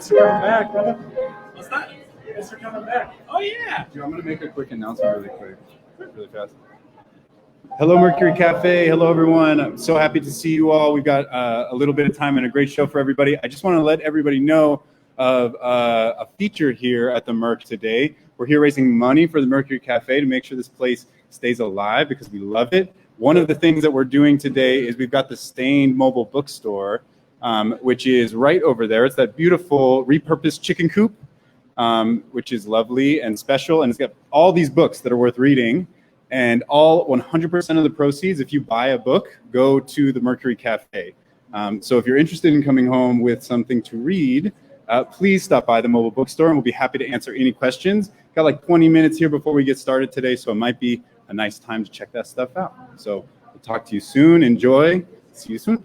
Thanks for coming back, brother. What's that? Thanks for coming back. Oh, yeah. Dude, I'm going to make a quick announcement really fast. Hello, Mercury Cafe. Hello, everyone. I'm so happy to see you all. We've got a little bit of time and a great show for everybody. I just want to let everybody know of a feature here at the Merc today. We're here raising money for the Mercury Cafe to make sure this place stays alive because we love it. One of the things that we're doing today is we've got the Stained mobile bookstore, which is right over there. It's that beautiful repurposed chicken coop, which is lovely and special. And it's got all these books that are worth reading. And all 100% of the proceeds, if you buy a book, go to the Mercury Cafe. So if you're interested in coming home with something to read, please stop by the mobile bookstore and we'll be happy to answer any questions. Got like 20 minutes here before we get started today, so it might be a nice time to check that stuff out. So we'll talk to you soon. Enjoy. See you soon.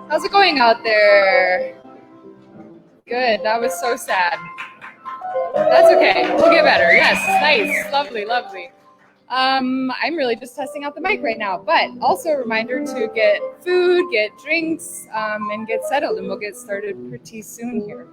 How's it going out there? Good. That was so sad. That's okay. We'll get better. Yes. Nice. Lovely. Lovely. I'm really just testing out the mic right now, but also a reminder to get food, get drinks, and get settled, and we'll get started pretty soon here.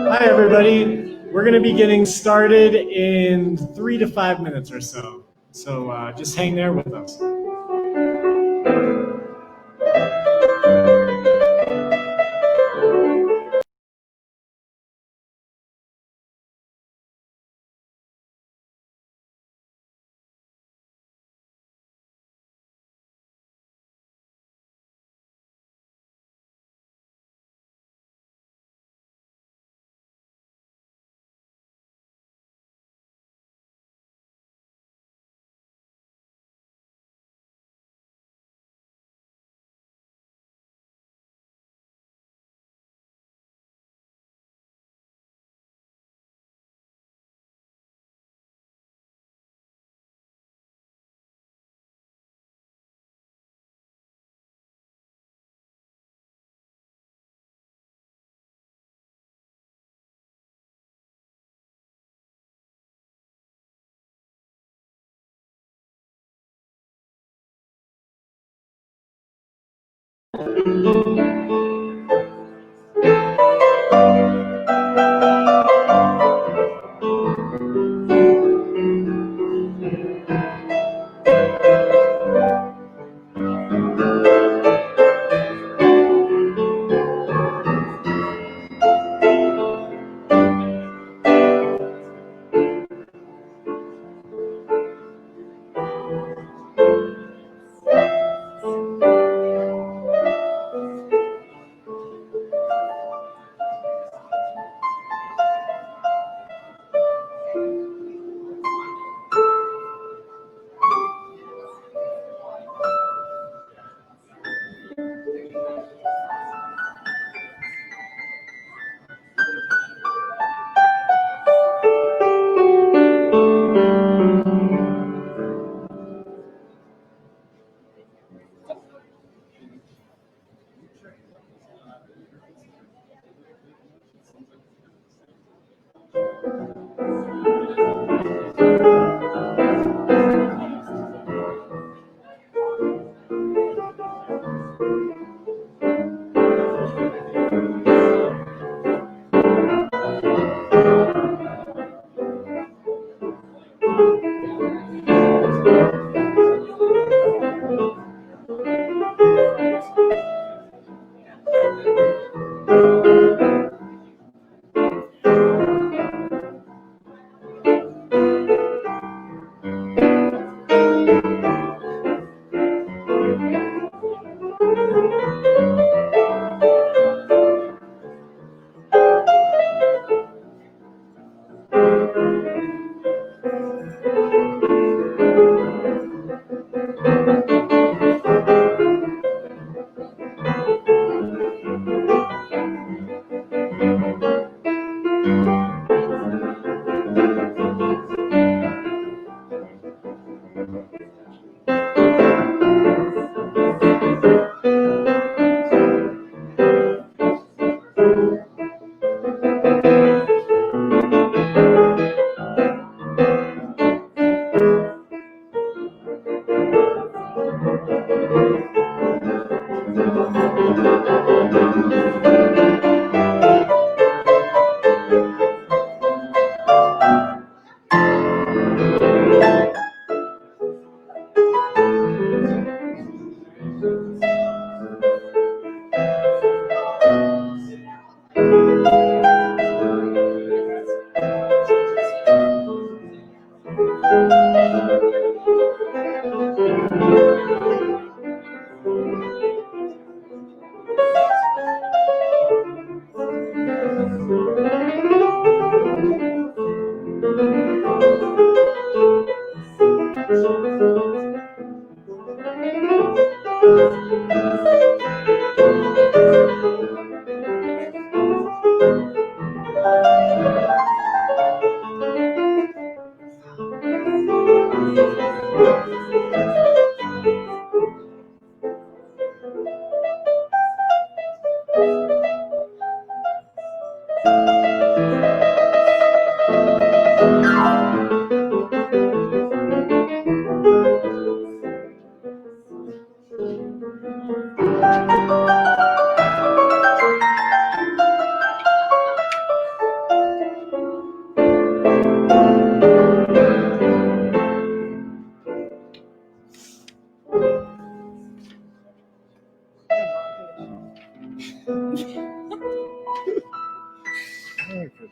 Hi, everybody. We're going to be getting started in 3 to 5 minutes or so. So just hang there with us.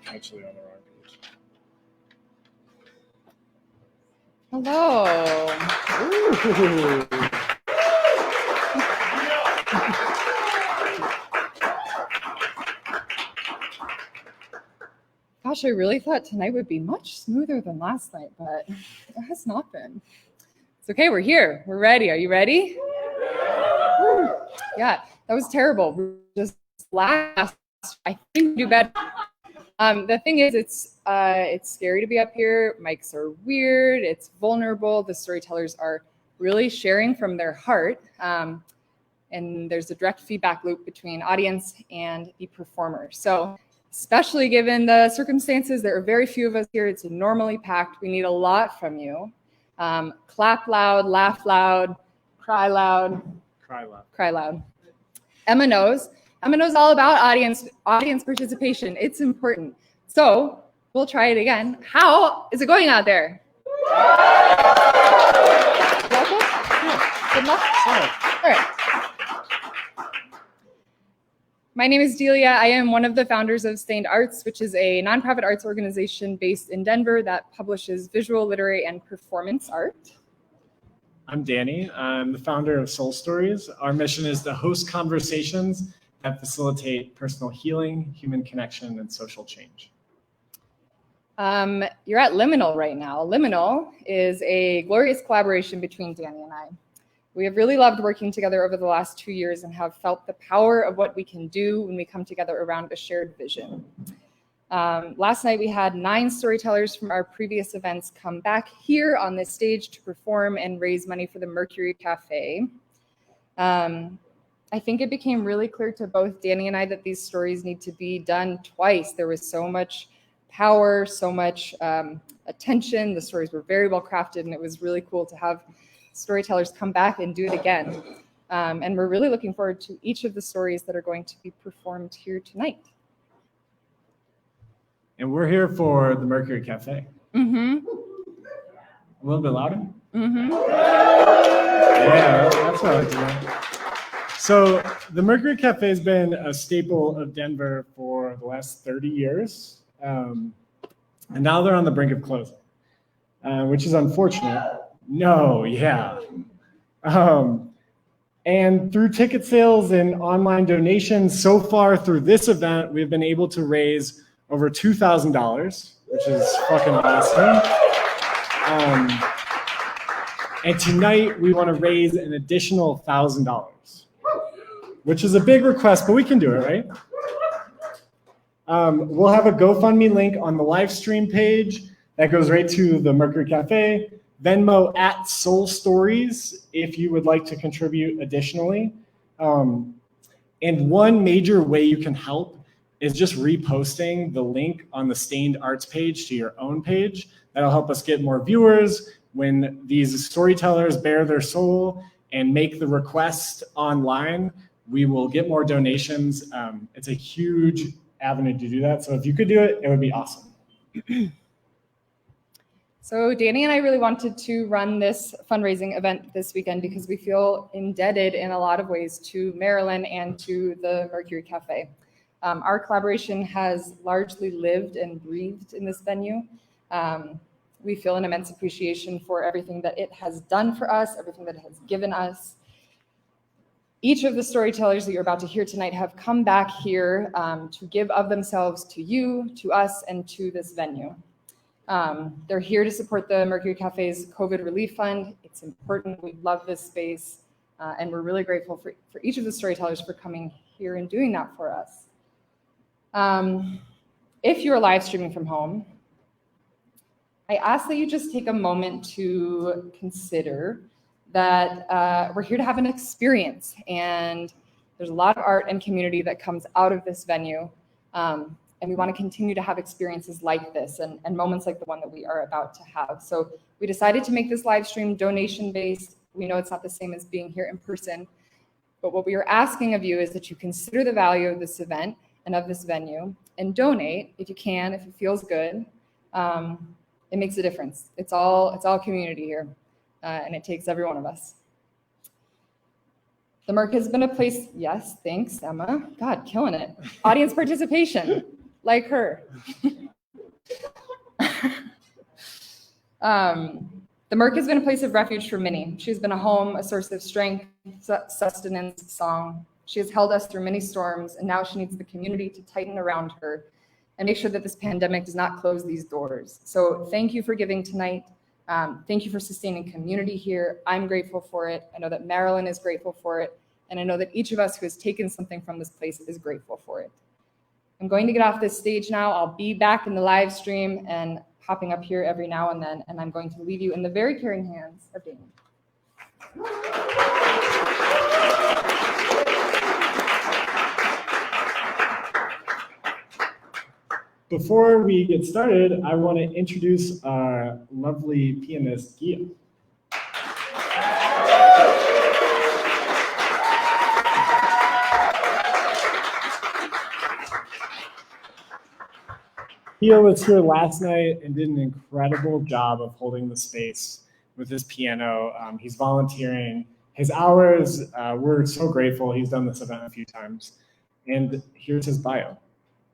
Potentially on the wrong page. Hello. Ooh. Gosh, I really thought tonight would be much smoother than last night, but it has not been. It's okay, we're here. We're ready. Are you ready? Yeah, that was terrible. Just last, I think we do better. The thing is, it's scary to be up here. Mics are weird. It's vulnerable. The storytellers are really sharing from their heart. And there's a direct feedback loop between audience and the performer. So especially given the circumstances, there are very few of us here. It's normally packed. We need a lot from you. Clap loud, laugh loud, cry loud. Cry loud. Cry loud. Emma knows all about audience participation. It's important. So we'll try it again. How is it going out there? Good luck. All right. My name is Delia. I am one of the founders of Stained Arts, which is a nonprofit arts organization based in Denver that publishes visual, literary, and performance art. I'm Danny. I'm the founder of Soul Stories. Our mission is to host conversations that facilitate personal healing, human connection, and social change. You're at Liminal right now. Liminal is a glorious collaboration between Danny and I. We have really loved working together over the last 2 years and have felt the power of what we can do when we come together around a shared vision. Last night, we had 9 storytellers from our previous events come back here on this stage to perform and raise money for the Mercury Cafe. I think it became really clear to both Danny and I that these stories need to be done twice. There was so much power, so much attention. The stories were very well crafted, and it was really cool to have storytellers come back and do it again. And we're really looking forward to each of the stories that are going to be performed here tonight. And we're here for the Mercury Cafe. Mm-hmm. A little bit louder? Mm-hmm. Yeah, that's what I like to know. So the Mercury Cafe has been a staple of Denver for the last 30 years. And now they're on the brink of closing, which is unfortunate. No, yeah. And through ticket sales and online donations, so far through this event, we've been able to raise over $2,000, which is fucking awesome. And tonight we want to raise an additional $1,000, which is a big request, but we can do it, right? We'll have a GoFundMe link on the live stream page that goes right to the Mercury Cafe. Venmo at Soul Stories if you would like to contribute additionally. And one major way you can help is just reposting the link on the Stained Arts page to your own page. That'll help us get more viewers. When these storytellers bare their soul and make the request online, we will get more donations. It's a huge avenue to do that. So if you could do it, it would be awesome. So Danny and I really wanted to run this fundraising event this weekend because we feel indebted in a lot of ways to Marilyn and to the Mercury Cafe. Our collaboration has largely lived and breathed in this venue. We feel an immense appreciation for everything that it has done for us, everything that it has given us. Each of the storytellers that you're about to hear tonight have come back here to give of themselves to you, to us, and to this venue. They're here to support the Mercury Cafe's COVID Relief Fund. It's important. We love this space, and we're really grateful for each of the storytellers for coming here and doing that for us. If you're live streaming from home, I ask that you just take a moment to consider that we're here to have an experience, and there's a lot of art and community that comes out of this venue. And we want to continue to have experiences like this and moments like the one that we are about to have. So we decided to make this live stream donation-based. We know it's not the same as being here in person, but what we are asking of you is that you consider the value of this event and of this venue and donate if you can, if it feels good. It makes a difference. It's all community here, and it takes every one of us. The Merc has been a place, yes, thanks, Emma. God, killing it. Audience participation, like her. The Merc has been a place of refuge for many. She's been a home, a source of strength, sustenance, song. She has held us through many storms, and now she needs the community to tighten around her and make sure that this pandemic does not close these doors. So thank you for giving tonight. Thank you for sustaining community here. I'm grateful for it. I know that Marilyn is grateful for it. And I know that each of us who has taken something from this place is grateful for it. I'm going to get off this stage now. I'll be back in the live stream and popping up here every now and then. And I'm going to leave you in the very caring hands of Damien. Before we get started, I want to introduce our lovely pianist, Guillaume. Guillaume was here last night and did an incredible job of holding the space with his piano. He's volunteering his hours. We're so grateful. He's done this event a few times. And here's his bio.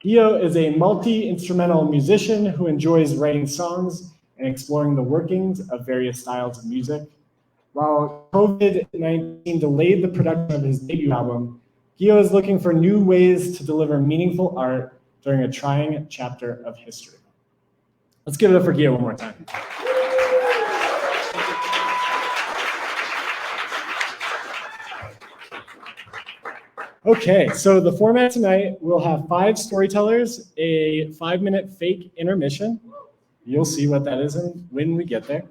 Guillaume is a multi-instrumental musician who enjoys writing songs and exploring the workings of various styles of music. While COVID-19 delayed the production of his debut album, Guillaume is looking for new ways to deliver meaningful art during a trying chapter of history. Let's give it up for Guillaume one more time. Okay, so the format tonight, we'll have 5 storytellers, a 5-minute fake intermission. You'll see what that is when we get there.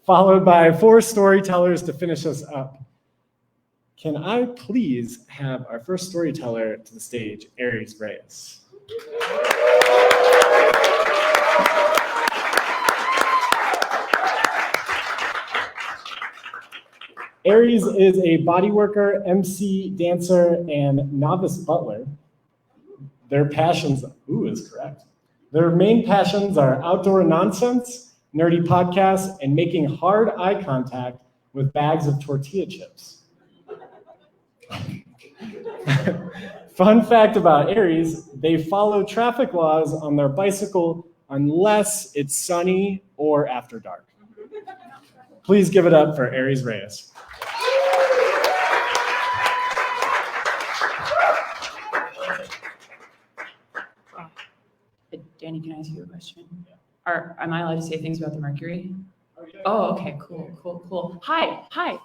Followed by 4 storytellers to finish us up. Can I please have our first storyteller to the stage, Aries Reyes? Aries is a bodyworker, MC, dancer, and novice butler. Their passions, is correct. Their main passions are outdoor nonsense, nerdy podcasts, and making hard eye contact with bags of tortilla chips. Fun fact about Aries, they follow traffic laws on their bicycle unless it's sunny or after dark. Please give it up for Aries Reyes. Danny, can I ask you a question? Am I allowed to say things about the Mercury? Oh, okay, cool. Hi.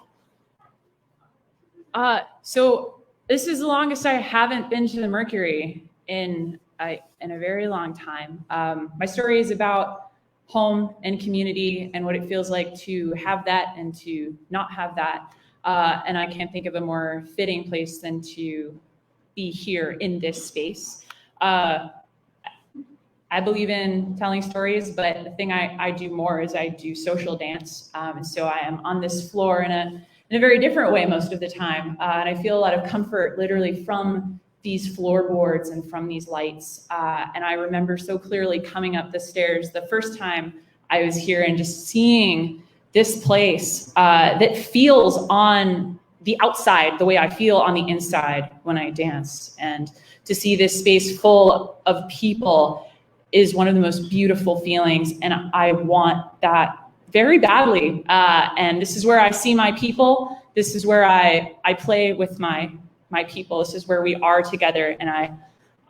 So this is the longest I haven't been to the Mercury in a very long time. My story is about home and community and what it feels like to have that and to not have that. And I can't think of a more fitting place than to be here in this space. I believe in telling stories, but the thing I do more is I do social dance. And so I am on this floor in a very different way most of the time. And I feel a lot of comfort literally from these floorboards and from these lights. And I remember so clearly coming up the stairs the first time I was here and just seeing this place that feels on the outside the way I feel on the inside when I dance. And to see this space full of people is one of the most beautiful feelings, and I want that very badly. And this is where I see my people. This is where I play with my people. This is where we are together, and I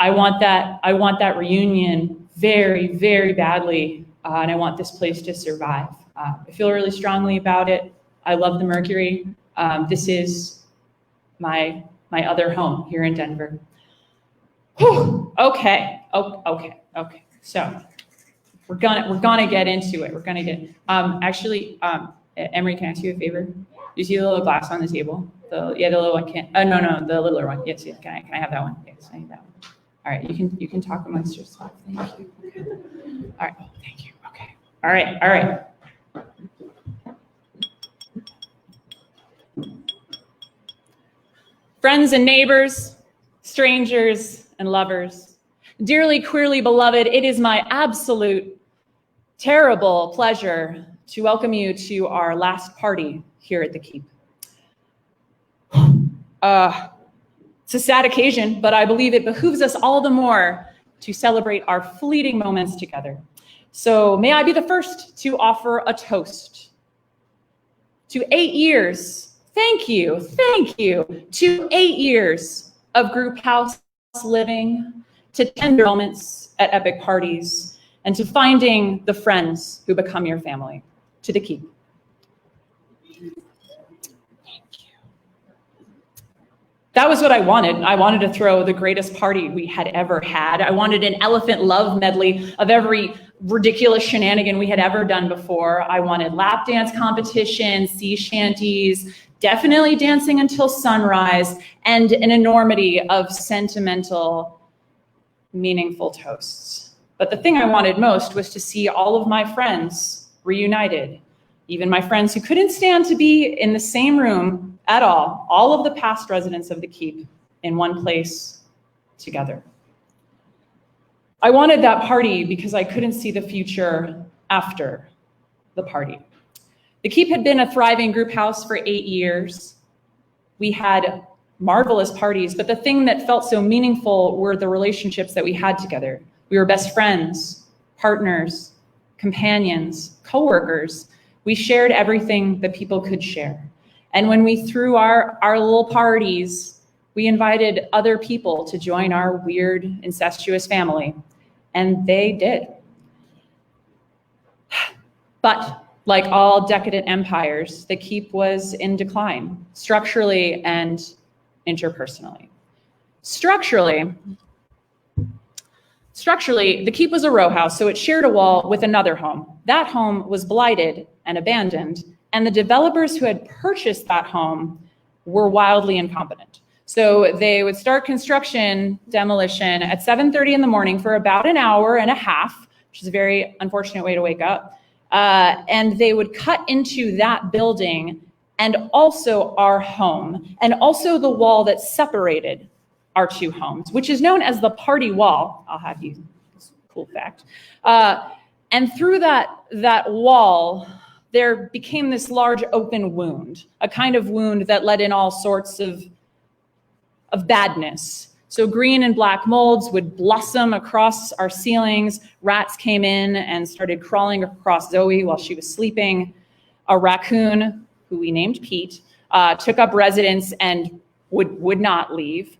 want that reunion very, very badly, and I want this place to survive. I feel really strongly about it. I love the Mercury. This is my other home here in Denver. Whew. Okay. So we're gonna get into it. We're gonna get. Actually, Emery, can I ask you a favor? Do you see the little glass on the table? The little one. No, the littler one. Yes. Can I have that one? Yes, I need that one. All right. You can talk amongst yourself. Thank you. All right. Oh, thank you. Okay. All right. Friends and neighbors, strangers and lovers, dearly queerly beloved, it is my absolute terrible pleasure to welcome you to our last party here at the Keep. It's a sad occasion, but I believe it behooves us all the more to celebrate our fleeting moments together. So may I be the first to offer a toast to 8 years. Thank you. To 8 years of group house living, to tender moments at epic parties, and to finding the friends who become your family. To the Keep. Thank you. That was what I wanted. I wanted to throw the greatest party we had ever had. I wanted an elephant love medley of every ridiculous shenanigan we had ever done before. I wanted lap dance competitions, sea shanties, definitely dancing until sunrise, and an enormity of sentimental, meaningful toasts. But the thing I wanted most was to see all of my friends reunited, even my friends who couldn't stand to be in the same room at all of the past residents of the Keep in one place together. I wanted that party because I couldn't see the future after the party. The Keep had been a thriving group house for 8 years. We had marvelous parties, but the thing that felt so meaningful were the relationships that we had together. We were best friends, partners, companions, coworkers. We shared everything that people could share. And when we threw our little parties, we invited other people to join our weird, incestuous family, and they did. But like all decadent empires, the Keep was in decline, structurally and interpersonally. Structurally, the Keep was a row house, so it shared a wall with another home. That home was blighted and abandoned, and the developers who had purchased that home were wildly incompetent. So they would start construction demolition at 7:30 in the morning for about an hour and a half, which is a very unfortunate way to wake up. And they would cut into that building and also our home, and also the wall that separated our two homes, which is known as the party wall. I'll have you, this cool fact. And through that wall, there became this large open wound, a kind of wound that let in all sorts of badness. So green and black molds would blossom across our ceilings. Rats came in and started crawling across Zoe while she was sleeping. A raccoon, who we named Pete, took up residence and would not leave.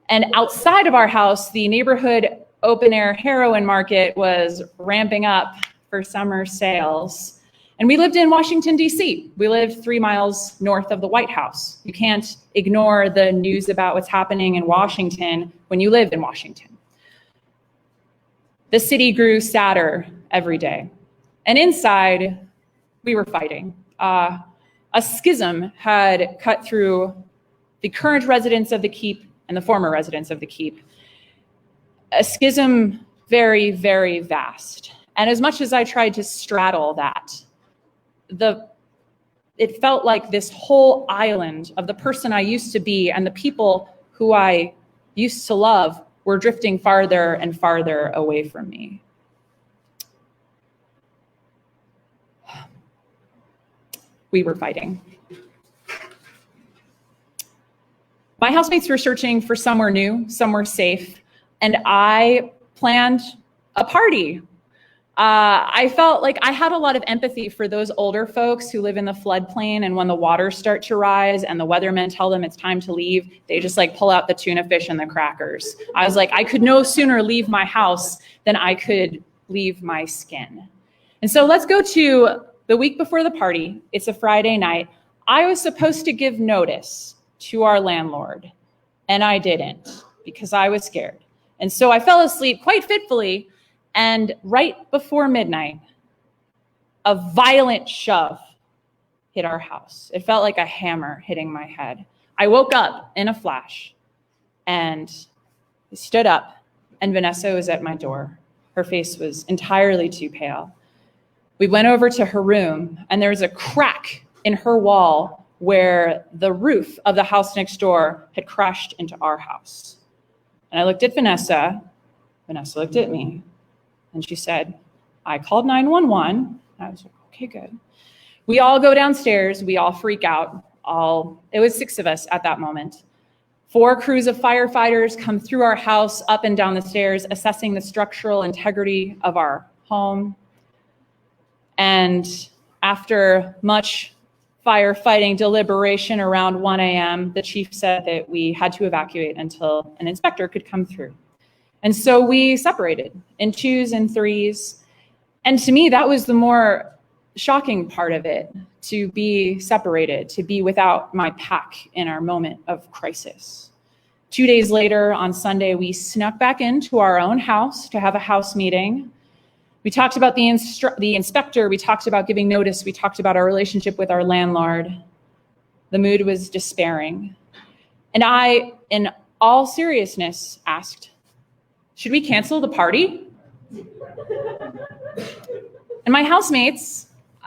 And outside of our house, the neighborhood open-air heroin market was ramping up for summer sales. And we lived in Washington, D.C. We lived 3 miles north of the White House. You can't ignore the news about what's happening in Washington when you live in Washington. The city grew sadder every day. And inside, we were fighting. A schism had cut through the current residents of the Keep and the former residents of the Keep. A schism very, very vast. And as much as I tried to straddle that, it felt like this whole island of the person I used to be and the people who I used to love were drifting farther and farther away from me. We were fighting. My housemates were searching for somewhere new, somewhere safe, and I planned a party. I felt like I had a lot of empathy for those older folks who live in the floodplain, and when the waters start to rise and the weathermen tell them it's time to leave, they just like pull out the tuna fish and the crackers. I was like, I could no sooner leave my house than I could leave my skin. And so let's go to the week before the party. It's a Friday night. I was supposed to give notice to our landlord, and I didn't because I was scared. And so I fell asleep quite fitfully. And right before midnight, a violent shove hit our house. It felt like a hammer hitting my head. I woke up in a flash and I stood up, and Vanessa was at my door. Her face was entirely too pale. We went over to her room, and there was a crack in her wall where the roof of the house next door had crashed into our house. And I looked at Vanessa. Vanessa looked at me. And she said, I called 911. I was like, okay, good. We all go downstairs. We all freak out. It was 6 of us at that moment. 4 crews of firefighters come through our house, up and down the stairs, assessing the structural integrity of our home. And after much firefighting deliberation around 1 a.m., the chief said that we had to evacuate until an inspector could come through. And so we separated in 2s and 3s. And to me, that was the more shocking part of it, to be separated, to be without my pack in our moment of crisis. 2 days later, on Sunday, we snuck back into our own house to have a house meeting. We talked about the inspector. We talked about giving notice. We talked about our relationship with our landlord. The mood was despairing. And I, in all seriousness, asked, should we cancel the party? And my housemates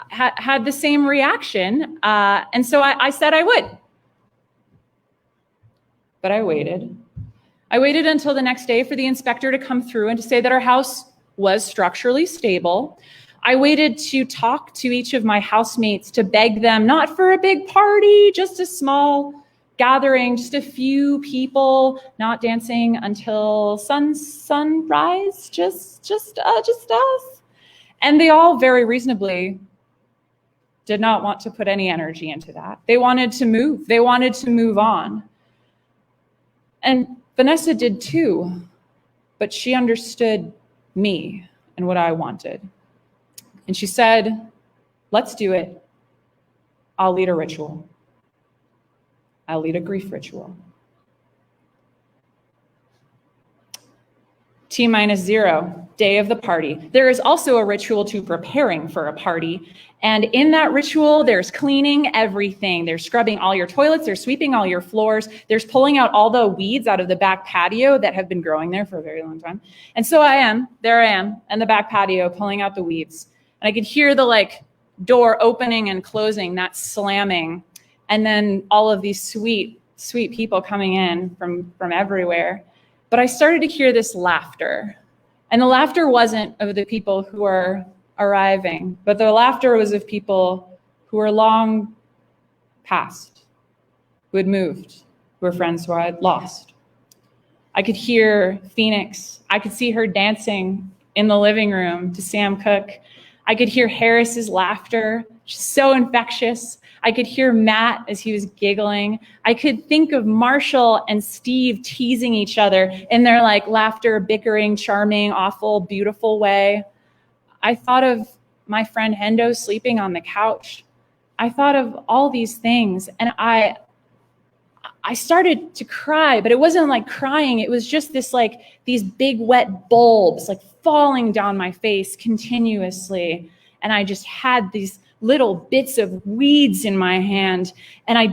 had the same reaction. And so I said I would. But I waited. I waited until the next day for the inspector to come through and to say that our house was structurally stable. I waited to talk to each of my housemates to beg them, not for a big party, just a small gathering, just a few people, not dancing until sunrise, just us. And they all very reasonably did not want to put any energy into that. They wanted to move. They wanted to move on. And Vanessa did too, but she understood me and what I wanted. And she said, let's do it. I'll lead a ritual. I'll lead a grief ritual. T-0, day of the party. There is also a ritual to preparing for a party. And in that ritual, there's cleaning everything. There's scrubbing all your toilets. There's sweeping all your floors. There's pulling out all the weeds out of the back patio that have been growing there for a very long time. And so there I am, in the back patio, pulling out the weeds. And I could hear the door opening and closing, that slamming. And then all of these sweet people coming in from everywhere. But I started to hear this laughter. And the laughter wasn't of the people who are arriving, but the laughter was of people who were long past, who had moved, who were friends who I had lost. I could hear Phoenix. I could see her dancing in the living room to Sam Cooke. I could hear Harris's laughter, so infectious. I could hear Matt as he was giggling. I could think of Marshall and Steve teasing each other in their laughter, bickering, charming, awful, beautiful way. I thought of my friend Hendo sleeping on the couch. I thought of all these things, and I started to cry, but it wasn't like crying. It was just this these big wet bulbs falling down my face continuously. And I just had these little bits of weeds in my hand. And I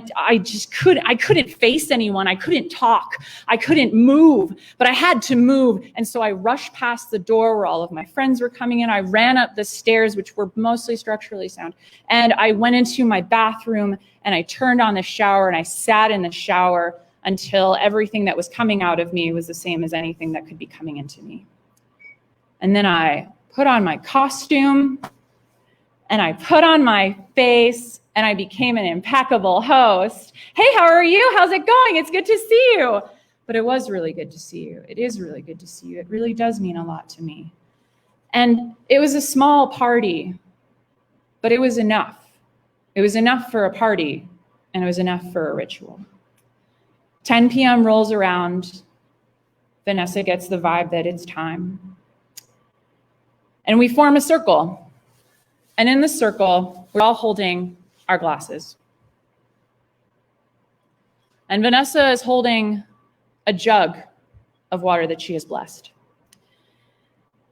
couldn't face anyone. I couldn't talk. I couldn't move, but I had to move. And so I rushed past the door where all of my friends were coming in. I ran up the stairs, which were mostly structurally sound. And I went into my bathroom and I turned on the shower and I sat in the shower until everything that was coming out of me was the same as anything that could be coming into me. And then I put on my costume and I put on my face and I became an impeccable host. Hey, how are you? How's it going? It's good to see you. But it was really good to see you. It is really good to see you. It really does mean a lot to me. And it was a small party, but it was enough. It was enough for a party, and it was enough for a ritual. 10 p.m. rolls around. Vanessa gets the vibe that it's time. And we form a circle. And in the circle, we're all holding our glasses. And Vanessa is holding a jug of water that she has blessed.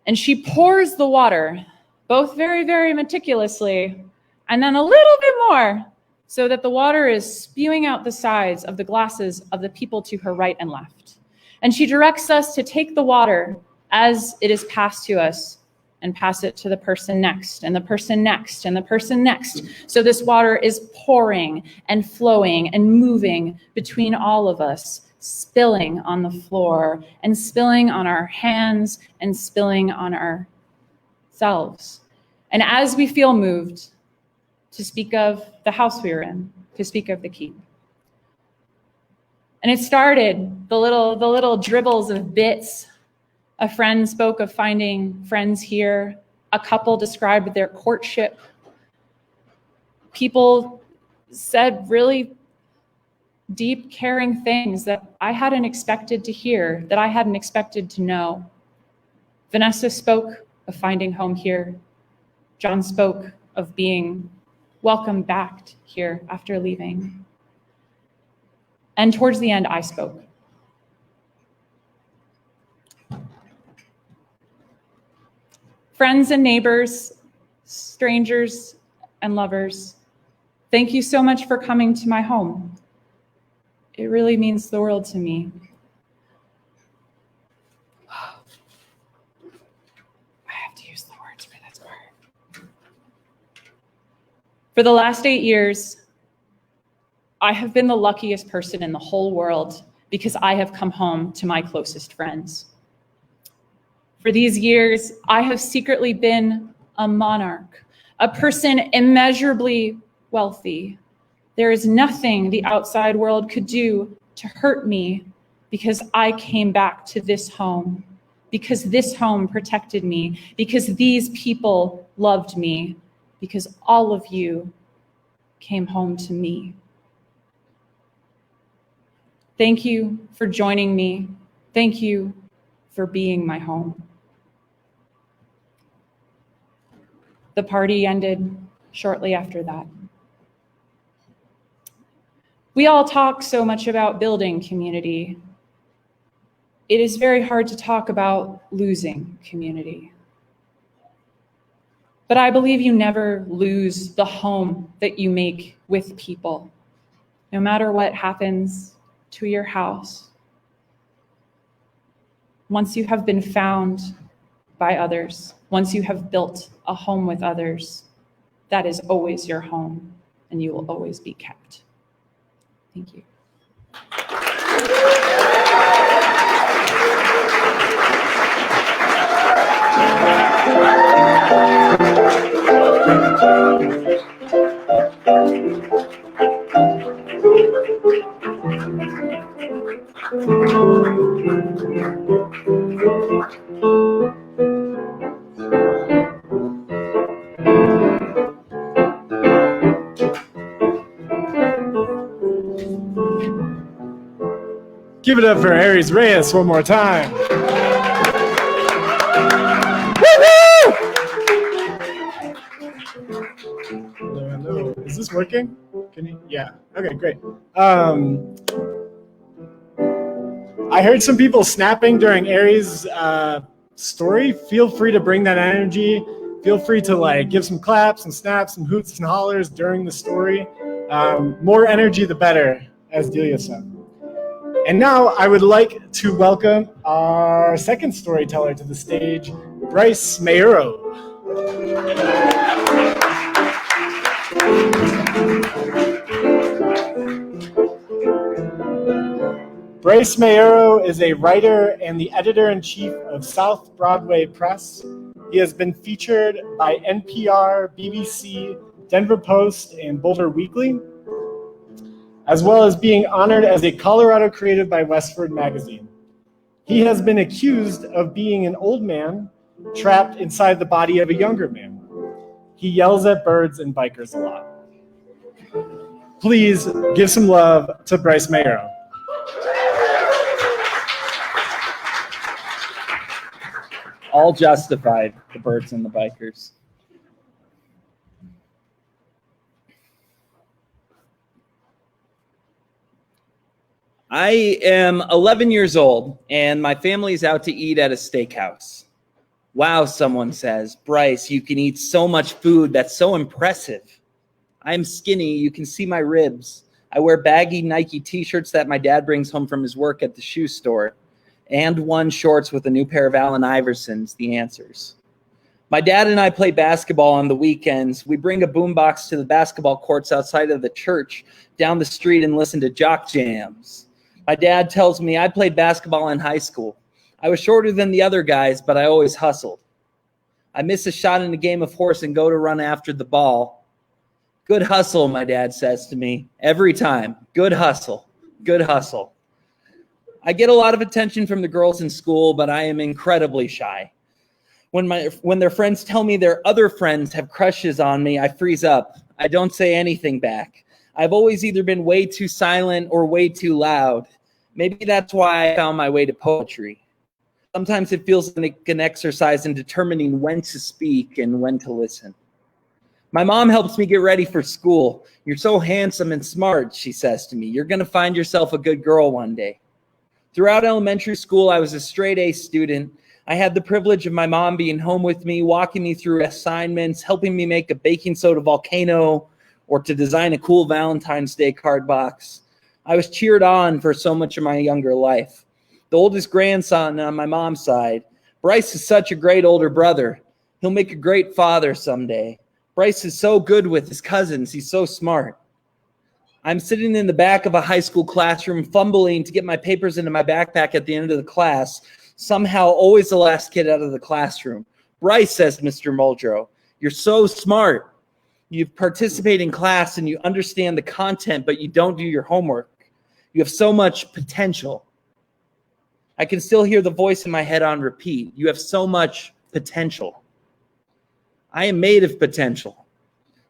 And she pours the water, both very, very meticulously, and then a little bit more, so that the water is spewing out the sides of the glasses of the people to her right and left. And she directs us to take the water as it is passed to us and pass it to the person next, and the person next, and the person next. So this water is pouring and flowing and moving between all of us, spilling on the floor and spilling on our hands and spilling on ourselves. And as we feel moved to speak of the house we were in, to speak of the keep. And it started, the little dribbles of bits. A friend spoke of finding friends here. A couple described their courtship. People said really deep, caring things that I hadn't expected to hear, that I hadn't expected to know. Vanessa spoke of finding home here. John spoke of being welcomed back here after leaving. And towards the end, I spoke. Friends and neighbors, strangers and lovers, thank you so much for coming to my home. It really means the world to me. I have to use the words for this part. For the last 8 years, I have been the luckiest person in the whole world because I have come home to my closest friends. For these years, I have secretly been a monarch, a person immeasurably wealthy. There is nothing the outside world could do to hurt me because I came back to this home, because this home protected me, because these people loved me, because all of you came home to me. Thank you for joining me. Thank you for being my home. The party ended shortly after that. We all talk so much about building community. It is very hard to talk about losing community. But I believe you never lose the home that you make with people, no matter what happens to your house. Once you have been found by others, once you have built a home with others, that is always your home, and you will always be kept. Thank you. Give it up for Aries Reyes one more time. Hello. Is this working? Can you? Yeah. Okay, great. I heard some people snapping during Aries' story. Feel free to bring that energy. Feel free to give some claps and snaps and hoots and hollers during the story. More energy, the better, as Delia said. And now I would like to welcome our second storyteller to the stage, Brice Maiurro. Brice Maiurro is a writer and the editor-in-chief of South Broadway Press. He has been featured by NPR, BBC, Denver Post, and Boulder Weekly, as well as being honored as a Colorado Creative by Westward Magazine. He has been accused of being an old man trapped inside the body of a younger man. He yells at birds and bikers a lot. Please give some love to Brice Maiurro. All justified, the birds and the bikers. I am 11 years old, and my family's out to eat at a steakhouse. Wow, someone says, Brice, you can eat so much food. That's so impressive. I'm skinny. You can see my ribs. I wear baggy Nike t-shirts that my dad brings home from his work at the shoe store, and one shorts with a new pair of Allen Iversons, the answers. My dad and I play basketball on the weekends. We bring a boombox to the basketball courts outside of the church down the street and listen to jock jams. My dad tells me I played basketball in high school. I was shorter than the other guys, but I always hustled. I miss a shot in a game of horse and go to run after the ball. Good hustle, my dad says to me every time. Good hustle, good hustle. I get a lot of attention from the girls in school, but I am incredibly shy. When their friends tell me their other friends have crushes on me, I freeze up. I don't say anything back. I've always either been way too silent or way too loud. Maybe that's why I found my way to poetry. Sometimes it feels like an exercise in determining when to speak and when to listen. My mom helps me get ready for school. You're so handsome and smart, she says to me. You're going to find yourself a good girl one day. Throughout elementary school, I was a straight A student. I had the privilege of my mom being home with me, walking me through assignments, helping me make a baking soda volcano, or to design a cool Valentine's Day card box. I was cheered on for so much of my younger life. The oldest grandson on my mom's side. Brice is such a great older brother. He'll make a great father someday. Brice is so good with his cousins. He's so smart. I'm sitting in the back of a high school classroom, fumbling to get my papers into my backpack at the end of the class, somehow always the last kid out of the classroom. Brice, says Mr. Muldrow, you're so smart. You participate in class and you understand the content, but you don't do your homework. You have so much potential. I can still hear the voice in my head on repeat. You have so much potential. I am made of potential.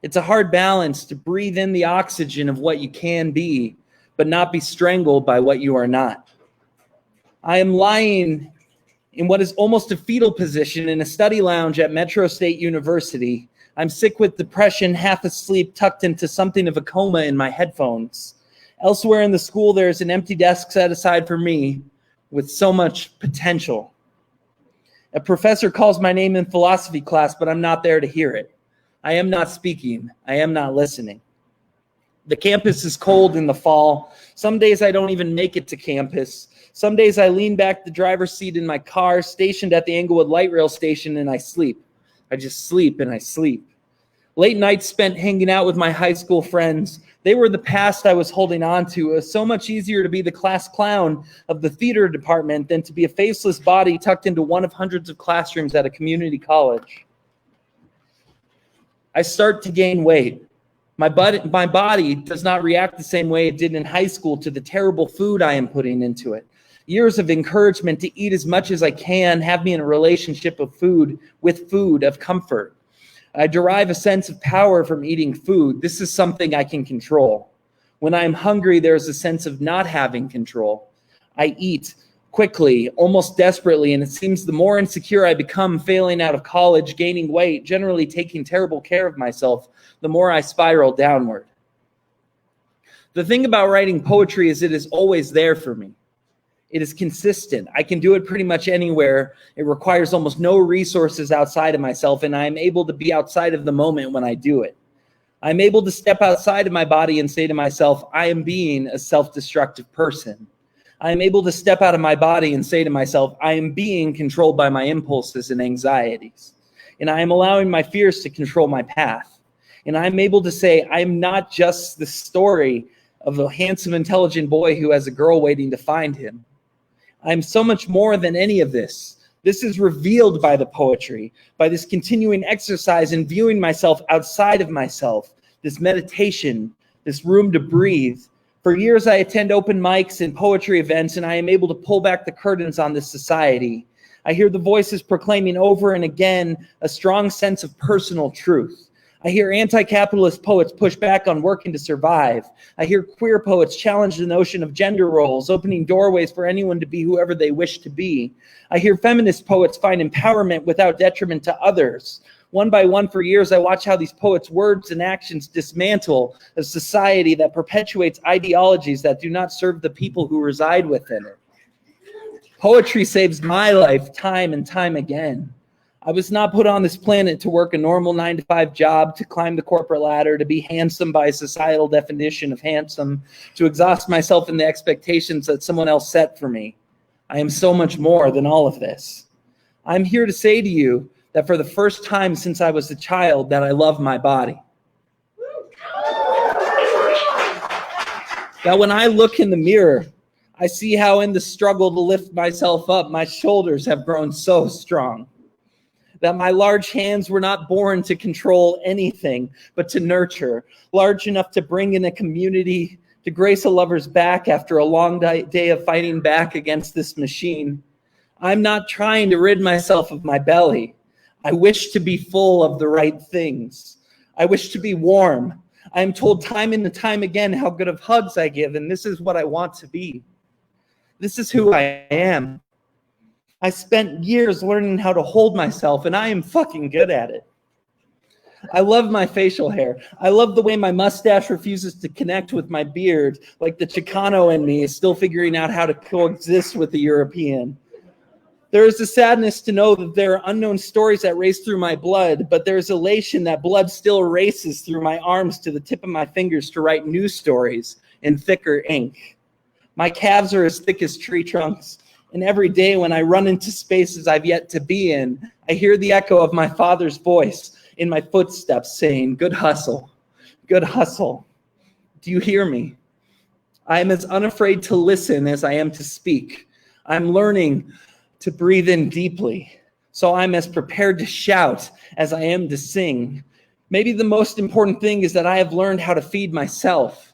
It's a hard balance to breathe in the oxygen of what you can be, but not be strangled by what you are not. I am lying in what is almost a fetal position in a study lounge at Metro State University. I'm sick with depression, half asleep, tucked into something of a coma in my headphones. Elsewhere in the school, there is an empty desk set aside for me with so much potential. A professor calls my name in philosophy class, but I'm not there to hear it. I am not speaking. I am not listening. The campus is cold in the fall. Some days I don't even make it to campus. Some days I lean back the driver's seat in my car, stationed at the Englewood Light Rail Station, and I sleep. I just sleep and I sleep. Late nights spent hanging out with my high school friends. They were the past I was holding on to. It was so much easier to be the class clown of the theater department than to be a faceless body tucked into one of hundreds of classrooms at a community college. I start to gain weight. My body does not react the same way it did in high school to the terrible food I am putting into it. Years of encouragement to eat as much as I can have me in a relationship of food, of comfort. I derive a sense of power from eating food. This is something I can control. When I am hungry, there's a sense of not having control. I eat quickly, almost desperately, and it seems the more insecure I become, failing out of college, gaining weight, generally taking terrible care of myself, the more I spiral downward. The thing about writing poetry is it is always there for me. It is consistent. I can do it pretty much anywhere. It requires almost no resources outside of myself, and I am able to be outside of the moment when I do it. I'm able to step outside of my body and say to myself, I am being a self-destructive person. I am able to step out of my body and say to myself, I am being controlled by my impulses and anxieties. And I am allowing my fears to control my path. And I'm able to say, I am not just the story of a handsome, intelligent boy who has a girl waiting to find him. I'm so much more than any of this. This is revealed by the poetry, by this continuing exercise in viewing myself outside of myself, this meditation, this room to breathe. For years, I attend open mics and poetry events, and I am able to pull back the curtains on this society. I hear the voices proclaiming over and again a strong sense of personal truth. I hear anti-capitalist poets push back on working to survive. I hear queer poets challenge the notion of gender roles, opening doorways for anyone to be whoever they wish to be. I hear feminist poets find empowerment without detriment to others. One by one for years, I watch how these poets' words and actions dismantle a society that perpetuates ideologies that do not serve the people who reside within it. Poetry saves my life time and time again. I was not put on this planet to work a normal 9-to-5 job, to climb the corporate ladder, to be handsome by societal definition of handsome, to exhaust myself in the expectations that someone else set for me. I am so much more than all of this. I'm here to say to you that for the first time since I was a child, that I love my body. That when I look in the mirror, I see how in the struggle to lift myself up, my shoulders have grown so strong. That my large hands were not born to control anything, but to nurture, large enough to bring in a community, to grace a lover's back after a long day of fighting back against this machine. I'm not trying to rid myself of my belly. I wish to be full of the right things. I wish to be warm. I am told time and time again how good of hugs I give, and this is what I want to be. This is who I am. I spent years learning how to hold myself, and I am fucking good at it. I love my facial hair. I love the way my mustache refuses to connect with my beard, like the Chicano in me is still figuring out how to coexist with the European. There is a sadness to know that there are unknown stories that race through my blood, but there is elation that blood still races through my arms to the tip of my fingers to write new stories in thicker ink. My calves are as thick as tree trunks, and every day when I run into spaces I've yet to be in, I hear the echo of my father's voice in my footsteps saying, "Good hustle, good hustle." Do you hear me? I am as unafraid to listen as I am to speak. I'm learning to breathe in deeply, so I'm as prepared to shout as I am to sing. Maybe the most important thing is that I have learned how to feed myself.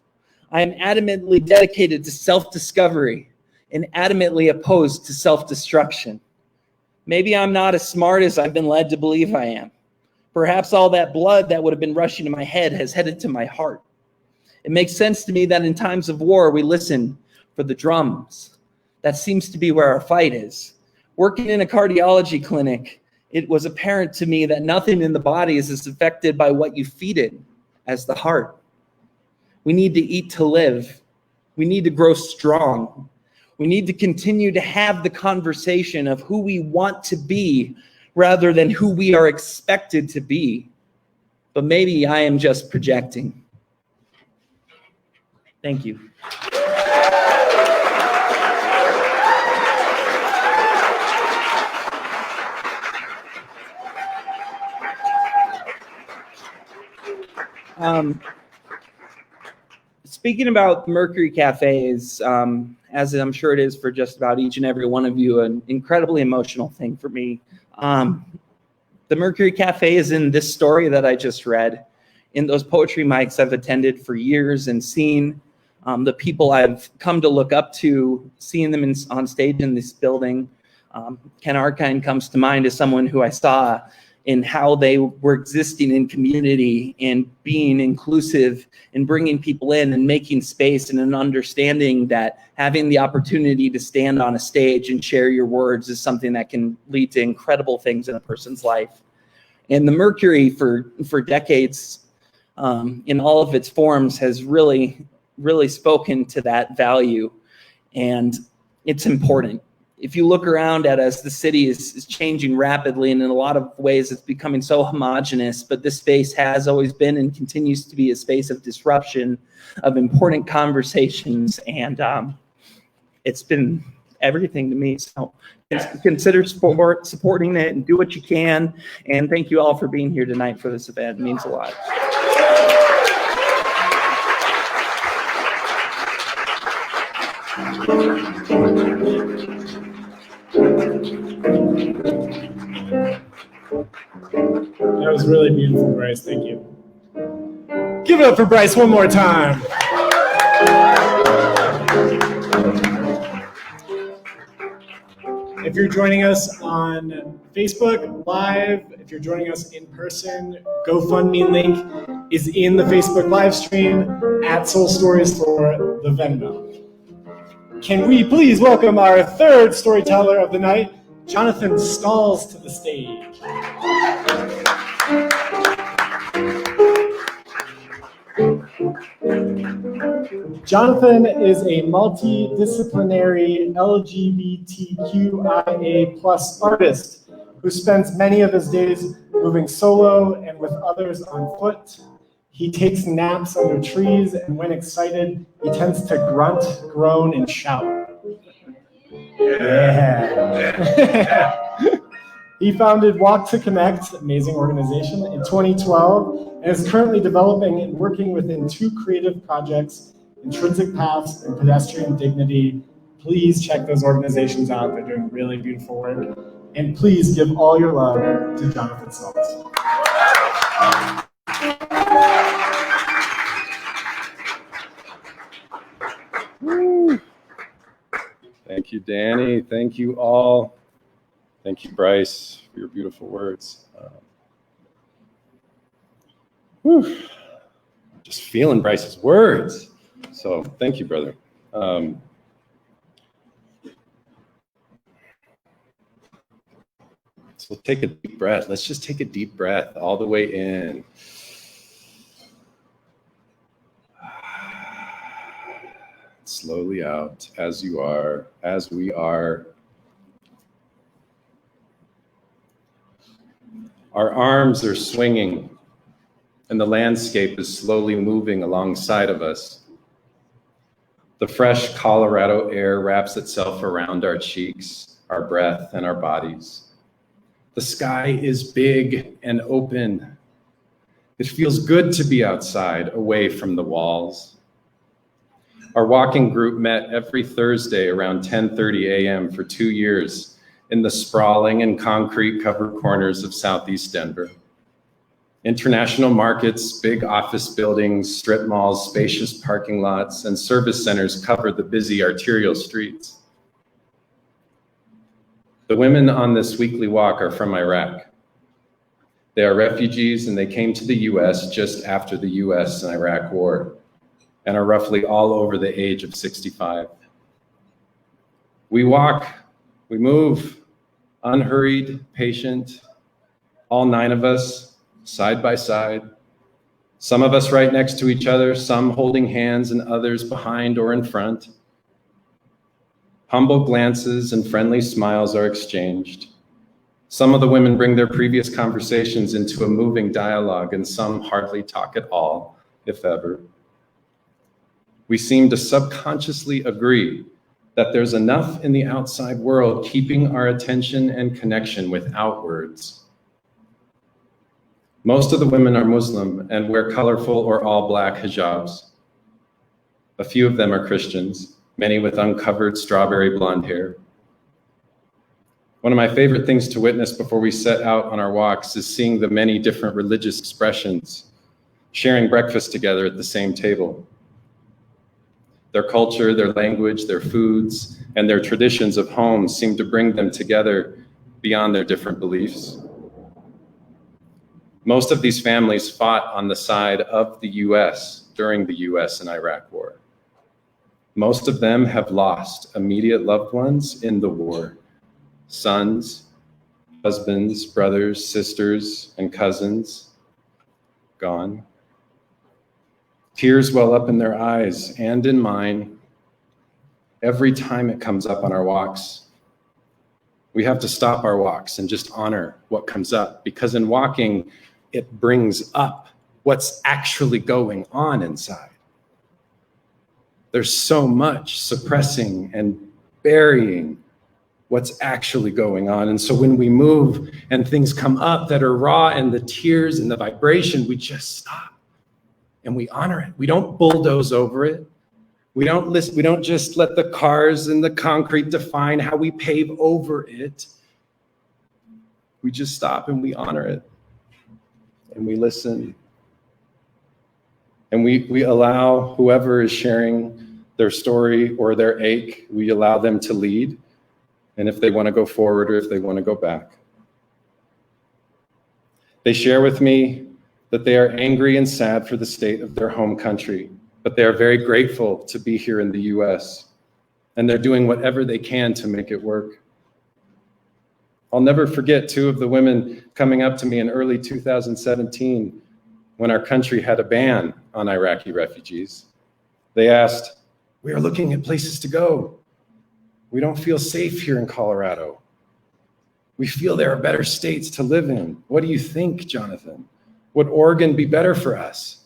I am adamantly dedicated to self-discovery and adamantly opposed to self-destruction. Maybe I'm not as smart as I've been led to believe I am. Perhaps all that blood that would have been rushing to my head has headed to my heart. It makes sense to me that in times of war, we listen for the drums. That seems to be where our fight is. Working in a cardiology clinic, it was apparent to me that nothing in the body is as affected by what you feed it as the heart. We need to eat to live. We need to grow strong. We need to continue to have the conversation of who we want to be rather than who we are expected to be. But maybe I am just projecting. Thank you. Speaking about Mercury Cafe is, as I'm sure it is for just about each and every one of you, an incredibly emotional thing for me. The Mercury Cafe is in this story that I just read. In those poetry mics I've attended for years and seen the people I've come to look up to, seeing them on stage in this building. Ken Arkine comes to mind as someone who I saw in how they were existing in community and being inclusive and bringing people in and making space and an understanding that having the opportunity to stand on a stage and share your words is something that can lead to incredible things in a person's life. And the Mercury for decades in all of its forms has really spoken to that value, and it's important. If you look around at us, the city is changing rapidly, and in a lot of ways it's becoming so homogenous, but this space has always been and continues to be a space of disruption, of important conversations, and it's been everything to me. So consider supporting it and do what you can, and thank you all for being here tonight for this event. It means a lot. That was really beautiful, Brice. Thank you. Give it up for Brice one more time. if you're joining us on Facebook Live, if you're joining us in person, GoFundMe link is in the Facebook live stream at Soul Stories for the Venmo. Can we please welcome our third storyteller of the night, Jonathon Stalls, to the stage. Jonathon is a multidisciplinary LGBTQIA+ artist who spends many of his days moving solo and with others on foot. He takes naps under trees, and when excited, he tends to grunt, groan, and shout. Yeah. He founded Walk to Connect, amazing organization, in 2012, and is currently developing and working within 2 creative projects, Intrinsic Paths and Pedestrian Dignity. Please check those organizations out. They're doing really beautiful work. And please give all your love to Jonathon Stalls. Thank you, Danny. Thank you all. Thank you, Brice, for your beautiful words. Just feeling Brice's words. So thank you, brother. So take a deep breath. Let's just take a deep breath all the way in. Slowly out, as you are, as we are. Our arms are swinging, and the landscape is slowly moving alongside of us. The fresh Colorado air wraps itself around our cheeks, our breath, and our bodies. The sky is big and open. It feels good to be outside, away from the walls. Our walking group met every Thursday around 10:30 a.m. for 2 years in the sprawling and concrete-covered corners of Southeast Denver. International markets, big office buildings, strip malls, spacious parking lots, and service centers cover the busy arterial streets. The women on this weekly walk are from Iraq. They are refugees, and they came to the US just after the US and Iraq war, and are roughly all over the age of 65. We walk, we move, unhurried, patient, all 9 of us, side by side. Some of us right next to each other, some holding hands and others behind or in front. Humble glances and friendly smiles are exchanged. Some of the women bring their previous conversations into a moving dialogue, and some hardly talk at all, if ever. We seem to subconsciously agree that there's enough in the outside world keeping our attention and connection without words. Most of the women are Muslim and wear colorful or all black hijabs. A few of them are Christians, many with uncovered strawberry blonde hair. One of my favorite things to witness before we set out on our walks is seeing the many different religious expressions, sharing breakfast together at the same table. Their culture, their language, their foods, and their traditions of home seem to bring them together beyond their different beliefs. Most of these families fought on the side of the US during the US and Iraq war. Most of them have lost immediate loved ones in the war, sons, husbands, brothers, sisters, and cousins, gone. Tears well up in their eyes and in mine every time it comes up on our walks. We have to stop our walks and just honor what comes up, because in walking, it brings up what's actually going on inside. There's so much suppressing and burying what's actually going on. And so when we move and things come up that are raw, and the tears and the vibration, we just stop. And we honor it. We don't bulldoze over it. We don't just let the cars and the concrete define how we pave over it. We just stop and we honor it. And we listen. And we allow whoever is sharing their story or their ache, we allow them to lead. and if they want to go forward or if they want to go back. They share with me that they are angry and sad for the state of their home country, but they are very grateful to be here in the US, and they're doing whatever they can to make it work. I'll never forget two of the women coming up to me in early 2017 when our country had a ban on Iraqi refugees. They asked, "We are looking at places to go. We don't feel safe here in Colorado. We feel there are better states to live in. What do you think, Jonathon? Would Oregon be better for us?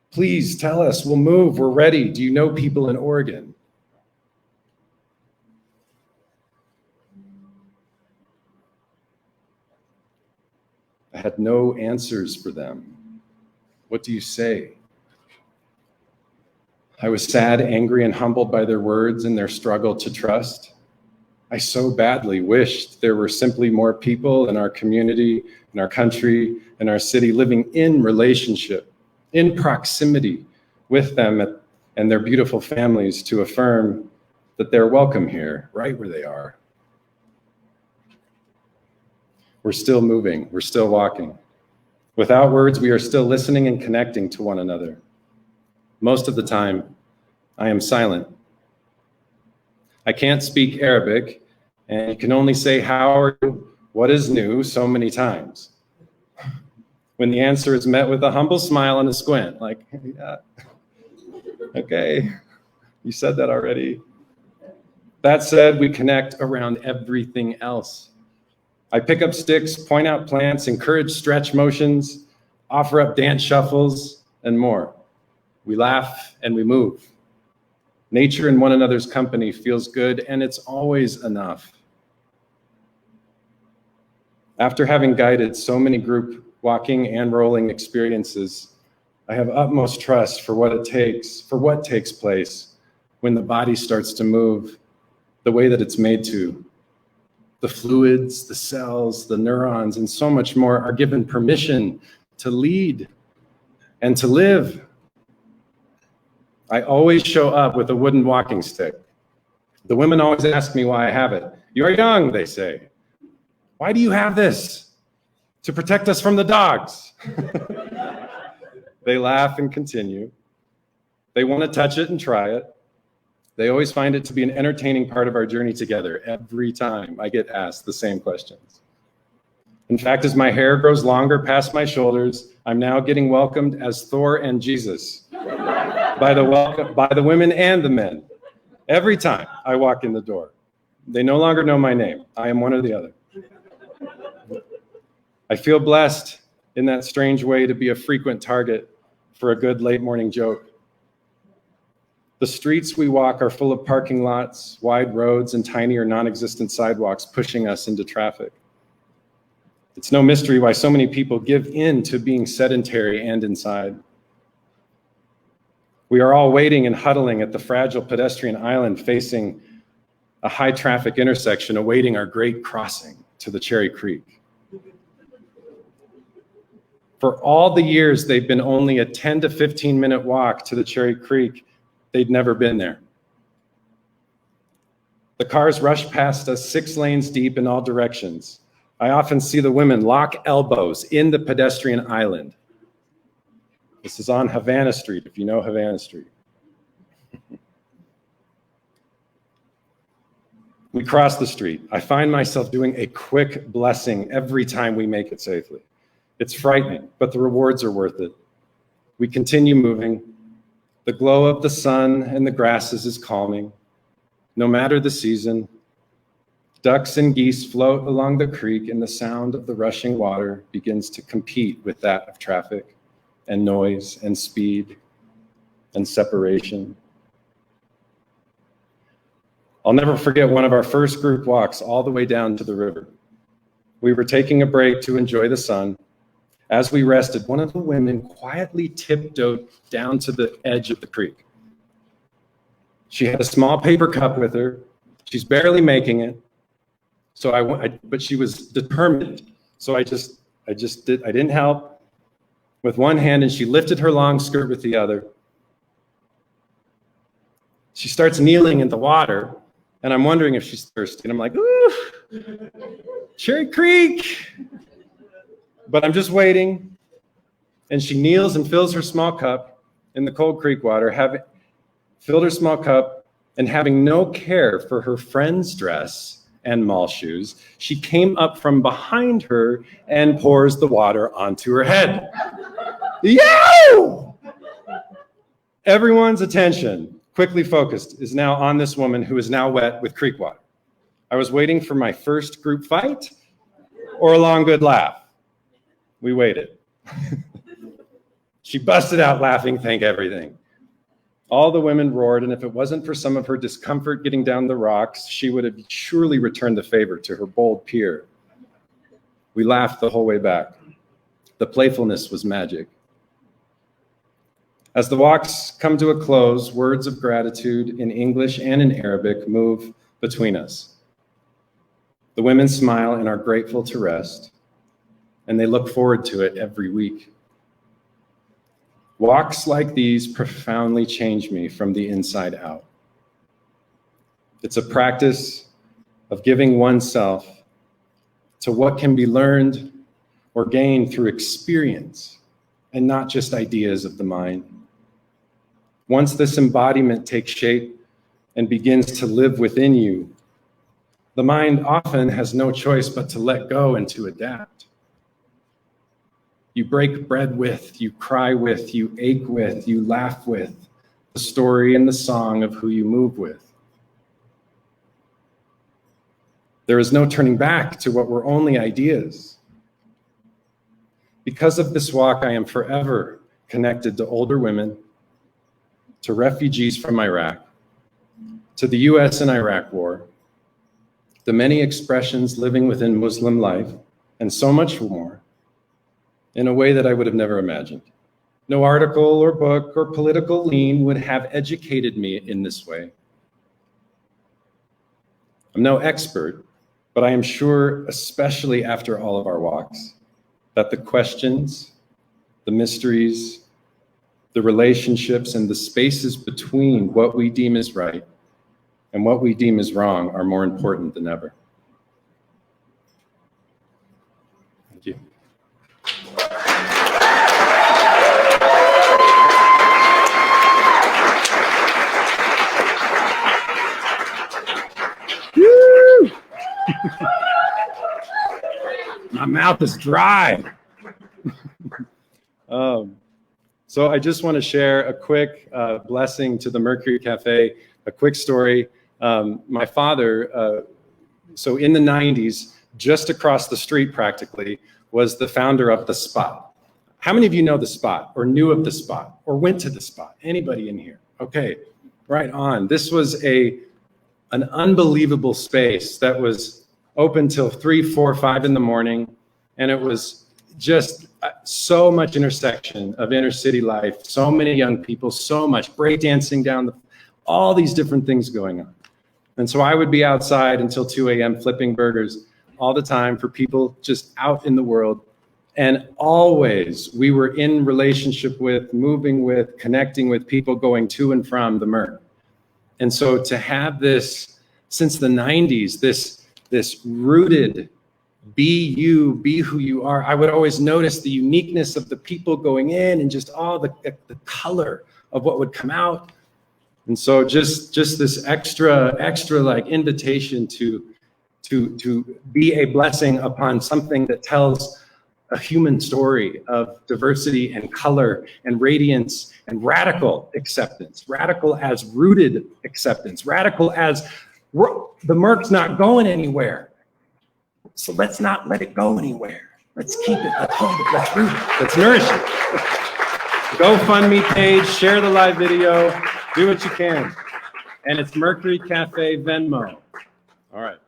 Please tell us, we'll move, we're ready. Do you know people in Oregon?" I had no answers for them. What do you say? I was sad, angry, and humbled by their words and their struggle to trust. I so badly wished there were simply more people in our community, in our country, in our city, living in relationship, in proximity with them and their beautiful families to affirm that they're welcome here, right where they are. We're still moving, we're still walking. Without words, we are still listening and connecting to one another. Most of the time, I am silent. I can't speak Arabic, and you can only say, "How are you? What is new?" so many times. When the answer is met with a humble smile and a squint, like, "Yeah, okay, you said that already." That said, we connect around everything else. I pick up sticks, point out plants, encourage stretch motions, offer up dance shuffles, and more. We laugh and we move. Nature in one another's company feels good, and it's always enough. After having guided so many group walking and rolling experiences, I have utmost trust for what takes place when the body starts to move the way that it's made to. The fluids, the cells, the neurons, and so much more are given permission to lead and to live. I always show up with a wooden walking stick. The women always ask me why I have it. "You're young," they say. "Why do you have this?" "To protect us from the dogs." They laugh and continue. They want to touch it and try it. They always find it to be an entertaining part of our journey together every time I get asked the same questions. In fact, as my hair grows longer past my shoulders, I'm now getting welcomed as Thor and Jesus by the women and the men. Every time I walk in the door, they no longer know my name. I am one or the other. I feel blessed in that strange way to be a frequent target for a good late morning joke. The streets we walk are full of parking lots, wide roads, and tiny or non-existent sidewalks pushing us into traffic. It's no mystery why so many people give in to being sedentary and inside. We are all waiting and huddling at the fragile pedestrian island facing a high traffic intersection, awaiting our great crossing to the Cherry Creek. For all the years they've been only a 10 to 15 minute walk to the Cherry Creek, they'd never been there. The cars rush past us 6 lanes deep in all directions. I often see the women lock elbows in the pedestrian island. This is on Havana Street, if you know Havana Street. We cross the street. I find myself doing a quick blessing every time we make it safely. It's frightening, but the rewards are worth it. We continue moving. The glow of the sun and the grasses is calming. No matter the season, ducks and geese float along the creek, and the sound of the rushing water begins to compete with that of traffic and noise and speed and separation. I'll never forget one of our first group walks all the way down to the river. We were taking a break to enjoy the sun. As we rested, one of the women quietly tiptoed down to the edge of the creek. She had a small paper cup with her. She's barely making it. But she was determined. So I didn't help with one hand, and she lifted her long skirt with the other. She starts kneeling in the water, And I'm wondering if she's thirsty. And I'm like, ooh, Cherry Creek. But I'm just waiting. And she kneels and fills her small cup in the cold creek water, filled her small cup, and having no care for her friend's dress and mall shoes, she came up from behind her and pours the water onto her head. Yo! Everyone's attention, quickly focused, is now on this woman who is now wet with creek water. I was waiting for my first group fight or a long good laugh. We waited. She busted out laughing, thank everything. All the women roared, and if it wasn't for some of her discomfort getting down the rocks, she would have surely returned the favor to her bold peer. We laughed the whole way back. The playfulness was magic. As the walks come to a close, words of gratitude in English and in Arabic move between us. The women smile and are grateful to rest, and they look forward to it every week. Walks like these profoundly change me from the inside out. It's a practice of giving oneself to what can be learned or gained through experience and not just ideas of the mind. Once this embodiment takes shape and begins to live within you, the mind often has no choice but to let go and to adapt. You break bread with, you cry with, you ache with, you laugh with the story and the song of who you move with. There is no turning back to what were only ideas. Because of this walk, I am forever connected to older women, to refugees from Iraq, to the US and Iraq war, the many expressions living within Muslim life, and so much more, in a way that I would have never imagined. No article or book or political lean would have educated me in this way. I'm no expert, but I am sure, especially after all of our walks, that the questions, the mysteries, the relationships, and the spaces between what we deem is right and what we deem is wrong are more important than ever. Thank you. My mouth is dry. So I just want to share a quick blessing to the Mercury Cafe, a quick story. My father, so in the 90s, just across the street practically, was the founder of The Spot. How many of you know The Spot or knew of The Spot or went to The Spot? Anybody in here? Okay, right on. This was an unbelievable space that was open till 3, 4, 5 in the morning. And it was just so much intersection of inner city life, so many young people, so much breakdancing down, all these different things going on. And so I would be outside until 2 a.m. flipping burgers all the time for people just out in the world. And always we were in relationship with, moving with, connecting with people going to and from the Merc. And so to have this, since the 90s, this rooted, be you, be who you are. I would always notice the uniqueness of the people going in and just all the color of what would come out. And so just this extra like invitation to be a blessing upon something that tells a human story of diversity and color and radiance and radical acceptance, radical as rooted acceptance, radical as the Merc's not going anywhere. So let's not let it go anywhere. Let's keep it, let's hold it, let's root it, let's nourish it. GoFundMe page, share the live video, do what you can. And it's Mercury Cafe Venmo. All right.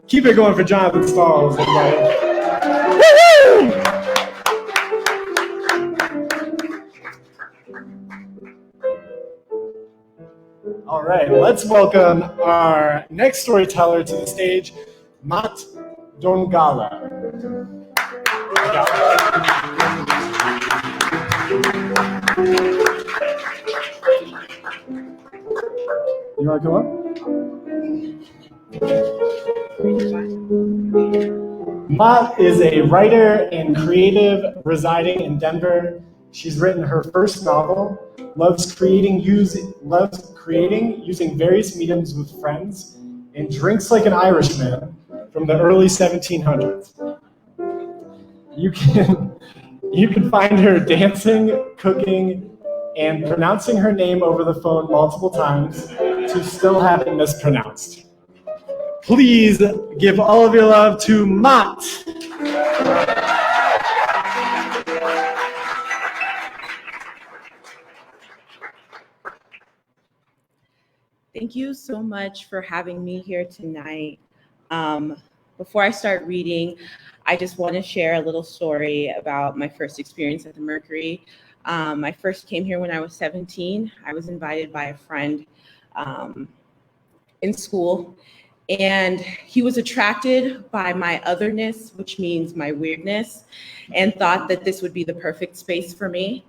Keep it going for Jonathon Stalls, everybody. Woo-hoo! All right, let's welcome our next storyteller to the stage, Marthè Ndongala. You want to come up? Mott is a writer and creative residing in Denver. She's written her first novel, loves creating using various mediums with friends, and drinks like an Irishman from the early 1700s. You can find her dancing, cooking, and pronouncing her name over the phone multiple times to still have it mispronounced. Please give all of your love to Mott. Thank you so much for having me here tonight. Before I start reading, I just want to share a little story about my first experience at the Mercury. I first came here when I was 17. I was invited by a friend in school, and he was attracted by my otherness, which means my weirdness, and thought that this would be the perfect space for me.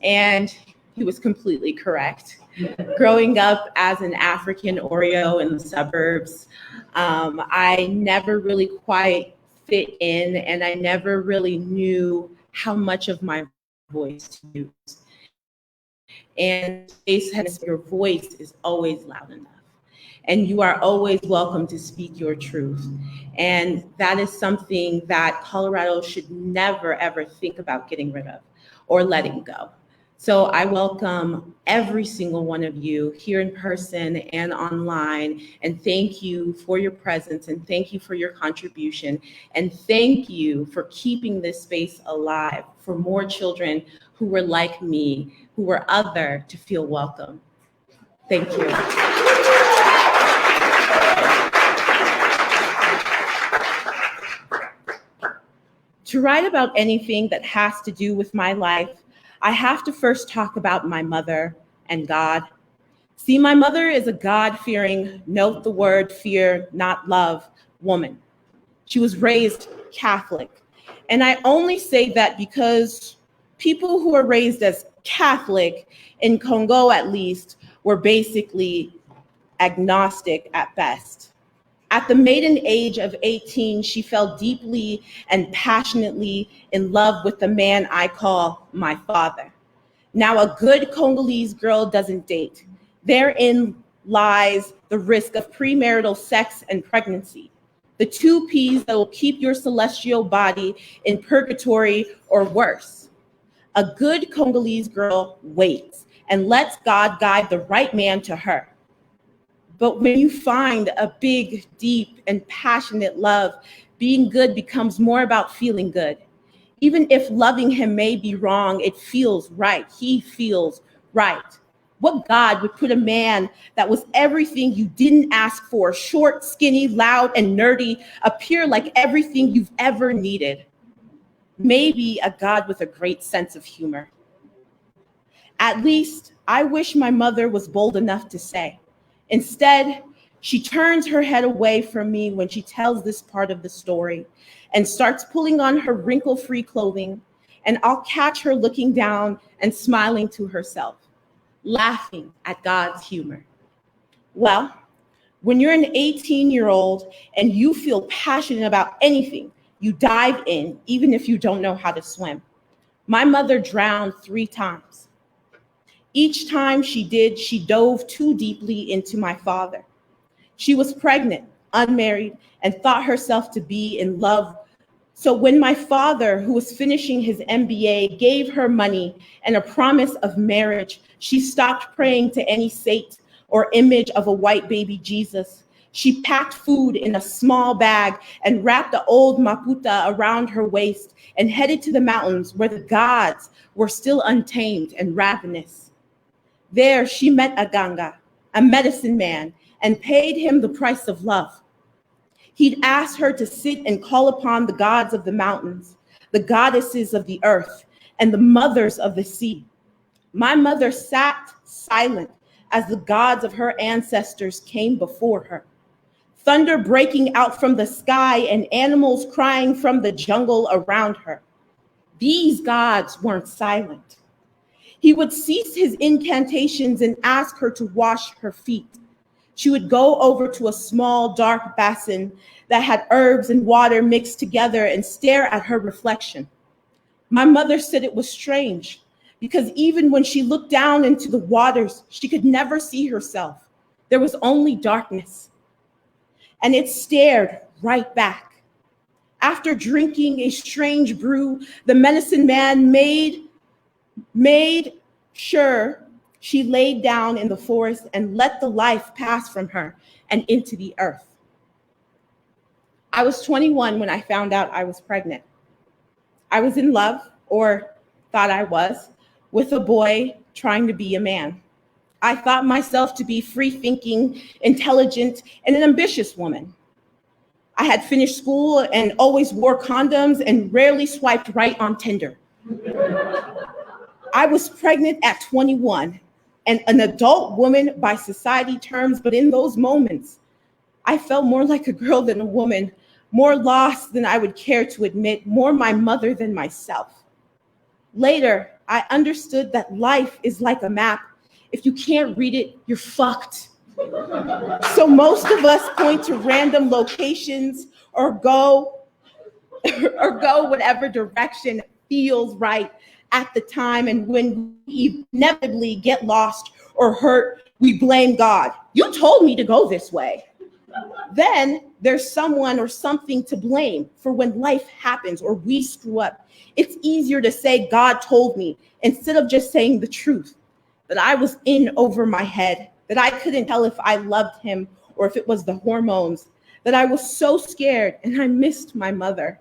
And he was completely correct. Growing up as an African Oreo in the suburbs, I never really quite fit in, and I never really knew how much of my voice to use. And your voice is always loud enough, and you are always welcome to speak your truth. And that is something that Colorado should never, ever think about getting rid of or letting go. So I welcome every single one of you here in person and online, and thank you for your presence, and thank you for your contribution, and thank you for keeping this space alive for more children who were like me, who were other, to feel welcome. Thank you. To write about anything that has to do with my life, I have to first talk about my mother and God. See, my mother is a God-fearing, note the word fear, not love, woman. She was raised Catholic. And I only say that because people who are raised as Catholic, in Congo at least, were basically agnostic at best. At the maiden age of 18, she fell deeply and passionately in love with the man I call my father. Now, a good Congolese girl doesn't date. Therein lies the risk of premarital sex and pregnancy, the two P's that will keep your celestial body in purgatory or worse. A good Congolese girl waits and lets God guide the right man to her. But when you find a big, deep, and passionate love, being good becomes more about feeling good. Even if loving him may be wrong, it feels right. He feels right. What God would put a man that was everything you didn't ask for, short, skinny, loud, and nerdy, appear like everything you've ever needed? Maybe a God with a great sense of humor. At least, I wish my mother was bold enough to say. Instead, she turns her head away from me when she tells this part of the story and starts pulling on her wrinkle-free clothing, and I'll catch her looking down and smiling to herself, laughing at God's humor. Well, when you're an 18-year-old and you feel passionate about anything, you dive in, even if you don't know how to swim. My mother drowned 3 times. Each time she did, she dove too deeply into my father. She was pregnant, unmarried, and thought herself to be in love. So when my father, who was finishing his MBA, gave her money and a promise of marriage, she stopped praying to any saint or image of a white baby Jesus. She packed food in a small bag and wrapped the old maputa around her waist and headed to the mountains where the gods were still untamed and ravenous. There, she met a ganga, a medicine man, and paid him the price of love. He'd asked her to sit and call upon the gods of the mountains, the goddesses of the earth, and the mothers of the sea. My mother sat silent as the gods of her ancestors came before her. thunder breaking out from the sky and animals crying from the jungle around her. These gods weren't silent. He would cease his incantations and ask her to wash her feet. She would go over to a small, dark basin that had herbs and water mixed together and stare at her reflection. My mother said it was strange because even when she looked down into the waters, she could never see herself. There was only darkness. And it stared right back. After drinking a strange brew, the medicine man made sure she laid down in the forest and let the life pass from her and into the earth. I was 21 when I found out I was pregnant. I was in love, or thought I was, with a boy trying to be a man. I thought myself to be free-thinking, intelligent, and an ambitious woman. I had finished school and always wore condoms and rarely swiped right on Tinder. I was pregnant at 21 and an adult woman by society terms, but in those moments, I felt more like a girl than a woman, more lost than I would care to admit, more my mother than myself. Later, I understood that life is like a map. If you can't read it, you're fucked. So most of us point to random locations or go whatever direction feels right at the time. And when we inevitably get lost or hurt, we blame God. You told me to go this way. Then there's someone or something to blame for when life happens or we screw up. It's easier to say God told me instead of just saying the truth, that I was in over my head, that I couldn't tell if I loved him or if it was the hormones, that I was so scared and I missed my mother.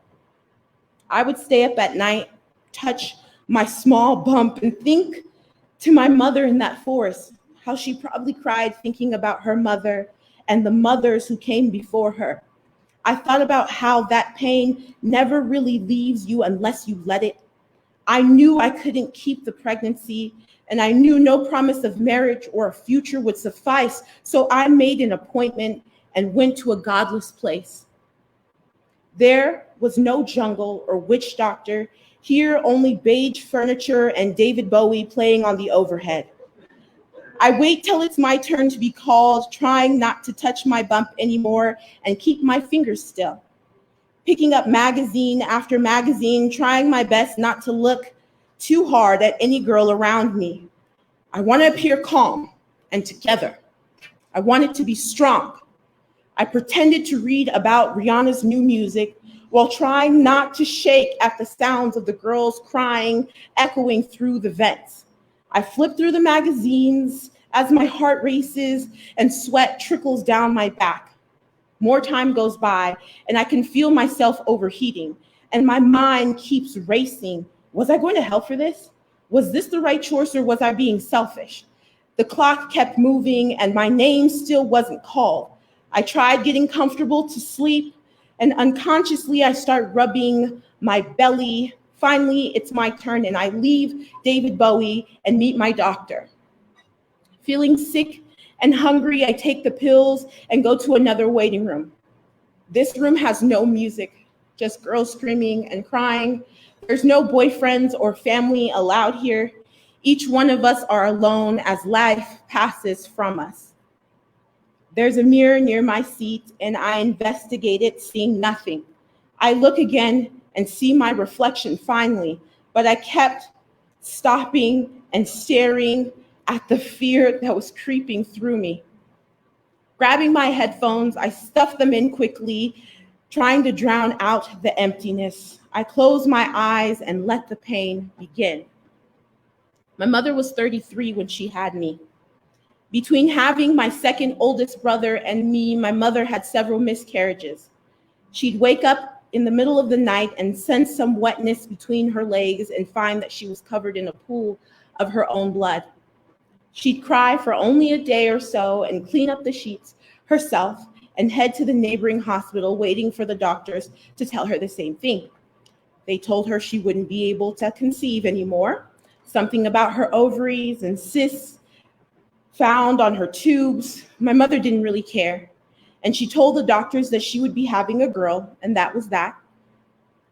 I would stay up at night, touch my small bump and think to my mother in that forest, how she probably cried thinking about her mother and the mothers who came before her. I thought about how that pain never really leaves you unless you let it. I knew I couldn't keep the pregnancy, and I knew no promise of marriage or a future would suffice, so I made an appointment and went to a godless place. There was no jungle or witch doctor. Here, only beige furniture and David Bowie playing on the overhead. I wait till it's my turn to be called, trying not to touch my bump anymore and keep my fingers still. Picking up magazine after magazine, trying my best not to look too hard at any girl around me. I want to appear calm and together. I wanted to be strong. I pretended to read about Rihanna's new music while trying not to shake at the sounds of the girls crying, echoing through the vents. I flip through the magazines as my heart races and sweat trickles down my back. More time goes by and I can feel myself overheating and my mind keeps racing. Was I going to hell for this? Was this the right choice or was I being selfish? The clock kept moving and my name still wasn't called. I tried getting comfortable to sleep and unconsciously I start rubbing my belly. Finally, it's my turn and I leave David Bowie and meet my doctor. Feeling sick and hungry, I take the pills and go to another waiting room. This room has no music, just girls screaming and crying. There's no boyfriends or family allowed here. Each one of us are alone as life passes from us. There's a mirror near my seat and I investigate it, seeing nothing. I look again and see my reflection finally, but I kept stopping and staring at the fear that was creeping through me. Grabbing my headphones, I stuffed them in quickly, trying to drown out the emptiness. I closed my eyes and let the pain begin. My mother was 33 when she had me. Between having my second oldest brother and me, my mother had several miscarriages. She'd wake up in the middle of the night and sense some wetness between her legs and find that she was covered in a pool of her own blood. She'd cry for only a day or so and clean up the sheets herself and head to the neighboring hospital waiting for the doctors to tell her the same thing. They told her she wouldn't be able to conceive anymore, something about her ovaries and cysts found on her tubes. My mother didn't really care. And she told the doctors that she would be having a girl, and that was that.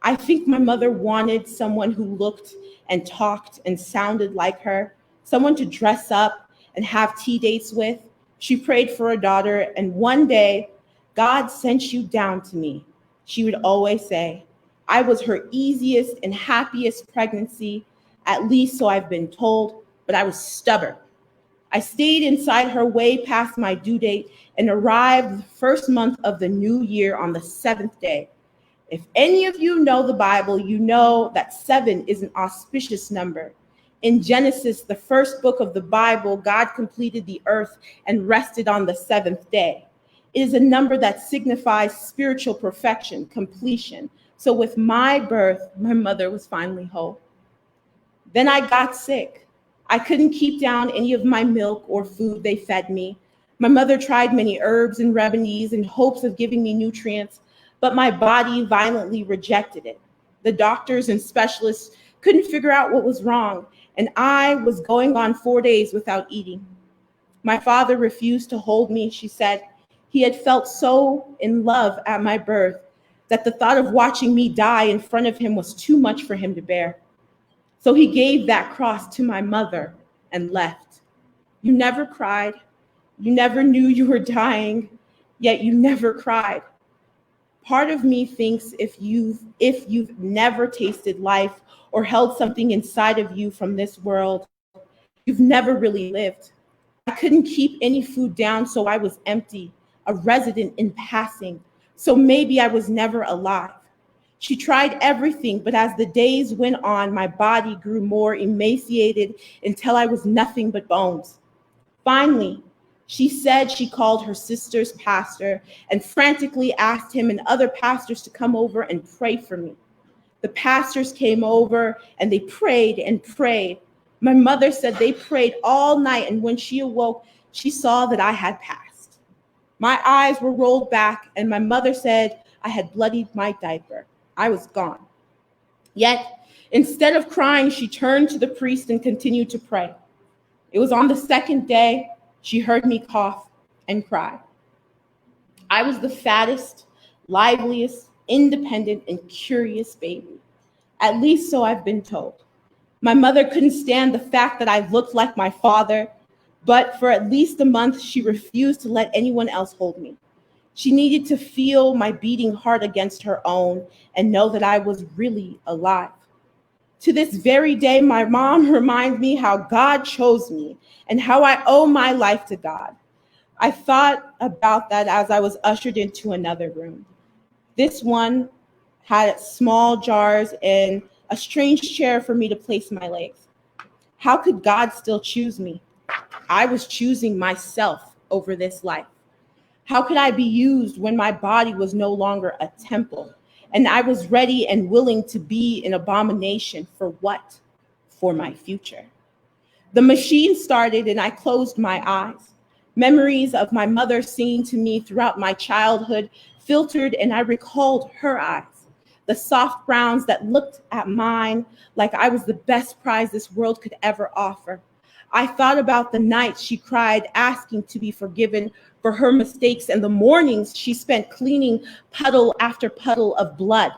I think my mother wanted someone who looked and talked and sounded like her, someone to dress up and have tea dates with. She prayed for a daughter, and one day, God sent you down to me. She would always say, I was her easiest and happiest pregnancy, at least so I've been told, but I was stubborn. I stayed inside her way past my due date and arrived the first month of the new year on the 7th day. If any of you know the Bible, you know that 7 is an auspicious number. In Genesis, the first book of the Bible, God completed the earth and rested on the 7th day. It is a number that signifies spiritual perfection, completion. So with my birth, my mother was finally whole. Then I got sick. I couldn't keep down any of my milk or food they fed me. My mother tried many herbs and remedies in hopes of giving me nutrients, but my body violently rejected it. The doctors and specialists couldn't figure out what was wrong, and I was going on 4 days without eating. My father refused to hold me, she said. He had felt so in love at my birth that the thought of watching me die in front of him was too much for him to bear. So he gave that cross to my mother and left. You never cried. You never knew you were dying, yet you never cried. Part of me thinks if you've never tasted life or held something inside of you from this world, you've never really lived. I couldn't keep any food down, so I was empty, a resident in passing. So maybe I was never alive. She tried everything, but as the days went on, my body grew more emaciated until I was nothing but bones. Finally, she said she called her sister's pastor and frantically asked him and other pastors to come over and pray for me. The pastors came over and they prayed and prayed. My mother said they prayed all night, and when she awoke, she saw that I had passed. My eyes were rolled back, and my mother said I had bloodied my diaper. I was gone. Yet, instead of crying, she turned to the priest and continued to pray. It was on the 2nd day she heard me cough and cry. I was the fattest, liveliest, independent, and curious baby. At least so I've been told. My mother couldn't stand the fact that I looked like my father, but for at least a month, she refused to let anyone else hold me. She needed to feel my beating heart against her own and know that I was really alive. To this very day, my mom reminds me how God chose me and how I owe my life to God. I thought about that as I was ushered into another room. This one had small jars and a strange chair for me to place my legs. How could God still choose me? I was choosing myself over this life. How could I be used when my body was no longer a temple and I was ready and willing to be an abomination for what? For my future. The machine started and I closed my eyes. Memories of my mother singing to me throughout my childhood filtered, and I recalled her eyes, the soft browns that looked at mine like I was the best prize this world could ever offer. I thought about the nights she cried, asking to be forgiven for her mistakes, and the mornings she spent cleaning puddle after puddle of blood.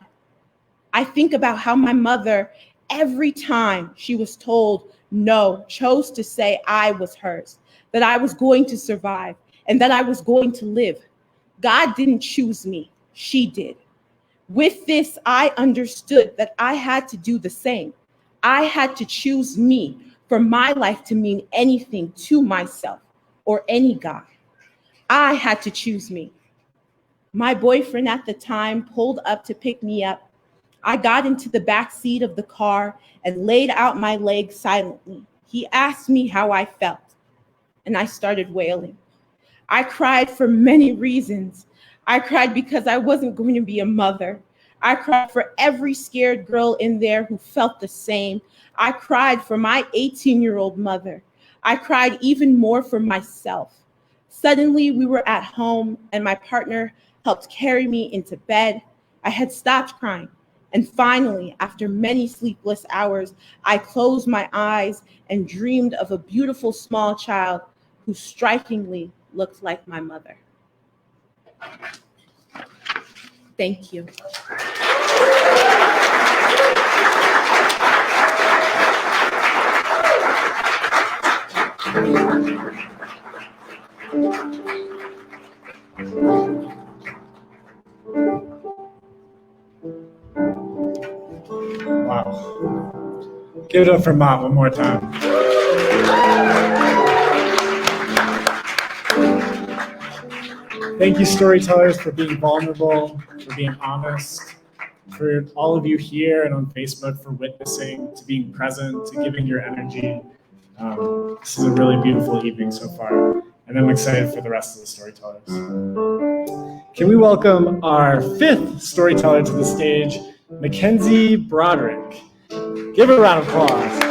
I think about how my mother, every time she was told no, chose to say I was hers, that I was going to survive, and that I was going to live. God didn't choose me, she did. With this, I understood that I had to do the same. I had to choose me for my life to mean anything to myself or any God. I had to choose me. My boyfriend at the time pulled up to pick me up. I got into the back seat of the car and laid out my legs silently. He asked me how I felt, and I started wailing. I cried for many reasons. I cried because I wasn't going to be a mother. I cried for every scared girl in there who felt the same. I cried for my 18-year-old mother. I cried even more for myself. Suddenly, we were at home, and my partner helped carry me into bed. I had stopped crying. And finally, after many sleepless hours, I closed my eyes and dreamed of a beautiful small child who strikingly looked like my mother. Thank you. Wow. Give it up for Mott one more time. Thank you, storytellers, for being vulnerable, for being honest, for all of you here and on Facebook for witnessing, to being present, to giving your energy. This is a really beautiful evening so far, and I'm excited for the rest of the storytellers. Can we welcome our fifth storyteller to the stage, Mackenzie Broderick. Give her a round of applause.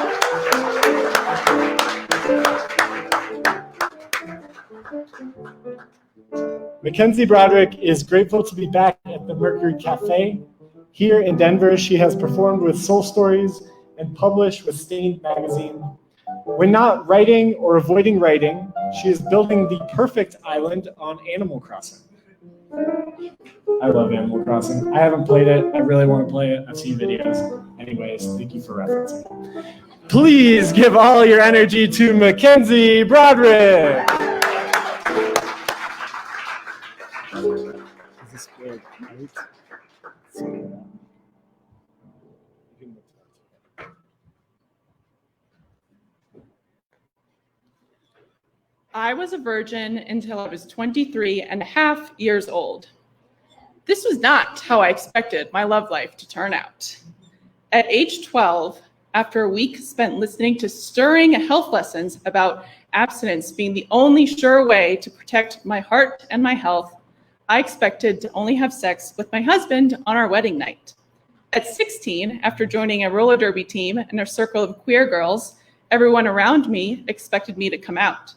Mackenzie Broderick is grateful to be back at the Mercury Cafe. Here in Denver, she has performed with Soul Stories and published with Stained Magazine. When not writing or avoiding writing, she is building the perfect island on Animal Crossing. I love Animal Crossing. I haven't played it. I really want to play it. I've seen videos. Anyways, thank you for referencing. Please give all your energy to Mackenzie Broderick. Is this good? I was a virgin until I was 23 and a half years old. This was not how I expected my love life to turn out. At age 12, after a week spent listening to stirring health lessons about abstinence being the only sure way to protect my heart and my health, I expected to only have sex with my husband on our wedding night. At 16, after joining a roller derby team and a circle of queer girls, everyone around me expected me to come out.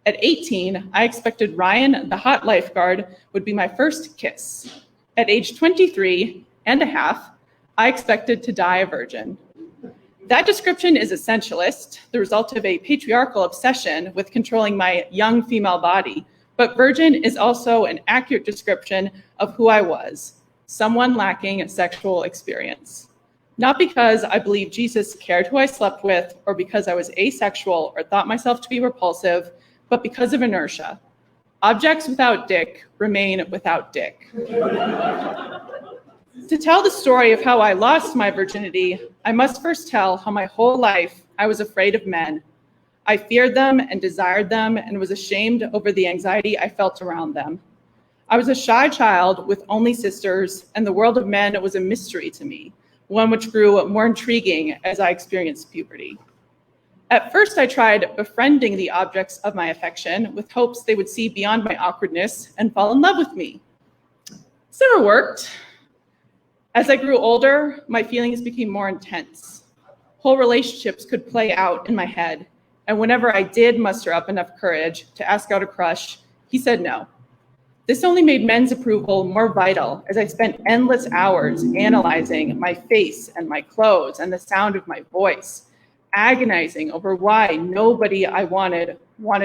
At 18, I expected Ryan, the hot lifeguard, would be my first kiss. At age 23 and a half, I expected to die a virgin. That description is essentialist, the result of a patriarchal obsession with controlling my young female body, but virgin is also an accurate description of who I was, someone lacking sexual experience. Not because I believe Jesus cared who I slept with, or because I was asexual or thought myself to be repulsive, but because of inertia. Objects without dick remain without dick. To tell the story of how I lost my virginity, I must first tell how my whole life I was afraid of men. I feared them and desired them and was ashamed over the anxiety I felt around them. I was a shy child with only sisters, and the world of men was a mystery to me, one which grew more intriguing as I experienced puberty. At first, I tried befriending the objects of my affection with hopes they would see beyond my awkwardness and fall in love with me. This never worked. As I grew older, my feelings became more intense. Whole relationships could play out in my head, and whenever I did muster up enough courage to ask out a crush, he said no. This only made men's approval more vital as I spent endless hours analyzing my face and my clothes and the sound of my voice, agonizing over why nobody I wanted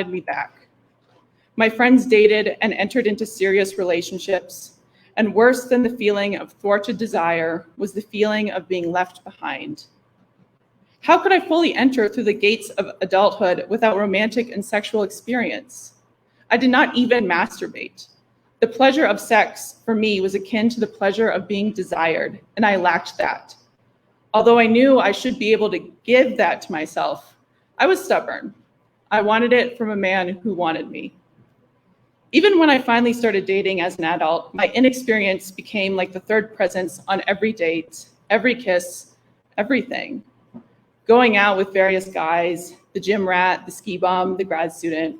me back. My friends dated and entered into serious relationships, and worse than the feeling of thwarted desire was the feeling of being left behind. How could I fully enter through the gates of adulthood without romantic and sexual experience? I did not even masturbate. The pleasure of sex for me was akin to the pleasure of being desired, and I lacked that. Although I knew I should be able to give that to myself, I was stubborn. I wanted it from a man who wanted me. Even when I finally started dating as an adult, my inexperience became like the third presence on every date, every kiss, everything. Going out with various guys, the gym rat, the ski bum, the grad student,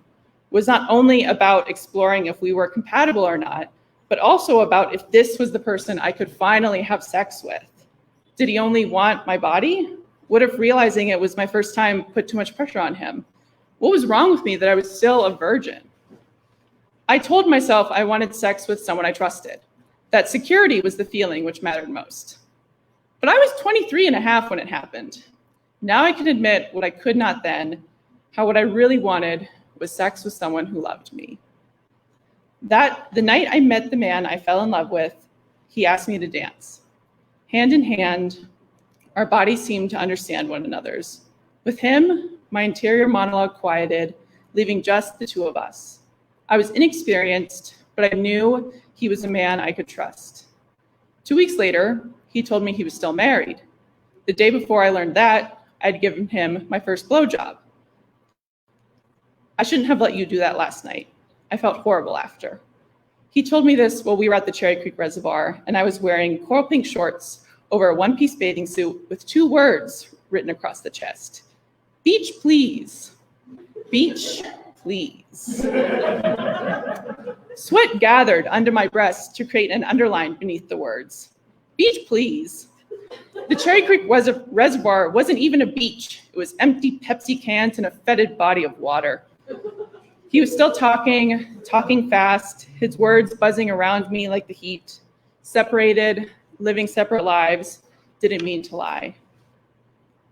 was not only about exploring if we were compatible or not, but also about if this was the person I could finally have sex with. Did he only want my body? What if realizing it was my first time put too much pressure on him? What was wrong with me that I was still a virgin? I told myself I wanted sex with someone I trusted, that security was the feeling which mattered most. But I was 23 and a half when it happened. Now I can admit what I could not then, how what I really wanted was sex with someone who loved me. The night I met the man I fell in love with, he asked me to dance. Hand in hand, our bodies seemed to understand one another's. With him, my interior monologue quieted, leaving just the two of us. I was inexperienced, but I knew he was a man I could trust. 2 weeks later, he told me he was still married. The day before I learned that, I'd given him my first blowjob. I shouldn't have let you do that last night. I felt horrible after. He told me this while we were at the Cherry Creek Reservoir, and I was wearing coral pink shorts over a one-piece bathing suit with 2 words written across the chest. Beach, please. Beach, please. Sweat gathered under my breast to create an underline beneath the words. Beach, please. The Cherry Creek Reservoir wasn't even a beach. It was empty Pepsi cans and a fetid body of water. He was still talking fast, his words buzzing around me like the heat. Separated, living separate lives, didn't mean to lie.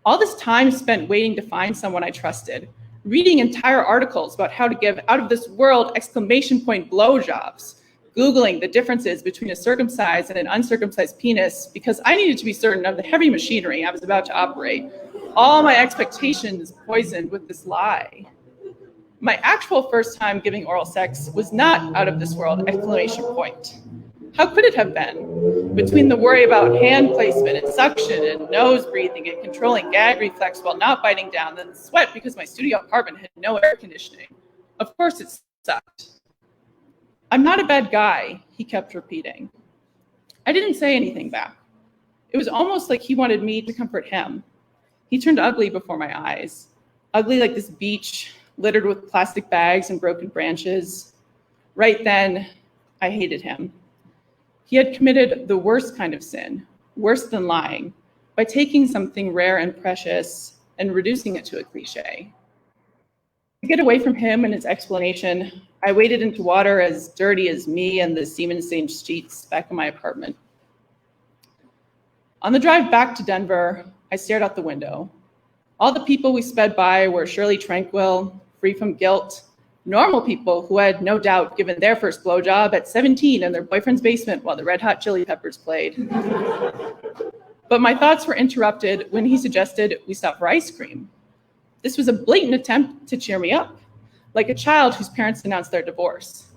All this time spent waiting to find someone I trusted, reading entire articles about how to give out of this world exclamation point blowjobs, Googling the differences between a circumcised and an uncircumcised penis because I needed to be certain of the heavy machinery I was about to operate. All my expectations poisoned with this lie. My actual first time giving oral sex was not out of this world exclamation point. How could it have been? Between the worry about hand placement and suction and nose breathing and controlling gag reflex while not biting down, then the sweat because my studio apartment had no air conditioning. Of course it sucked. I'm not a bad guy, he kept repeating. I didn't say anything back. It was almost like he wanted me to comfort him. He turned ugly before my eyes. Ugly like this beach, littered with plastic bags and broken branches. Right then, I hated him. He had committed the worst kind of sin, worse than lying, by taking something rare and precious and reducing it to a cliche. To get away from him and his explanation, I waded into water as dirty as me and the semen-stained sheets back in my apartment. On the drive back to Denver, I stared out the window. All the people we sped by were surely tranquil, free from guilt, normal people who had no doubt given their first blowjob at 17 in their boyfriend's basement while the Red Hot Chili Peppers played. But my thoughts were interrupted when he suggested we stop for ice cream. This was a blatant attempt to cheer me up, like a child whose parents announced their divorce.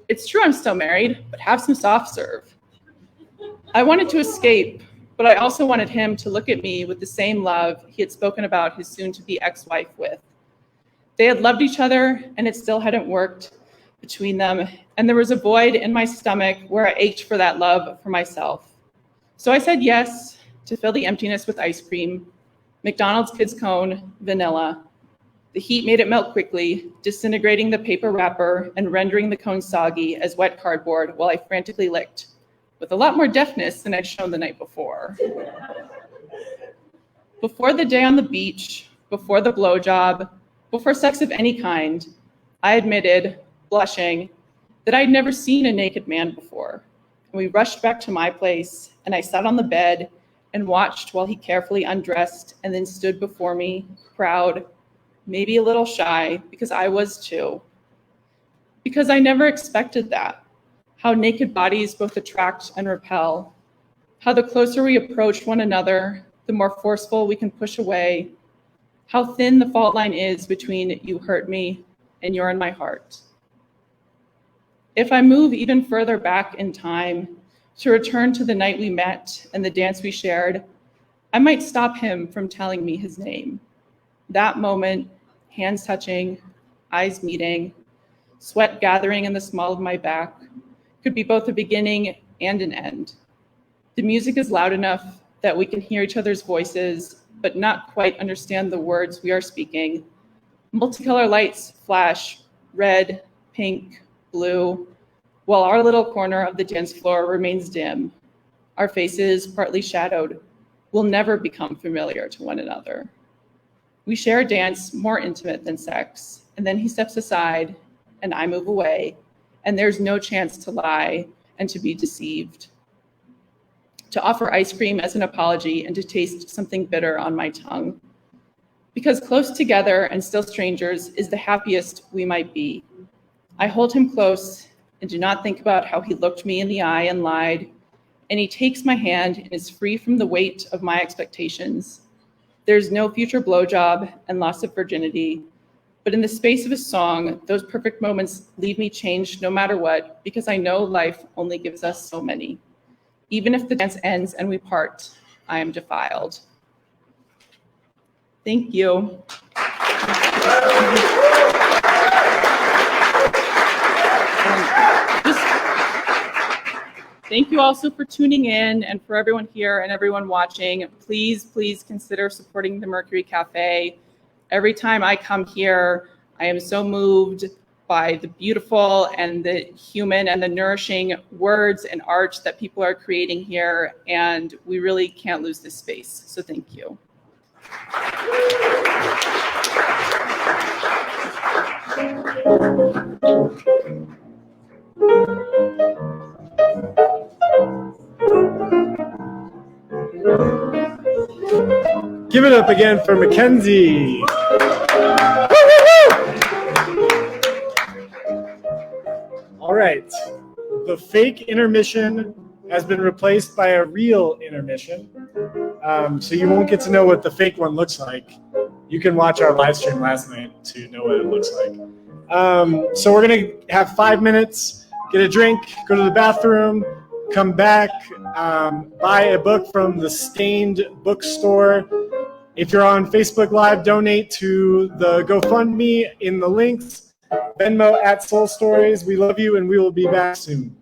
It's true I'm still married, but have some soft serve. I wanted to escape, but I also wanted him to look at me with the same love he had spoken about his soon-to-be ex-wife with. They had loved each other, and it still hadn't worked between them, and there was a void in my stomach where I ached for that love for myself. So I said yes to fill the emptiness with ice cream, McDonald's Kids Cone, vanilla. The heat made it melt quickly, disintegrating the paper wrapper and rendering the cone soggy as wet cardboard while I frantically licked, with a lot more deftness than I'd shown the night before. Before the day on the beach, before the blowjob, before sex of any kind, I admitted, blushing, that I'd never seen a naked man before. And we rushed back to my place, and I sat on the bed and watched while he carefully undressed and then stood before me, proud, maybe a little shy, because I was too. Because I never expected that, how naked bodies both attract and repel, how the closer we approach one another, the more forceful we can push away, how thin the fault line is between you hurt me and you're in my heart. If I move even further back in time to return to the night we met and the dance we shared, I might stop him from telling me his name. That moment, hands touching, eyes meeting, sweat gathering in the small of my back, could be both a beginning and an end. The music is loud enough that we can hear each other's voices, but not quite understand the words we are speaking. Multicolor lights flash red, pink, blue, while our little corner of the dance floor remains dim. Our faces, partly shadowed, will never become familiar to one another. We share a dance more intimate than sex, and then he steps aside, and I move away, and there's no chance to lie and to be deceived. To offer ice cream as an apology and to taste something bitter on my tongue. Because close together and still strangers is the happiest we might be. I hold him close and do not think about how he looked me in the eye and lied. And he takes my hand and is free from the weight of my expectations. There's no future blowjob and loss of virginity. But in the space of a song, those perfect moments leave me changed no matter what, because I know life only gives us so many. Even if the dance ends and we part, I am defiled. Thank you. Thank you also for tuning in, and for everyone here and everyone watching. Please consider supporting the Mercury Cafe. Every time I come here, I am so moved by the beautiful and the human and the nourishing words and art that people are creating here, and we really can't lose this space. So thank you. Give it up again for Mackenzie. All right. The fake intermission has been replaced by a real intermission. So you won't get to know what the fake one looks like. You can watch our live stream last night to know what it looks like. So we're going to have 5 minutes, get a drink, go to the bathroom, come back, buy a book from the Stained Bookstore. If you're on Facebook Live, donate to the GoFundMe in the links. Venmo at Soul Stories. We love you, and we will be back soon.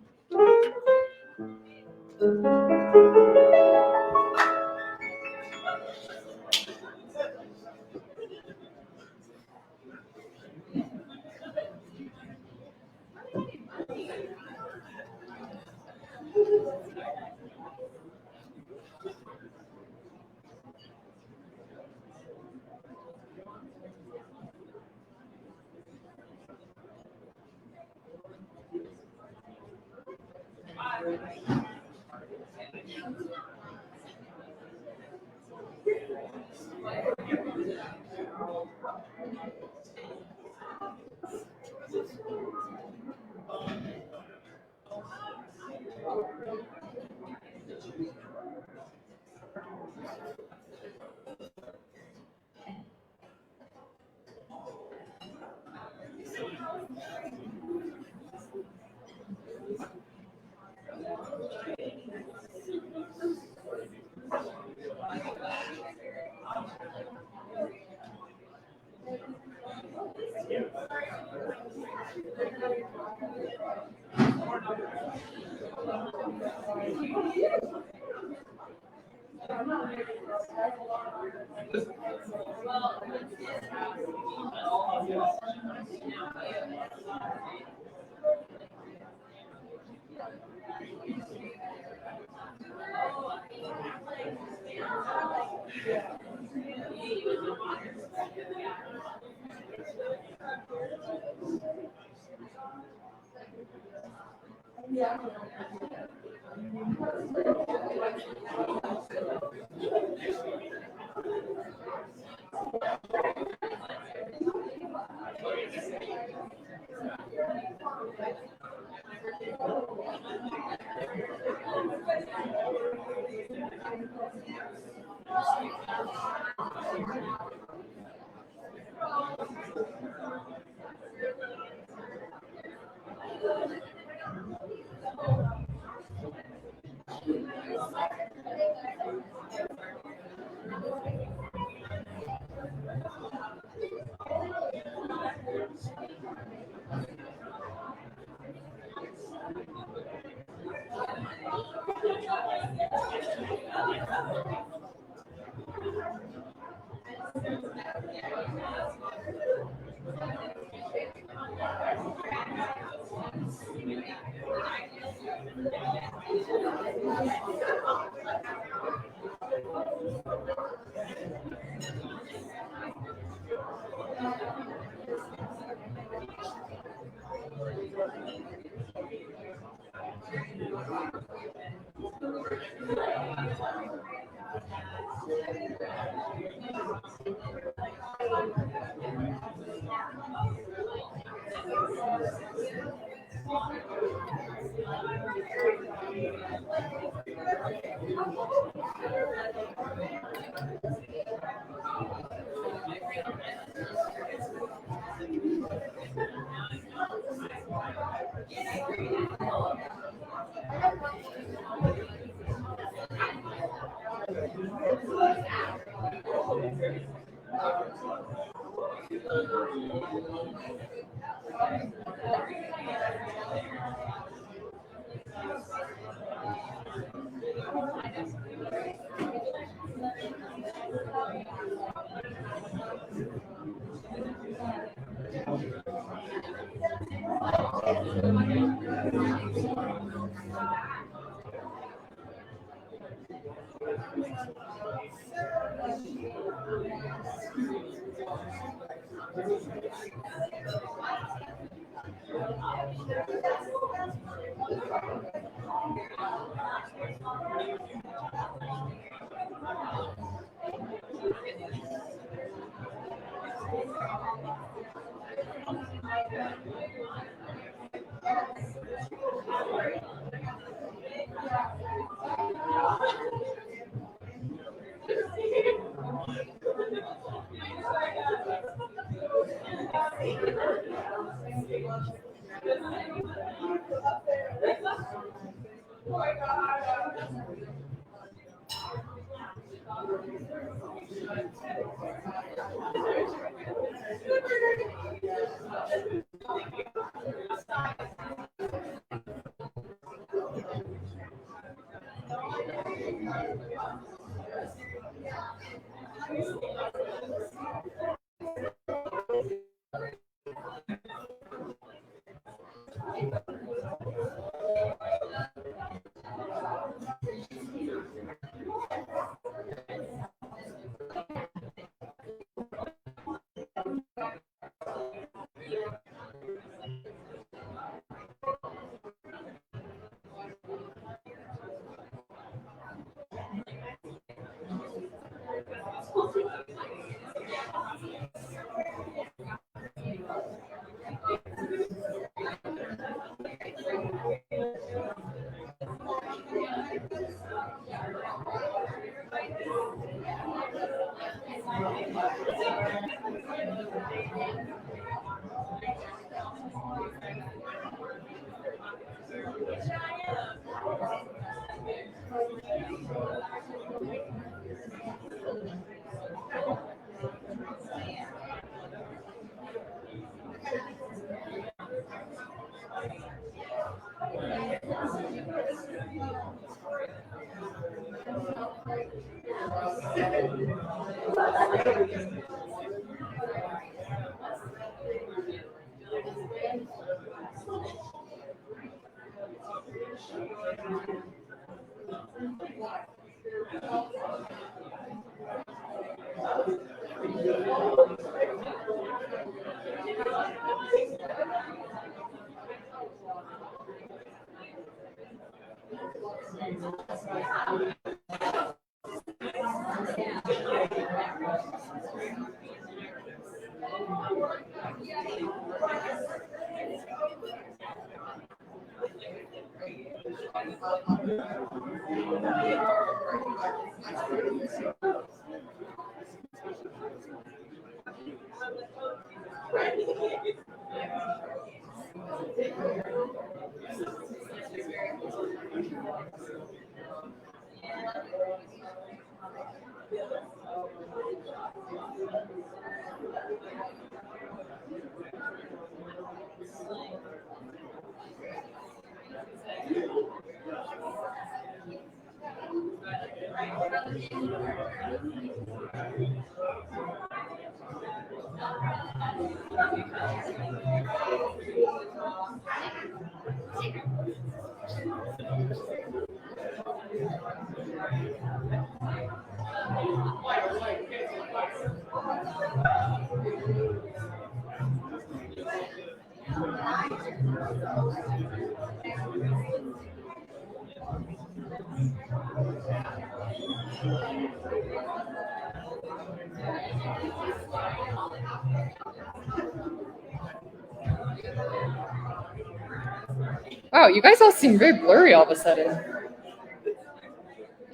Wow, you guys all seem very blurry all of a sudden.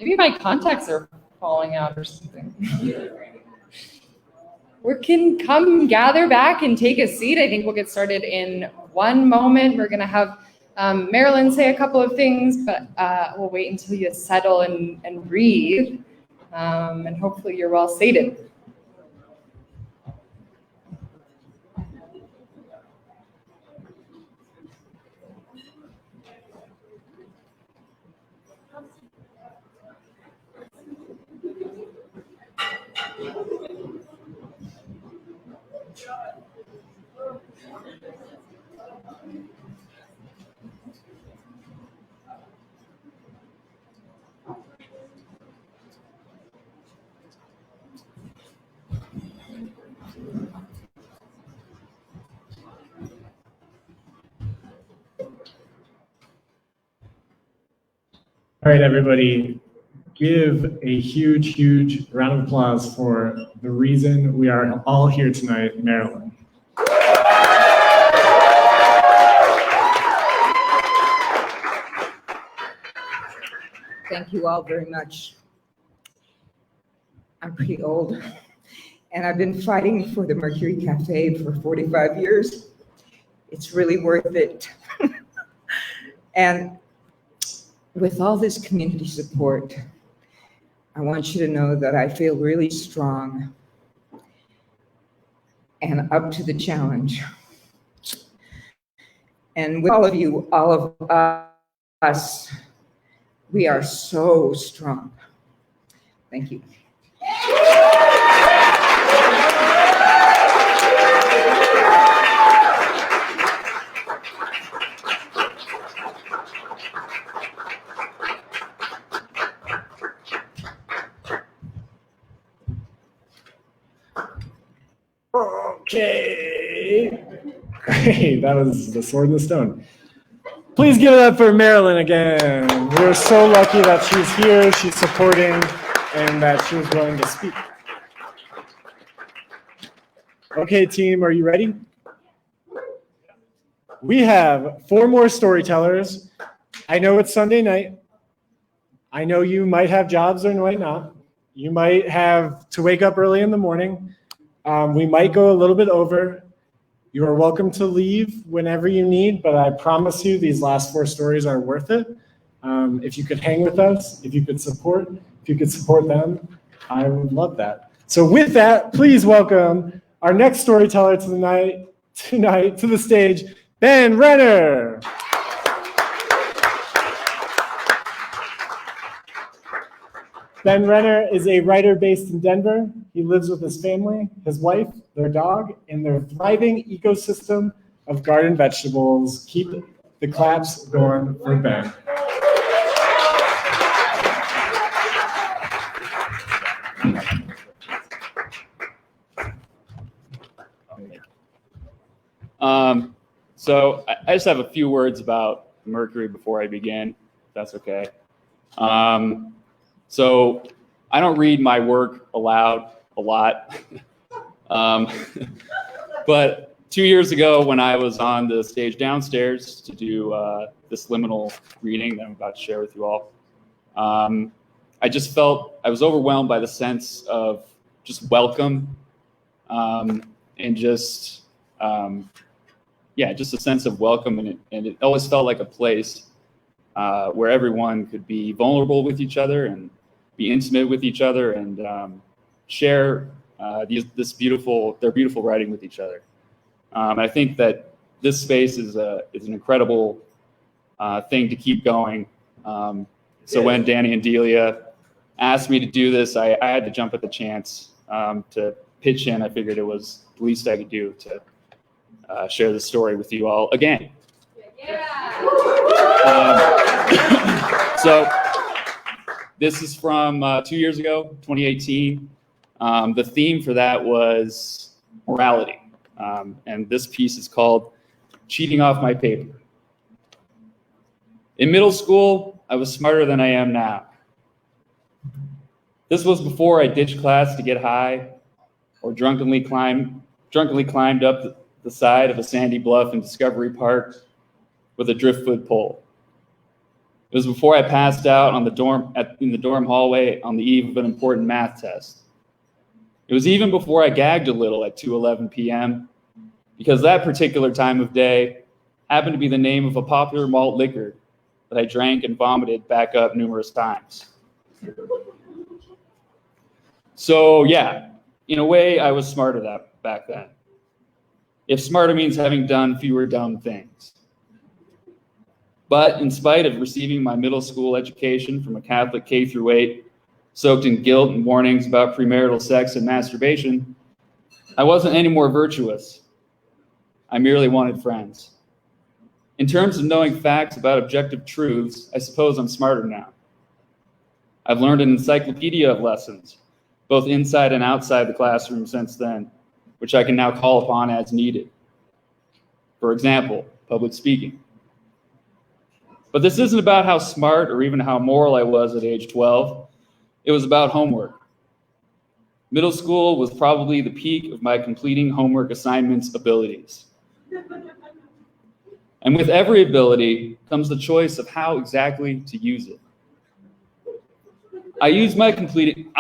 Maybe my contacts are falling out or something. We can come gather back and take a seat. I think we'll get started in one moment. We're going to have Marilyn say a couple of things, but we'll wait until you settle and read. And hopefully you're well seated. All right, everybody, give a huge, huge round of applause for the reason we are all here tonight, Marilyn. Thank you all very much. I'm pretty old, and I've been fighting for the Mercury Cafe for 45 years. It's really worth it. And with all this community support, I want you to know that I feel really strong and up to the challenge. And with all of you, all of us, we are so strong. Thank you. Okay. Great. That was the sword and the stone. Please give it up for Marilyn again. We're so lucky that she's here, she's supporting, and that she was willing to speak. Okay, team, are you ready? We have 4 more storytellers. I know it's Sunday night. I know you might have jobs or might not. You might have to wake up early in the morning. We might go a little bit over. You are welcome to leave whenever you need, but I promise you these last 4 stories are worth it. If you could hang with us, if you could support them, I would love that. So with that, please welcome our next storyteller tonight to the stage, Ben Renner. Ben Renner is a writer based in Denver. He lives with his family, his wife, their dog, and their thriving ecosystem of garden vegetables. Keep the claps going for Ben. So I just have a few words about Mercury before I begin, if that's okay. So I don't read my work aloud a lot. But 2 years ago when I was on the stage downstairs to do this liminal reading that I'm about to share with you all, I just felt, I was overwhelmed by the sense of just welcome and just, just a sense of welcome. And it always felt like a place where everyone could be vulnerable with each other and be intimate with each other and share their beautiful writing with each other. I think that this space is an incredible thing to keep going. So when Danny and Delia asked me to do this, I had to jump at the chance to pitch in. I figured it was the least I could do to share the story with you all again. So this is from 2 years ago, 2018. The theme for that was morality. And this piece is called Cheating Off My Paper. In middle school, I was smarter than I am now. This was before I ditched class to get high or drunkenly climbed up the side of a sandy bluff in Discovery Park with a driftwood pole. It was before I passed out on in the dorm hallway on the eve of an important math test. It was even before I gagged a little at 2:11 p.m. because that particular time of day happened to be the name of a popular malt liquor that I drank and vomited back up numerous times. So yeah, in a way, I was smarter back then. If smarter means having done fewer dumb things. But in spite of receiving my middle school education from a Catholic K through 8, soaked in guilt and warnings about premarital sex and masturbation, I wasn't any more virtuous. I merely wanted friends. In terms of knowing facts about objective truths, I suppose I'm smarter now. I've learned an encyclopedia of lessons, both inside and outside the classroom since then, which I can now call upon as needed. For example, public speaking. But this isn't about how smart or even how moral I was at age 12. It was about homework. Middle school was probably the peak of my completing homework assignments abilities. And with every ability comes the choice of how exactly to use it. I use my completing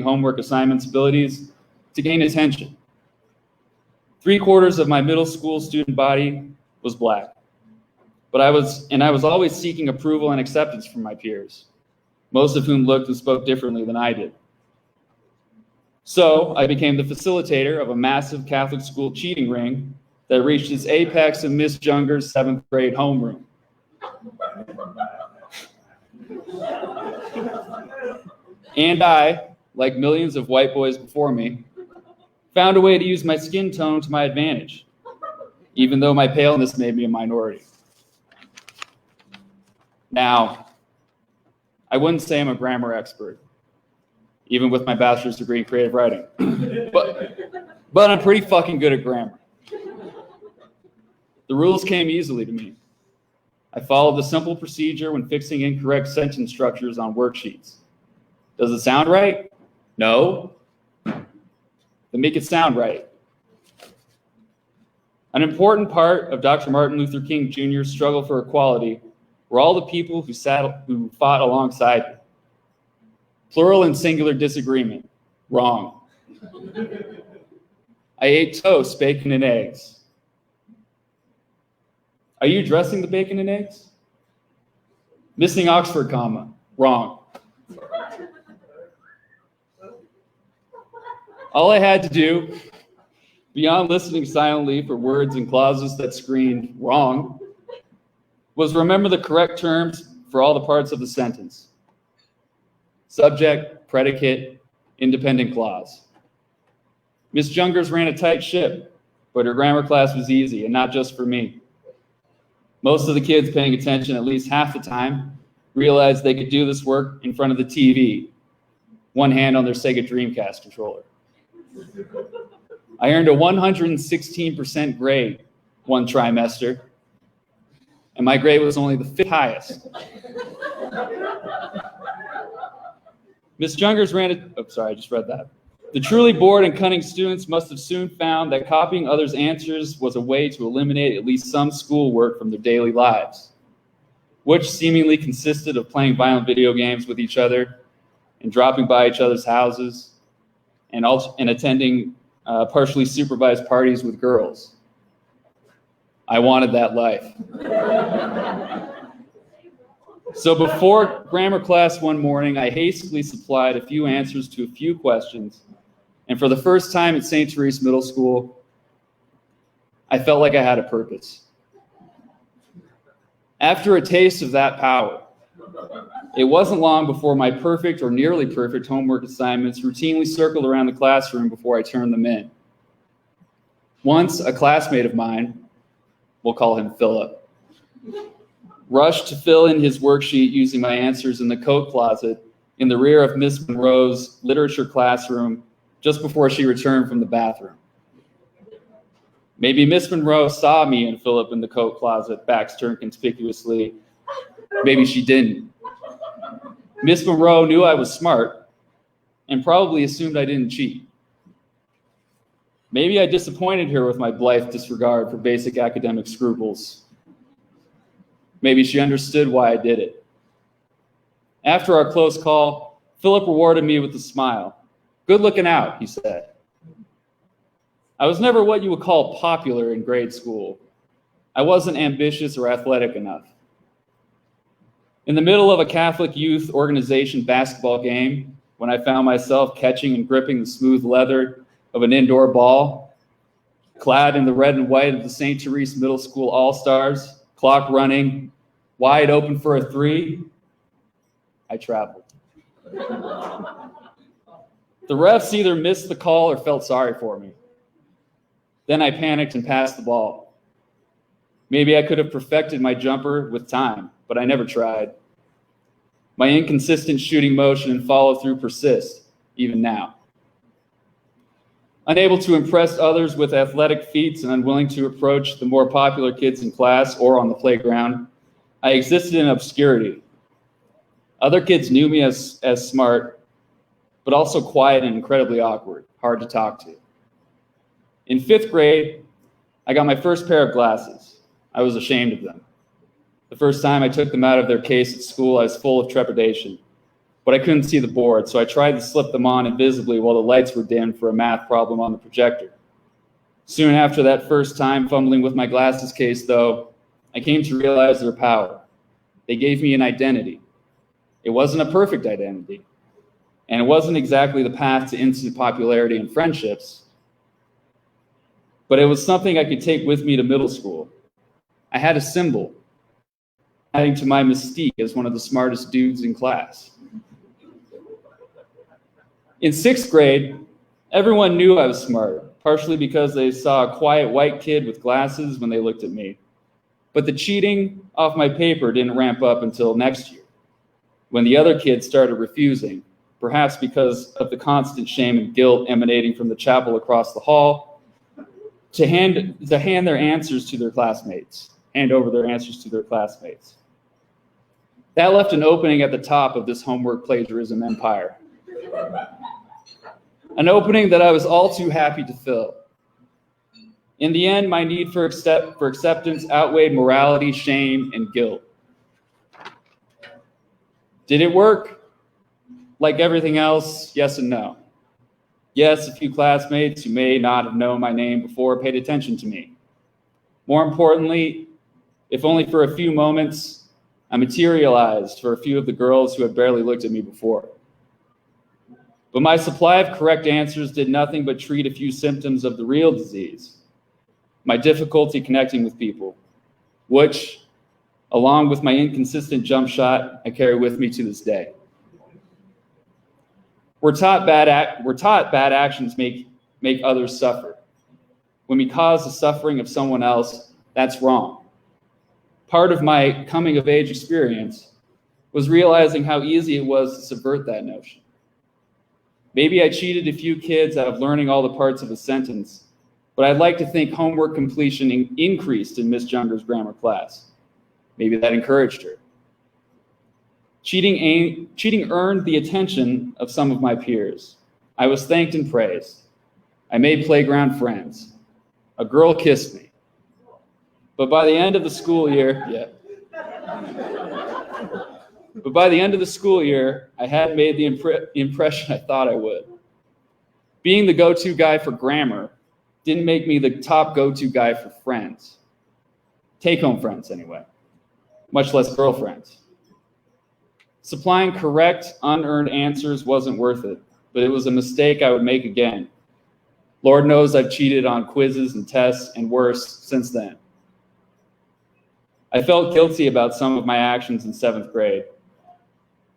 homework assignments abilities to gain attention. 3/4 of my middle school student body was Black. But I was always seeking approval and acceptance from my peers, most of whom looked and spoke differently than I did. So I became the facilitator of a massive Catholic school cheating ring that reached its apex in Miss Junger's 7th grade homeroom. And I, like millions of white boys before me, found a way to use my skin tone to my advantage, even though my paleness made me a minority. Now, I wouldn't say I'm a grammar expert, even with my bachelor's degree in creative writing, but I'm pretty fucking good at grammar. The rules came easily to me. I followed the simple procedure when fixing incorrect sentence structures on worksheets. Does it sound right? No. Then make it sound right. An important part of Dr. Martin Luther King Jr.'s struggle for equality were all the people who fought alongside him. Plural and singular disagreement. Wrong. I ate toast, bacon, and eggs. Are you dressing the bacon and eggs? Missing Oxford comma. Wrong. All I had to do, beyond listening silently for words and clauses that screamed wrong, was remember the correct terms for all the parts of the sentence. Subject, predicate, independent clause. Miss Jungers ran a tight ship, but her grammar class was easy, and not just for me. Most of the kids paying attention at least half the time realized they could do this work in front of the TV, one hand on their Sega Dreamcast controller. I earned a 116% grade one trimester, and my grade was only the 5th highest. Miss Jungers I just read that. The truly bored and cunning students must have soon found that copying others' answers was a way to eliminate at least some schoolwork from their daily lives, which seemingly consisted of playing violent video games with each other and dropping by each other's houses and attending partially supervised parties with girls. I wanted that life. So before grammar class one morning, I hastily supplied a few answers to a few questions. And for the first time at St. Therese Middle School, I felt like I had a purpose. After a taste of that power, it wasn't long before my perfect or nearly perfect homework assignments routinely circled around the classroom before I turned them in. Once, a classmate of mine, we'll call him Philip, rushed to fill in his worksheet using my answers in the coat closet in the rear of Miss Monroe's literature classroom just before she returned from the bathroom. Maybe Miss Monroe saw me and Philip in the coat closet, backs turned conspicuously. Maybe she didn't. Miss Monroe knew I was smart and probably assumed I didn't cheat. Maybe I disappointed her with my blithe disregard for basic academic scruples. Maybe she understood why I did it. After our close call, Philip rewarded me with a smile. "Good looking out," he said. I was never what you would call popular in grade school. I wasn't ambitious or athletic enough. In the middle of a Catholic youth organization basketball game, when I found myself catching and gripping the smooth leather of an indoor ball, clad in the red and white of the St. Therese Middle School All-Stars, clock running, wide open for a three, I traveled. The refs either missed the call or felt sorry for me. Then I panicked and passed the ball. Maybe I could have perfected my jumper with time, but I never tried. My inconsistent shooting motion and follow-through persist, even now. Unable to impress others with athletic feats and unwilling to approach the more popular kids in class or on the playground, I existed in obscurity. Other kids knew me as smart, but also quiet and incredibly awkward, hard to talk to. In 5th grade, I got my first pair of glasses. I was ashamed of them. The first time I took them out of their case at school, I was full of trepidation, but I couldn't see the board, so I tried to slip them on invisibly while the lights were dim for a math problem on the projector. Soon after that first time fumbling with my glasses case, though, I came to realize their power. They gave me an identity. It wasn't a perfect identity, and it wasn't exactly the path to instant popularity and friendships, but it was something I could take with me to middle school. I had a symbol, adding to my mystique as one of the smartest dudes in class. In 6th grade, everyone knew I was smart, partially because they saw a quiet white kid with glasses when they looked at me. But the cheating off my paper didn't ramp up until next year, when the other kids started refusing, perhaps because of the constant shame and guilt emanating from the chapel across the hall, to hand their answers to their classmates, hand over their answers to their classmates. That left an opening at the top of this homework plagiarism empire. An opening that I was all too happy to fill. In the end, my need for acceptance outweighed morality, shame, and guilt. Did it work? Like everything else, yes and no. Yes, a few classmates who may not have known my name before paid attention to me. More importantly, if only for a few moments, I materialized for a few of the girls who had barely looked at me before. But my supply of correct answers did nothing but treat a few symptoms of the real disease, my difficulty connecting with people, which, along with my inconsistent jump shot, I carry with me to this day. We're taught bad actions make others suffer. When we cause the suffering of someone else, that's wrong. Part of my coming of age experience was realizing how easy it was to subvert that notion. Maybe I cheated a few kids out of learning all the parts of a sentence, but I'd like to think homework completion increased in Miss Junger's grammar class. Maybe that encouraged her. Cheating earned the attention of some of my peers. I was thanked and praised. I made playground friends. A girl kissed me. But by the end of the school year, I hadn't made the impression I thought I would. Being the go-to guy for grammar didn't make me the top go-to guy for friends. Take-home friends, anyway. Much less girlfriends. Supplying correct, unearned answers wasn't worth it, but it was a mistake I would make again. Lord knows I've cheated on quizzes and tests and worse since then. I felt guilty about some of my actions in 7th grade.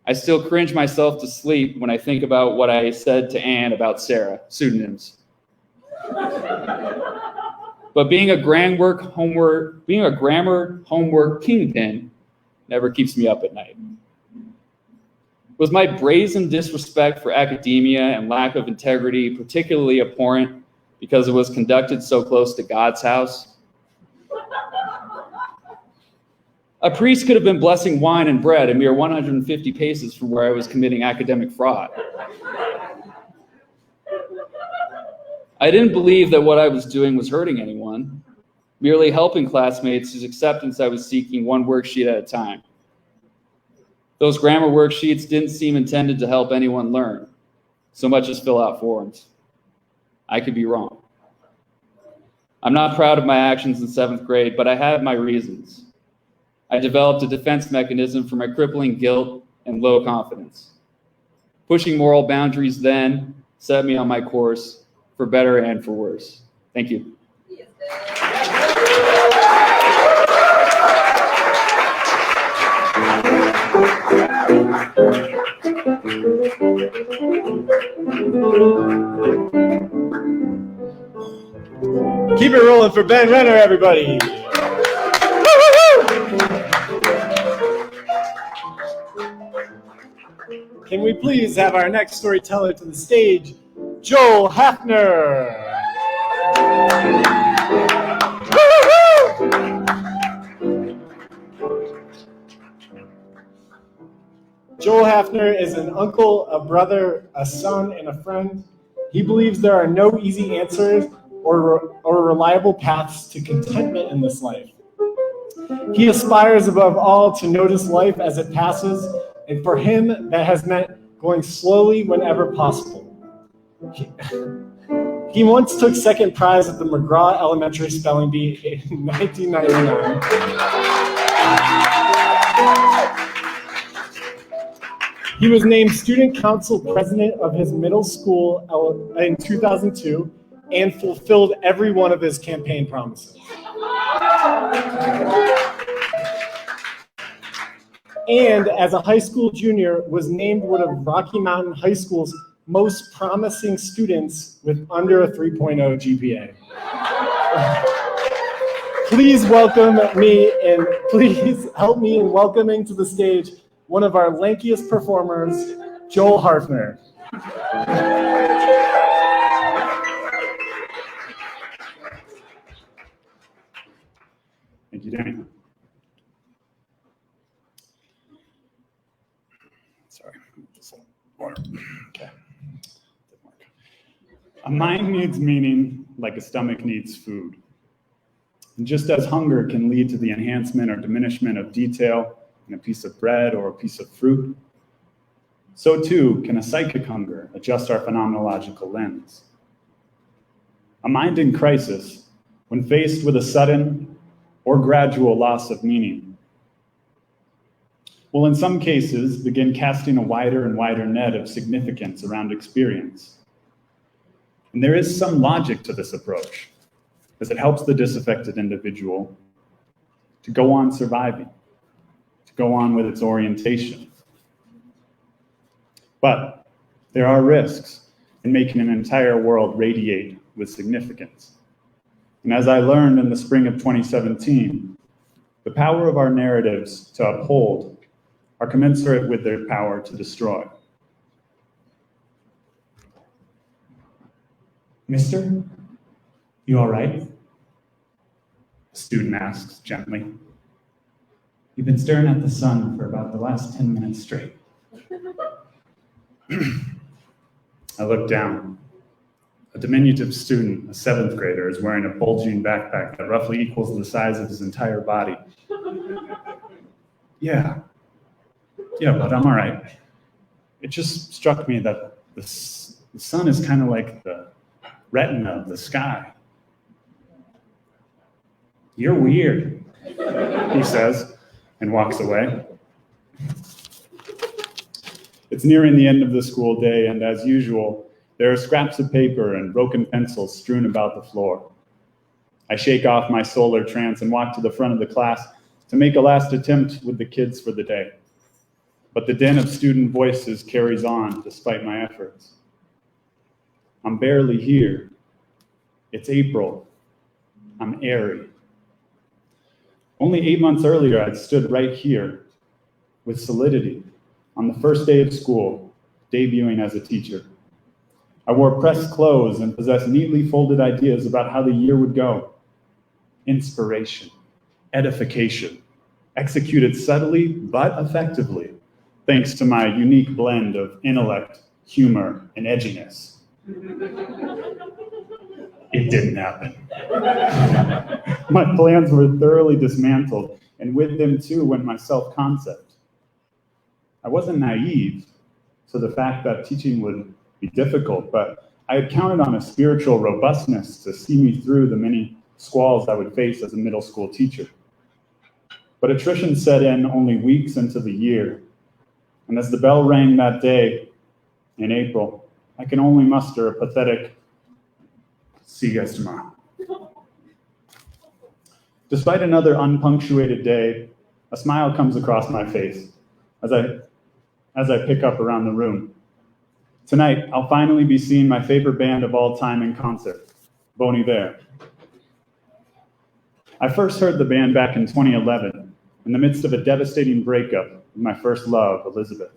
I still cringe myself to sleep when I think about what I said to Anne about Sarah, pseudonyms. But being a grammar homework kingpin never keeps me up at night. Was my brazen disrespect for academia and lack of integrity particularly abhorrent because it was conducted so close to God's house? A priest could have been blessing wine and bread a mere 150 paces from where I was committing academic fraud. I didn't believe that what I was doing was hurting anyone. merely helping classmates whose acceptance I was seeking one worksheet at a time. Those grammar worksheets didn't seem intended to help anyone learn, so much as fill out forms. I could be wrong. I'm not proud of my actions in 7th grade, but I had my reasons. I developed a defense mechanism for my crippling guilt and low confidence. Pushing moral boundaries then set me on my course for better and for worse. Thank you. Keep it rolling for Ben Renner, everybody. Can we please have our next storyteller to the stage, Joel Hafnor. Joel Hafnor is an uncle, a brother, a son, and a friend. He believes there are no easy answers or reliable paths to contentment in this life. He aspires above all to notice life as it passes, and for him, that has meant going slowly whenever possible. He once took second prize at the McGraw Elementary Spelling Bee in 1999. He was named student council president of his middle school in 2002 and fulfilled every one of his campaign promises. And as a high school junior, was named one of Rocky Mountain High School's most promising students with under a 3.0 GPA. Please welcome me and please help me in welcoming to the stage one of our lankiest performers, Joel Hafnor. Thank you, Danny. Sorry, just water. Okay. A mind needs meaning like a stomach needs food. And just as hunger can lead to the enhancement or diminishment of detail in a piece of bread or a piece of fruit, so too can a psychic hunger adjust our phenomenological lens. A mind in crisis, when faced with a sudden or gradual loss of meaning, will in some cases begin casting a wider and wider net of significance around experience. And there is some logic to this approach, as it helps the disaffected individual to go on surviving, to go on with its orientation. But there are risks in making an entire world radiate with significance. And as I learned in the spring of 2017, the power of our narratives to uphold are commensurate with their power to destroy. Mister, you all right? The student asks gently. You've been staring at the sun for about the last 10 minutes straight. I look down. A diminutive student, a 7th grader, is wearing a bulging backpack that roughly equals the size of his entire body. Yeah, but I'm all right. It just struck me that the sun is kind of like the retina of the sky. You're weird, he says, and walks away. It's nearing the end of the school day, and as usual, there are scraps of paper and broken pencils strewn about the floor. I shake off my solar trance and walk to the front of the class to make a last attempt with the kids for the day. But the din of student voices carries on despite my efforts. I'm barely here. It's April. I'm airy. Only 8 months earlier, I'd stood right here with solidity on the first day of school, debuting as a teacher. I wore pressed clothes and possessed neatly folded ideas about how the year would go. Inspiration, edification, executed subtly but effectively, thanks to my unique blend of intellect, humor, and edginess. It didn't happen. My plans were thoroughly dismantled, and with them too went my self-concept. I wasn't naive to the fact that teaching would be difficult, but I had counted on a spiritual robustness to see me through the many squalls I would face as a middle school teacher. But attrition set in only weeks into the year, and as the bell rang that day in April, I can only muster a pathetic, "See you guys tomorrow." Despite another unpunctuated day, a smile comes across my face as I pick up around the room. Tonight, I'll finally be seeing my favorite band of all time in concert, Bon Iver. I first heard the band back in 2011, in the midst of a devastating breakup with my first love, Elizabeth.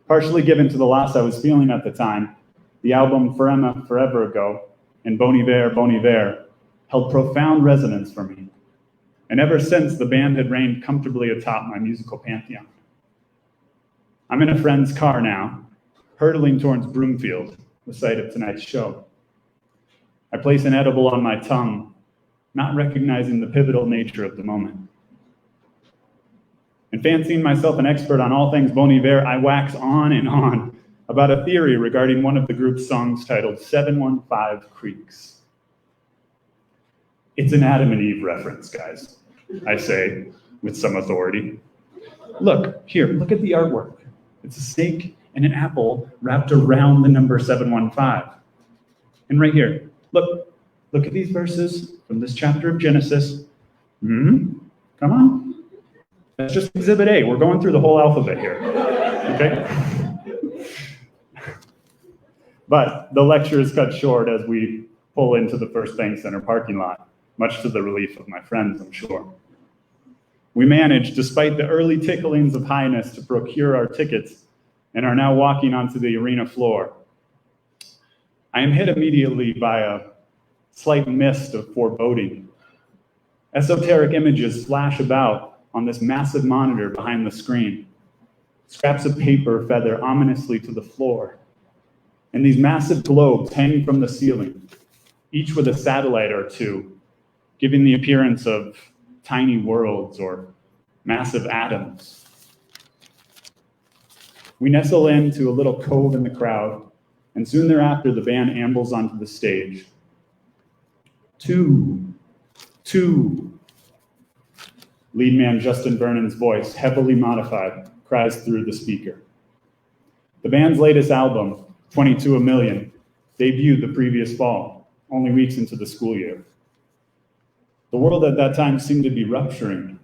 Partially given to the loss I was feeling at the time, the album Forever Ago and Bon Iver held profound resonance for me. And ever since, the band had reigned comfortably atop my musical pantheon. I'm in a friend's car now, hurtling towards Broomfield, the site of tonight's show. I place an edible on my tongue, not recognizing the pivotal nature of the moment. And fancying myself an expert on all things Bon Iver, I wax on and on about a theory regarding one of the group's songs titled 715 Creeks. It's an Adam and Eve reference, guys, I say with some authority. Look at the artwork. It's a snake and an apple wrapped around the number 715. And right here, look at these verses from this chapter of Genesis. Come on. That's just Exhibit A. We're going through the whole alphabet here, okay? But the lecture is cut short as we pull into the First Bank Center parking lot, much to the relief of my friends, I'm sure. We managed, despite the early ticklings of highness, to procure our tickets and are now walking onto the arena floor. I am hit immediately by a slight mist of foreboding. Esoteric images flash about on this massive monitor behind the screen. Scraps of paper feather ominously to the floor. And these massive globes hang from the ceiling, each with a satellite or two, giving the appearance of tiny worlds or massive atoms. We nestle into a little cove in the crowd, and soon thereafter the band ambles onto the stage. Two. Lead man Justin Vernon's voice, heavily modified, cries through the speaker. The band's latest album, 22 A Million, debuted the previous fall, only weeks into the school year. The world at that time seemed to be rupturing.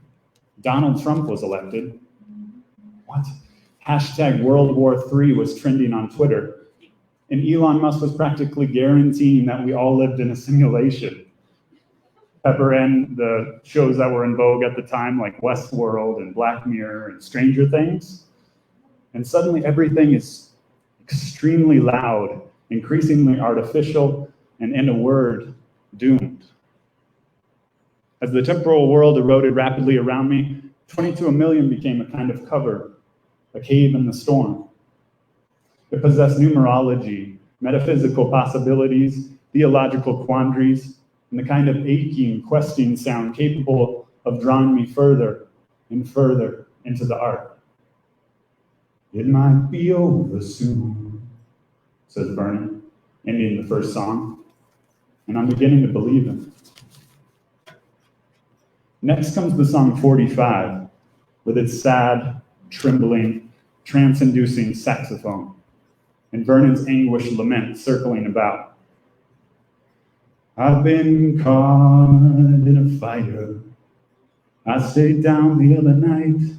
Donald Trump was elected. What? Hashtag World War III was trending on Twitter, and Elon Musk was practically guaranteeing that we all lived in a simulation. Pepper in the shows that were in vogue at the time, like Westworld and Black Mirror and Stranger Things. And suddenly everything is extremely loud, increasingly artificial, and in a word, doomed. As the temporal world eroded rapidly around me, 22 A Million became a kind of cover, a cave in the storm. It possessed numerology, metaphysical possibilities, theological quandaries, and the kind of aching, questing sound capable of drawing me further and further into the art. It might be over soon, says Vernon, ending the first song, and I'm beginning to believe him. Next comes the song 45, with its sad, trembling, trance-inducing saxophone, and Vernon's anguished lament circling about. I've been caught in a fire. I stayed down the other night.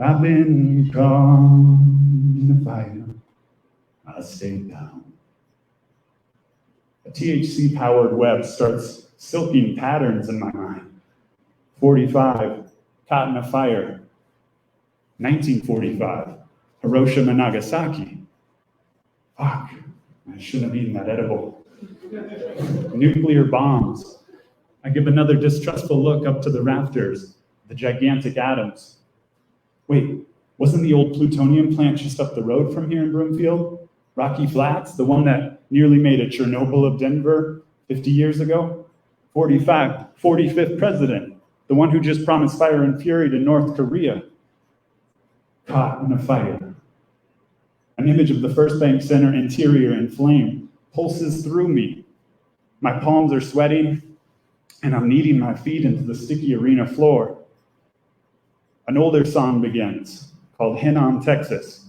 I've been caught in a fire. I stayed down. A THC-powered web starts silking patterns in my mind. 45, caught in a fire. 1945, Hiroshima, Nagasaki. Fuck, I shouldn't have eaten that edible. Nuclear bombs. I give another distrustful look up to the rafters, the gigantic atoms. Wait, wasn't the old plutonium plant just up the road from here in Broomfield? Rocky Flats, the one that nearly made a Chernobyl of Denver 50 years ago. 45th president, the one who just promised fire and fury to North Korea, caught in a fire. An image of the First Bank Center interior in flame pulses through me. My palms are sweating, and I'm kneading my feet into the sticky arena floor. An older song begins, called Hafnor, Texas.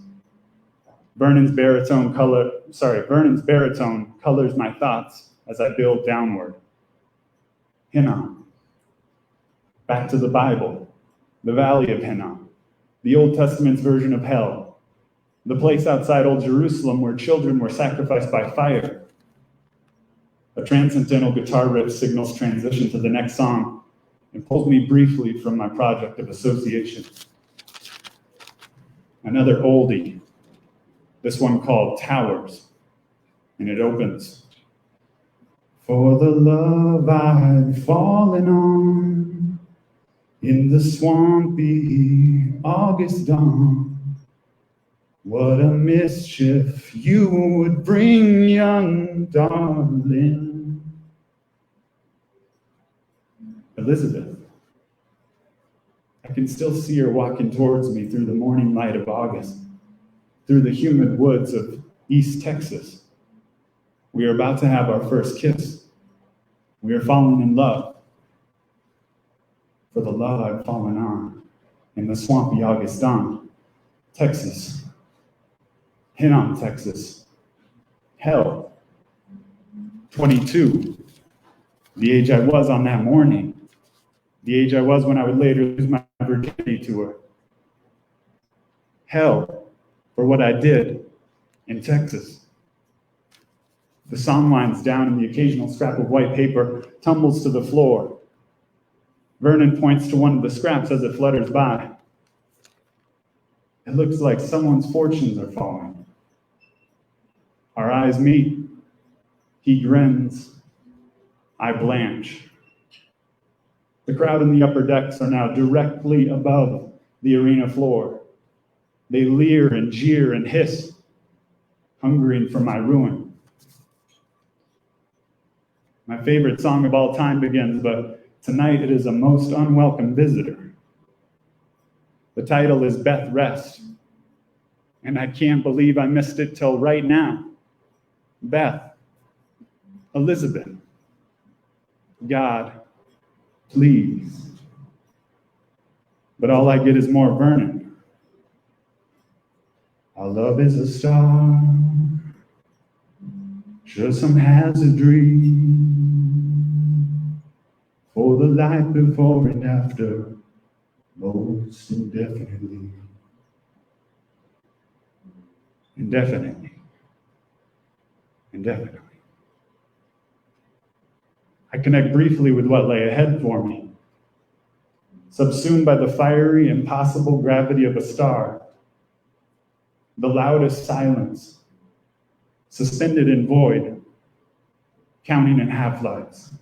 Vernon's baritone colors my thoughts as I build downward. Hafnor. Back to the Bible, the Valley of Hafnor, the Old Testament's version of hell, the place outside Old Jerusalem where children were sacrificed by fire. A transcendental guitar riff signals transition to the next song and pulls me briefly from my project of association. Another oldie, this one called Towers, and it opens. For the love I'd fallen on in the swampy August dawn, what a mischief you would bring, young darling. Elizabeth. I can still see her walking towards me through the morning light of August, through the humid woods of East Texas. We are about to have our first kiss. We are falling in love. For the love I've fallen on in the swampy August dawn. Texas. Hafnor, Texas. Hell. 22. The age I was on that morning. The age I was when I would later lose my virginity to her. Hell for what I did in Texas. The song winds down and the occasional scrap of white paper tumbles to the floor. Vernon points to one of the scraps as it flutters by. It looks like someone's fortunes are falling. Our eyes meet. He grins. I blanch. The crowd in the upper decks are now directly above the arena floor. They leer and jeer and hiss, hungering for my ruin. My favorite song of all time begins, but tonight it is a most unwelcome visitor. The title is Beth Rest, and I can't believe I missed it till right now. Beth, Elizabeth, God, please. But all I get is more Vernon. Our love is a star, sure some hazardry, for the life before and after, most indefinitely. Indefinitely. Indefinitely. I connect briefly with what lay ahead for me. Subsumed by the fiery, impossible gravity of a star, the loudest silence, suspended in void, counting in half-lives.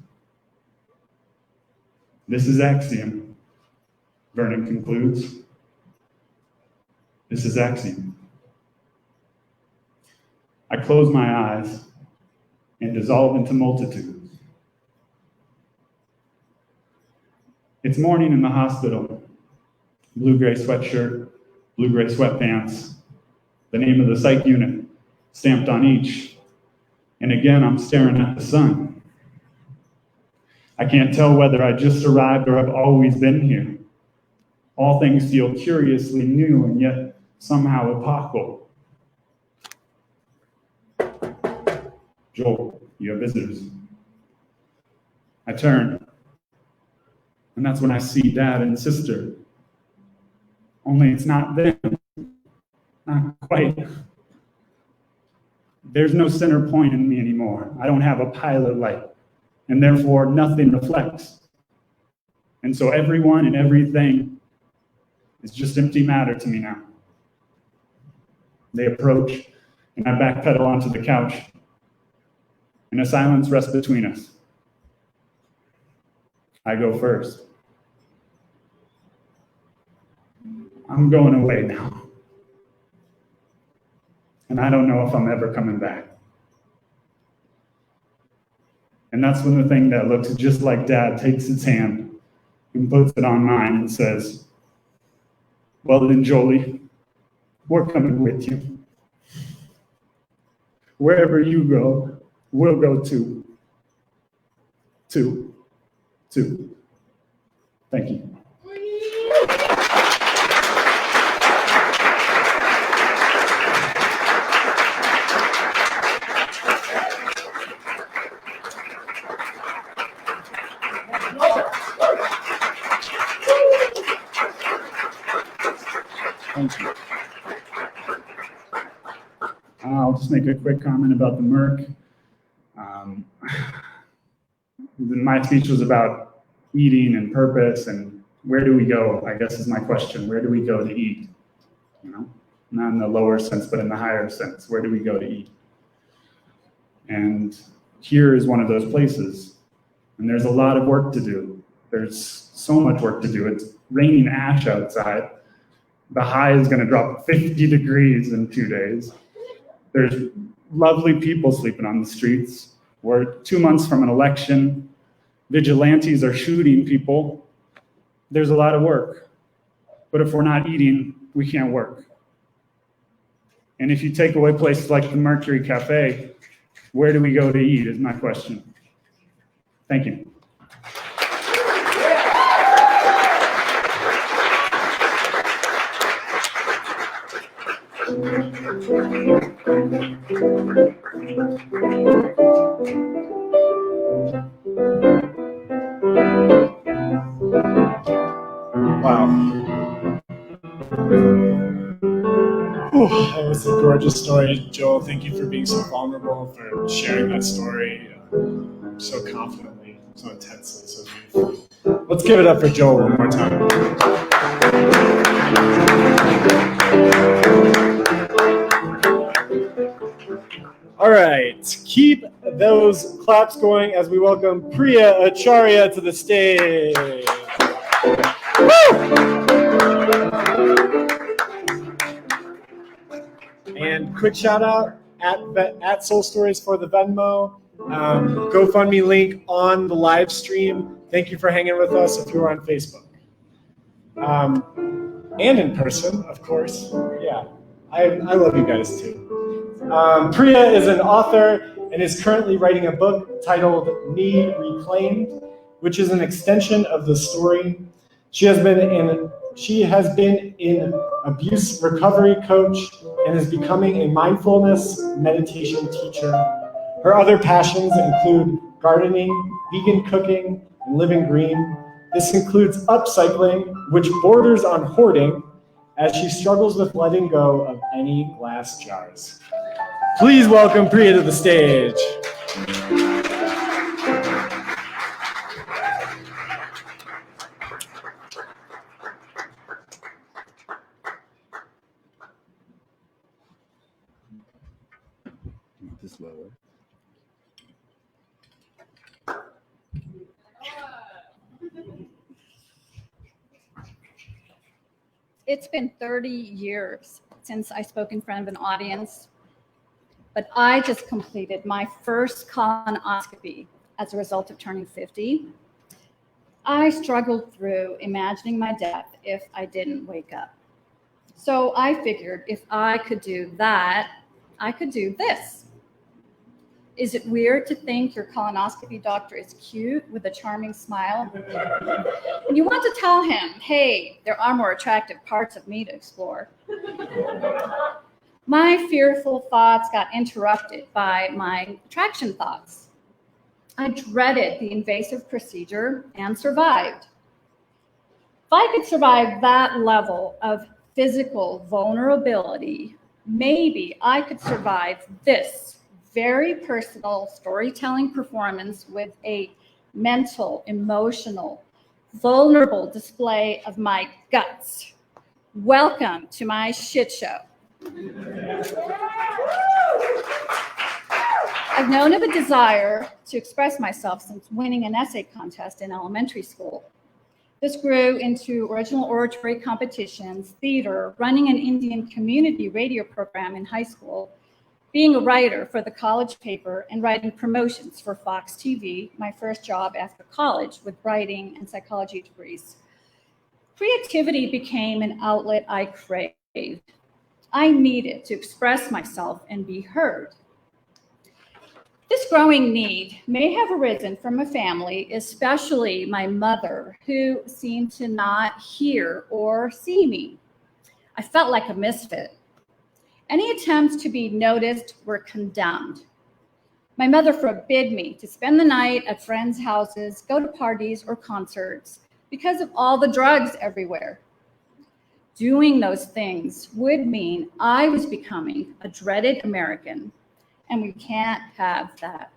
This is axiom, Vernon concludes. This is axiom. I close my eyes and dissolve into multitudes. It's morning in the hospital. Blue-gray sweatshirt, blue-gray sweatpants, the name of the psych unit stamped on each. And again, I'm staring at the sun. I can't tell whether I just arrived or I've always been here. All things feel curiously new and yet somehow epochal. Joel, you have visitors. I turn, and that's when I see Dad and Sister. Only it's not them. Not quite. There's no center point in me anymore. I don't have a pilot light, and therefore nothing reflects. And so everyone and everything is just empty matter to me now. They approach, and I backpedal onto the couch, and a silence rests between us. I go first. I'm going away now. And I don't know if I'm ever coming back. And that's when the thing that looks just like Dad takes his hand and puts it on mine and says, well then, Jolie, we're coming with you. Wherever you go, we'll go too. Too. Thank you. Thank you. I'll just make a quick comment about the Merc. My speech was about eating and purpose and where do we go, I guess is my question. Where do we go to eat? You know, not in the lower sense, but in the higher sense. Where do we go to eat? And here is one of those places. And there's a lot of work to do. There's so much work to do. It's raining ash outside. The high is going to drop 50 degrees in 2 days. There's lovely people sleeping on the streets. We're 2 months from an election. Vigilantes are shooting people. There's a lot of work. But if we're not eating, we can't work. And if you take away places like the Mercury Cafe, where do we go to eat is my question. Thank you. Wow. That was a gorgeous story, Joel. Thank you for being so vulnerable, for sharing that story so confidently, so intensely, so beautifully. Let's give it up for Joel one more time. All right, keep those claps going as we welcome Pria Acharya to the stage. And quick shout out at Soul Stories for the Venmo. GoFundMe link on the live stream. Thank you for hanging with us if you were on Facebook. And in person, of course. Yeah, I love you guys too. Pria is an author and is currently writing a book titled Need Reclaimed, which is an extension of the story. She has been an abuse recovery coach and is becoming a mindfulness meditation teacher. Her other passions include gardening, vegan cooking, and living green. This includes upcycling, which borders on hoarding, as she struggles with letting go of any glass jars. Please welcome Pria to the stage. This lower. It's been 30 years since I spoke in front of an audience, but I just completed my first colonoscopy as a result of turning 50. I struggled through imagining my death if I didn't wake up. So I figured if I could do that, I could do this. Is it weird to think your colonoscopy doctor is cute with a charming smile? And you want to tell him, hey, there are more attractive parts of me to explore. My fearful thoughts got interrupted by my attraction thoughts. I dreaded the invasive procedure and survived. If I could survive that level of physical vulnerability, maybe I could survive this very personal storytelling performance with a mental, emotional, vulnerable display of my guts. Welcome to my shit show. I've known of a desire to express myself since winning an essay contest in elementary school. This grew into original oratory competitions, theater, running an Indian community radio program in high school, being a writer for the college paper and writing promotions for Fox TV, my first job after college with writing and psychology degrees. Creativity became an outlet I craved. I needed to express myself and be heard. This growing need may have arisen from a family, especially my mother, who seemed to not hear or see me. I felt like a misfit. Any attempts to be noticed were condemned. My mother forbid me to spend the night at friends' houses, go to parties or concerts because of all the drugs everywhere. Doing those things would mean I was becoming a dreaded American, and we can't have that.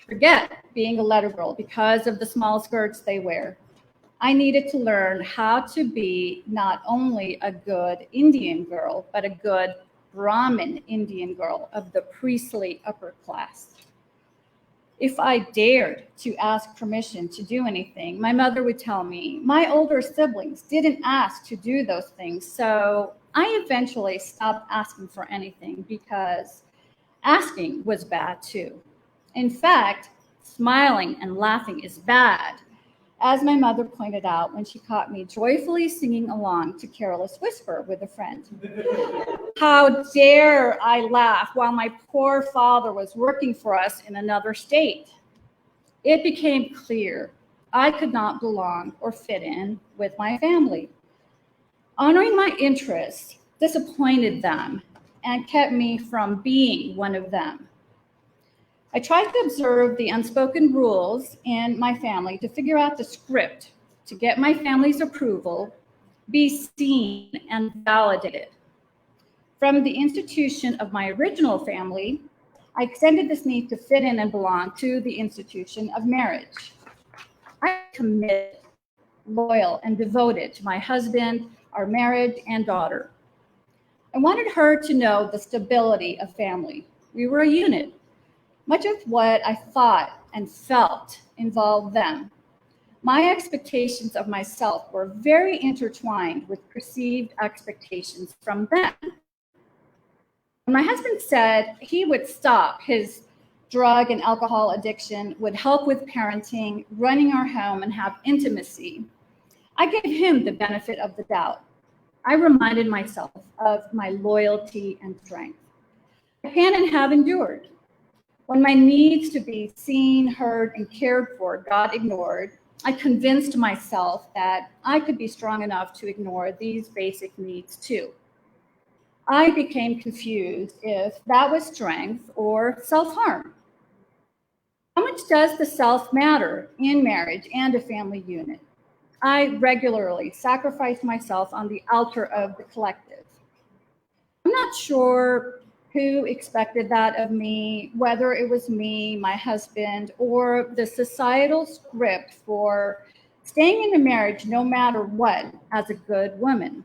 Forget being a letter girl because of the small skirts they wear. I needed to learn how to be not only a good Indian girl, but a good Brahmin Indian girl of the priestly upper class. If I dared to ask permission to do anything, my mother would tell me my older siblings didn't ask to do those things, so I eventually stopped asking for anything because asking was bad too. In fact, smiling and laughing is bad, as my mother pointed out when she caught me joyfully singing along to Careless Whisper with a friend. How dare I laugh while my poor father was working for us in another state? It became clear I could not belong or fit in with my family. Honoring my interests disappointed them and kept me from being one of them. I tried to observe the unspoken rules in my family to figure out the script to get my family's approval, be seen and validated. From the institution of my original family, I extended this need to fit in and belong to the institution of marriage. I am committed, loyal, and devoted to my husband, our marriage, and daughter. I wanted her to know the stability of family. We were a unit. Much of what I thought and felt involved them. My expectations of myself were very intertwined with perceived expectations from them. When my husband said he would stop his drug and alcohol addiction, would help with parenting, running our home, and have intimacy, I gave him the benefit of the doubt. I reminded myself of my loyalty and strength. I can and have endured. When my needs to be seen, heard, and cared for got ignored, I convinced myself that I could be strong enough to ignore these basic needs too. I became confused if that was strength or self-harm. How much does the self matter in marriage and a family unit? I regularly sacrificed myself on the altar of the collective. I'm not sure who expected that of me, whether it was me, my husband, or the societal script for staying in a marriage no matter what as a good woman.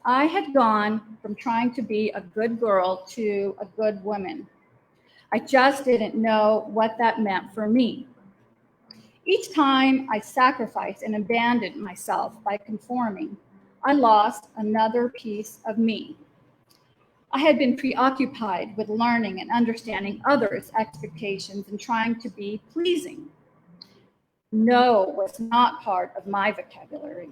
I had gone from trying to be a good girl to a good woman. I just didn't know what that meant for me. Each time I sacrificed and abandoned myself by conforming, I lost another piece of me. I had been preoccupied with learning and understanding others' expectations and trying to be pleasing. No was not part of my vocabulary.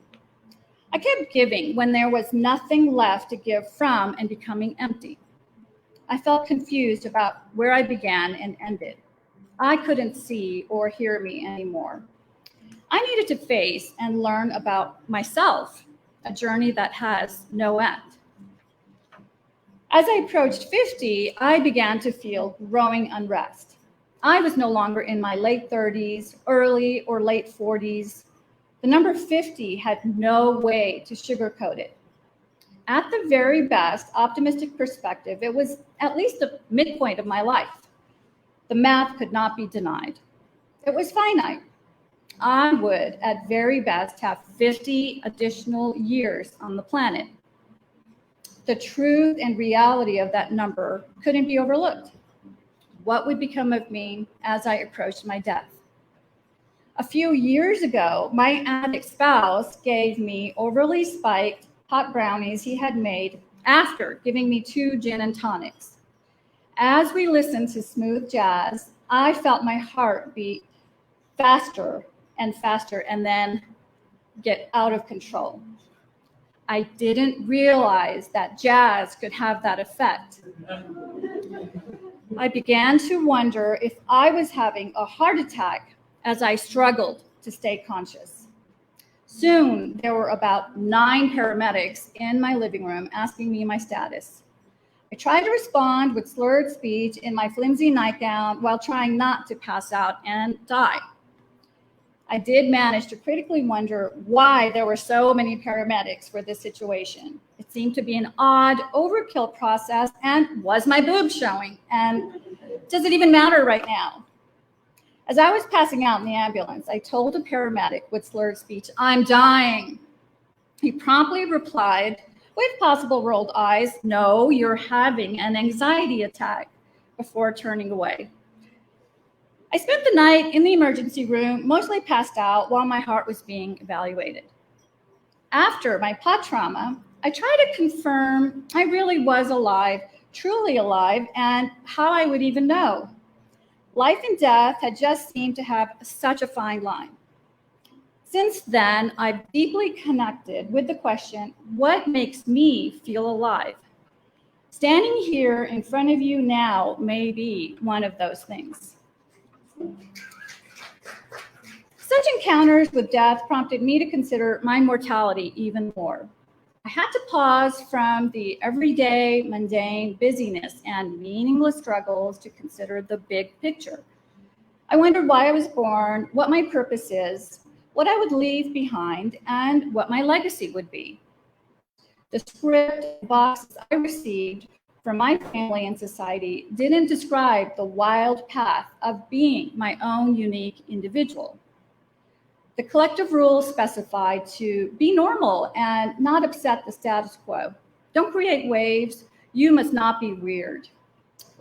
I kept giving when there was nothing left to give from and becoming empty. I felt confused about where I began and ended. I couldn't see or hear me anymore. I needed to face and learn about myself, a journey that has no end. As I approached 50, I began to feel growing unrest. I was no longer in my late 30s, early or late 40s. The number 50 had no way to sugarcoat it. At the very best optimistic perspective, it was at least the midpoint of my life. The math could not be denied. It was finite. I would, at very best, have 50 additional years on the planet. The truth and reality of that number couldn't be overlooked. What would become of me as I approached my death? A few years ago, my addict spouse gave me overly spiked hot brownies he had made after giving me 2 gin and tonics. As we listened to smooth jazz, I felt my heart beat faster and faster and then get out of control. I didn't realize that jazz could have that effect. I began to wonder if I was having a heart attack as I struggled to stay conscious. Soon, there were about 9 paramedics in my living room asking me my status. I tried to respond with slurred speech in my flimsy nightgown while trying not to pass out and die. I did manage to critically wonder why there were so many paramedics for this situation. It seemed to be an odd overkill process, and was my boob showing? And does it even matter right now? As I was passing out in the ambulance, I told a paramedic with slurred speech, "I'm dying." He promptly replied with possible rolled eyes, "No, you're having an anxiety attack," before turning away. I spent the night in the emergency room, mostly passed out while my heart was being evaluated. After my pot trauma, I tried to confirm I really was alive, truly alive, and how I would even know. Life and death had just seemed to have such a fine line. Since then, I've deeply connected with the question, what makes me feel alive? Standing here in front of you now may be one of those things. Such encounters with death prompted me to consider my mortality even more. I had to pause from the everyday, mundane busyness and meaningless struggles to consider the big picture. I wondered why I was born, what my purpose is, what I would leave behind, and what my legacy would be. The script boxes I received from my family and society didn't describe the wild path of being my own unique individual. The collective rules specified to be normal and not upset the status quo. Don't create waves. You must not be weird.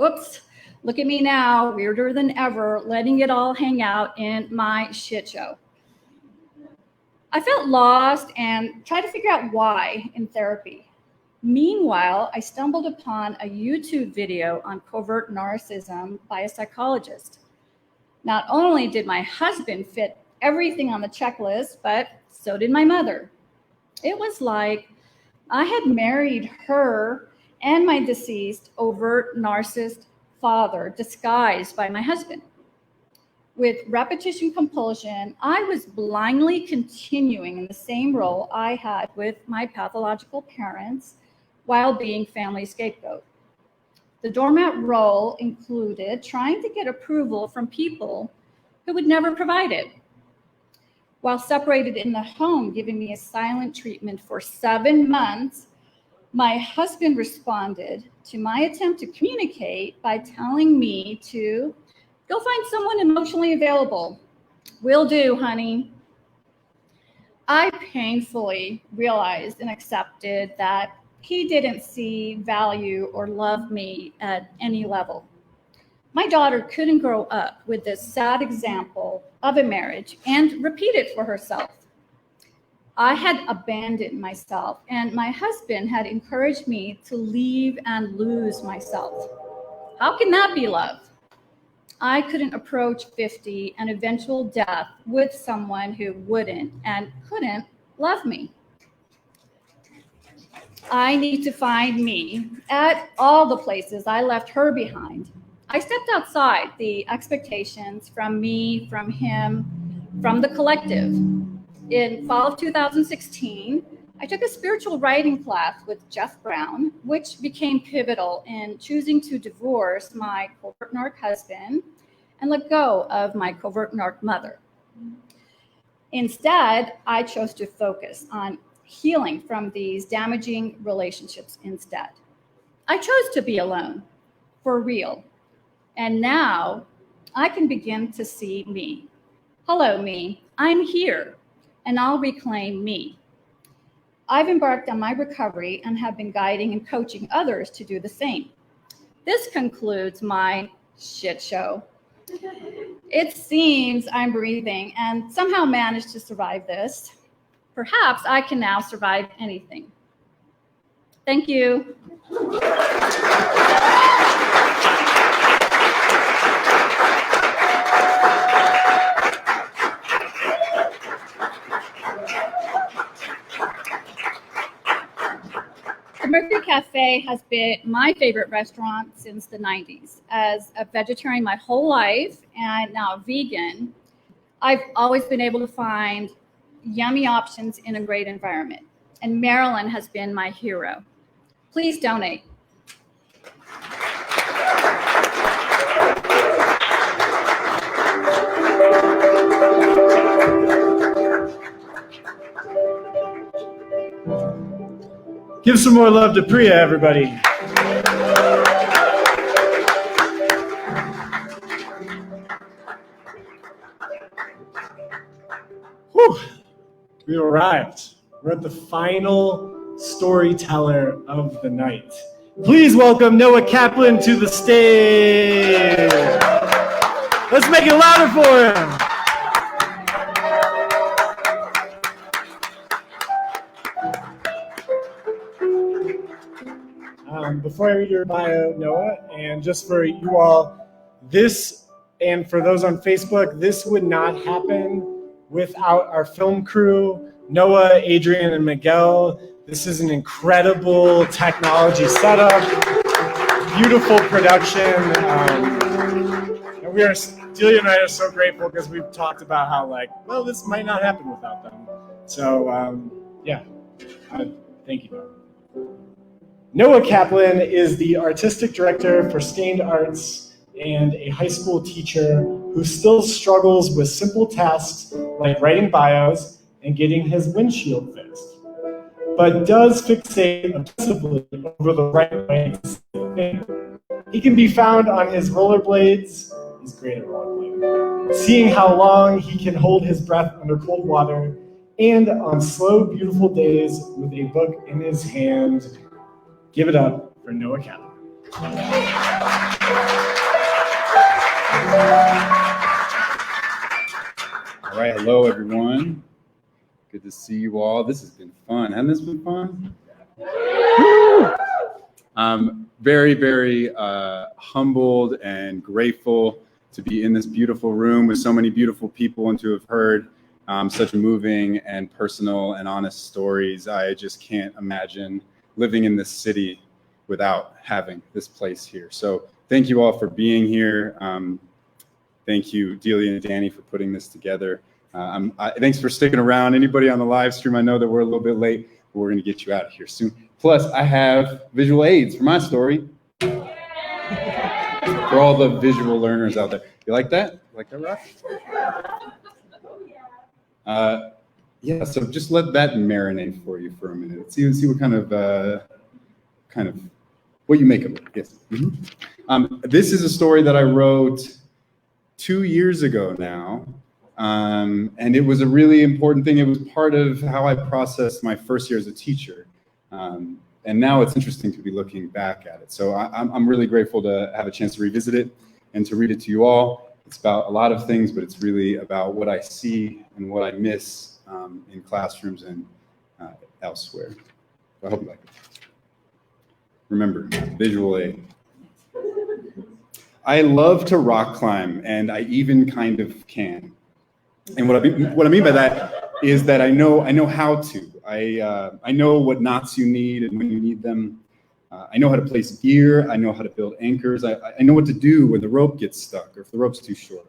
Oops, look at me now, weirder than ever, letting it all hang out in my shit show. I felt lost and tried to figure out why in therapy. Meanwhile, I stumbled upon a YouTube video on covert narcissism by a psychologist. Not only did my husband fit everything on the checklist, but so did my mother. It was like I had married her and my deceased overt narcissist father disguised by my husband. With repetition compulsion, I was blindly continuing in the same role I had with my pathological parents while being family scapegoat. The doormat role included trying to get approval from people who would never provide it. While separated in the home, giving me a silent treatment for 7 months, my husband responded to my attempt to communicate by telling me to go find someone emotionally available. Will do, honey. I painfully realized and accepted that he didn't see value or love me at any level. My daughter couldn't grow up with this sad example of a marriage and repeat it for herself. I had abandoned myself, and my husband had encouraged me to leave and lose myself. How can that be love? I couldn't approach 50 and eventual death with someone who wouldn't and couldn't love me. I need to find me at all the places I left her behind. I stepped outside the expectations from me, from him, from the collective. In fall of 2016, I took a spiritual writing class with Jeff Brown, which became pivotal in choosing to divorce my covert narc husband and let go of my covert narc mother. Instead, I chose to focus on healing from these damaging relationships instead. I chose to be alone, for real. And now I can begin to see me. Hello, me. I'm here, and I'll reclaim me. I've embarked on my recovery and have been guiding and coaching others to do the same. This concludes my shit show. It seems I'm breathing and somehow managed to survive this. Perhaps I can now survive anything. Thank you. Cafe has been my favorite restaurant since the 90s. As a vegetarian my whole life and now a vegan, I've always been able to find yummy options in a great environment. And Marilyn has been my hero. Please donate. Give some more love to Pria, everybody. Whew. We arrived. We're at the final storyteller of the night. Please welcome Noah Kaplan to the stage. Let's make it louder for him. Before I read your bio, Noah, and just for you all, this, and for those on Facebook, this would not happen without our film crew, Noah, Adrian, and Miguel. This is an incredible technology setup, beautiful production. And Delia and I are so grateful because we've talked about how, like, well, this might not happen without them. So, yeah, thank you, Noah. Noah Kaplan is the artistic director for Stained Arts and a high school teacher who still struggles with simple tasks like writing bios and getting his windshield fixed, but does fixate obsessively over the right way to say things. He can be found on his rollerblades. He's great at rollerblading. Seeing how long he can hold his breath under cold water, and on slow, beautiful days with a book in his hand. Give it up for Noah Kaplan. All right, hello everyone. Good to see you all. This has been fun. Hasn't this been fun? I'm very, very humbled and grateful to be in this beautiful room with so many beautiful people and to have heard such moving and personal and honest stories. I just can't imagine living in this city without having this place here. So thank you all for being here. Thank you, Delia and Danny, for putting this together. Thanks for sticking around. Anybody on the live stream, I know that we're a little bit late, but we're gonna get you out of here soon. Plus, I have visual aids for my story. For all the visual learners out there. You like that? You like that, Rock? Yeah, so just let that marinate for you for a minute. See what kind of what you make of it. Yes. Mm-hmm. This is a story that I wrote 2 years ago now, and it was a really important thing. It was part of how I processed my first year as a teacher, and now it's interesting to be looking back at it. So I'm really grateful to have a chance to revisit it and to read it to you all. It's about a lot of things, but it's really about what I see and what I miss in classrooms and elsewhere. I hope you like it. Remember, visual aid. I love to rock climb, and I even kind of can. And what I mean by that is that I know how to. I know what knots you need and when you need them. I know how to place gear. I know how to build anchors. I know what to do when the rope gets stuck or if the rope's too short.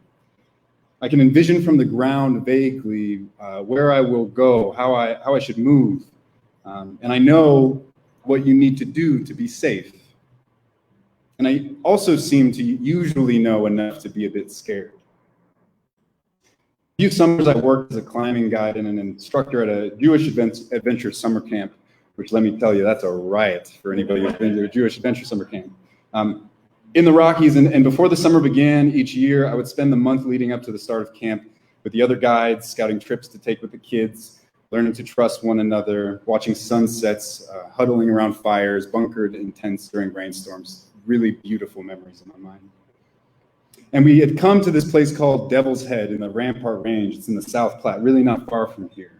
I can envision from the ground vaguely where I will go, how I should move. And I know what you need to do to be safe. And I also seem to usually know enough to be a bit scared. A few summers I worked as a climbing guide and an instructor at a Jewish adventure summer camp, which let me tell you, that's a riot for anybody who's been to a Jewish adventure summer camp. In the Rockies, and before the summer began each year, I would spend the month leading up to the start of camp with the other guides, scouting trips to take with the kids, learning to trust one another, watching sunsets, huddling around fires, bunkered in tents during rainstorms. Really beautiful memories in my mind. And we had come to this place called Devil's Head in the Rampart Range. It's in the South Platte, really not far from here.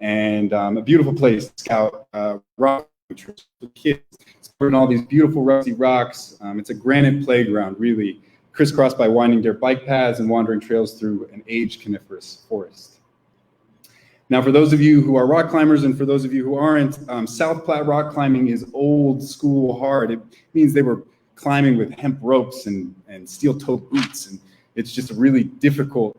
And a beautiful place to scout rock trips with kids. It's covered in all these beautiful rusty rocks. It's a granite playground, really, crisscrossed by winding dirt bike paths and wandering trails through an aged coniferous forest. Now, for those of you who are rock climbers and for those of you who aren't, South Platte rock climbing is old school hard. It means they were climbing with hemp ropes and steel-toed boots, and it's just really difficult.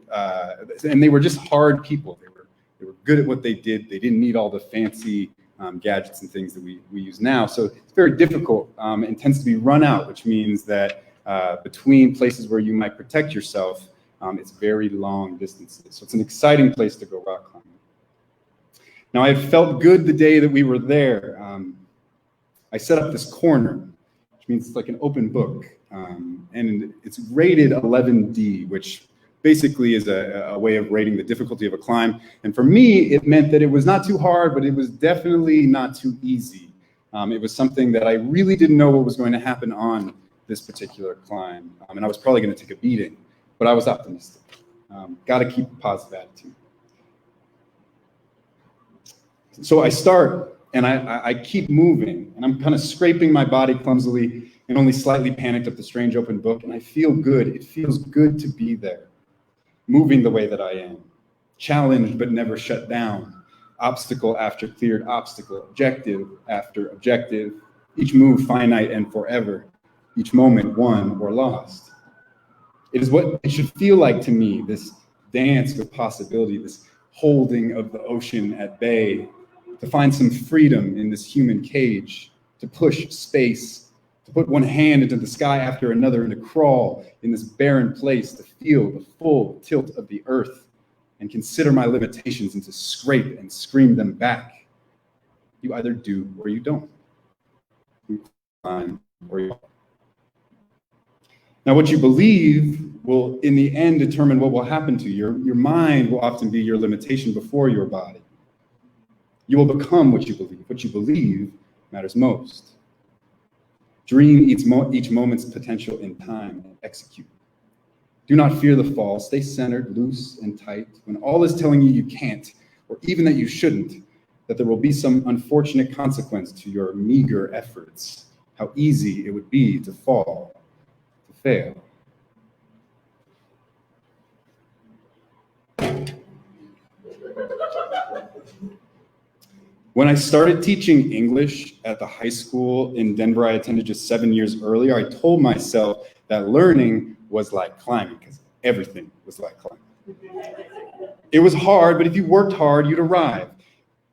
And they were just hard people. They were good at what they did. They didn't need all the fancy gadgets and things that we use now. So it's very difficult and tends to be run out, which means that between places where you might protect yourself, it's very long distances. So it's an exciting place to go rock climbing. Now, I felt good the day that we were there. I set up this corner, which means it's like an open book. And it's rated 11D, which basically is a way of rating the difficulty of a climb. And for me, it meant that it was not too hard, but it was definitely not too easy. It was something that I really didn't know what was going to happen on this particular climb. And I was probably going to take a beating, but I was optimistic. Got to keep a positive attitude. So I start and I keep moving, and I'm kind of scraping my body clumsily and only slightly panicked up the strange open book, and I feel good. It feels good to be there, moving the way that I am, challenged but never shut down, obstacle after cleared obstacle, objective after objective, each move finite and forever, each moment won or lost. It is what it should feel like to me, this dance with possibility, this holding of the ocean at bay, to find some freedom in this human cage, to push space, to put one hand into the sky after another, and to crawl in this barren place, to feel the full tilt of the earth and consider my limitations and to scrape and scream them back. You either do or you don't. You climb or you don't. Now, what you believe will, in the end, determine what will happen to you. Your mind will often be your limitation before your body. You will become what you believe. What you believe matters most. Dream each moment's potential in time and execute. Do not fear the fall. Stay centered, loose, and tight. When all is telling you you can't, or even that you shouldn't, that there will be some unfortunate consequence to your meager efforts, how easy it would be to fall, to fail. When I started teaching English at the high school in Denver I attended just 7 years earlier, I told myself that learning was like climbing, because everything was like climbing. It was hard, but if you worked hard, you'd arrive.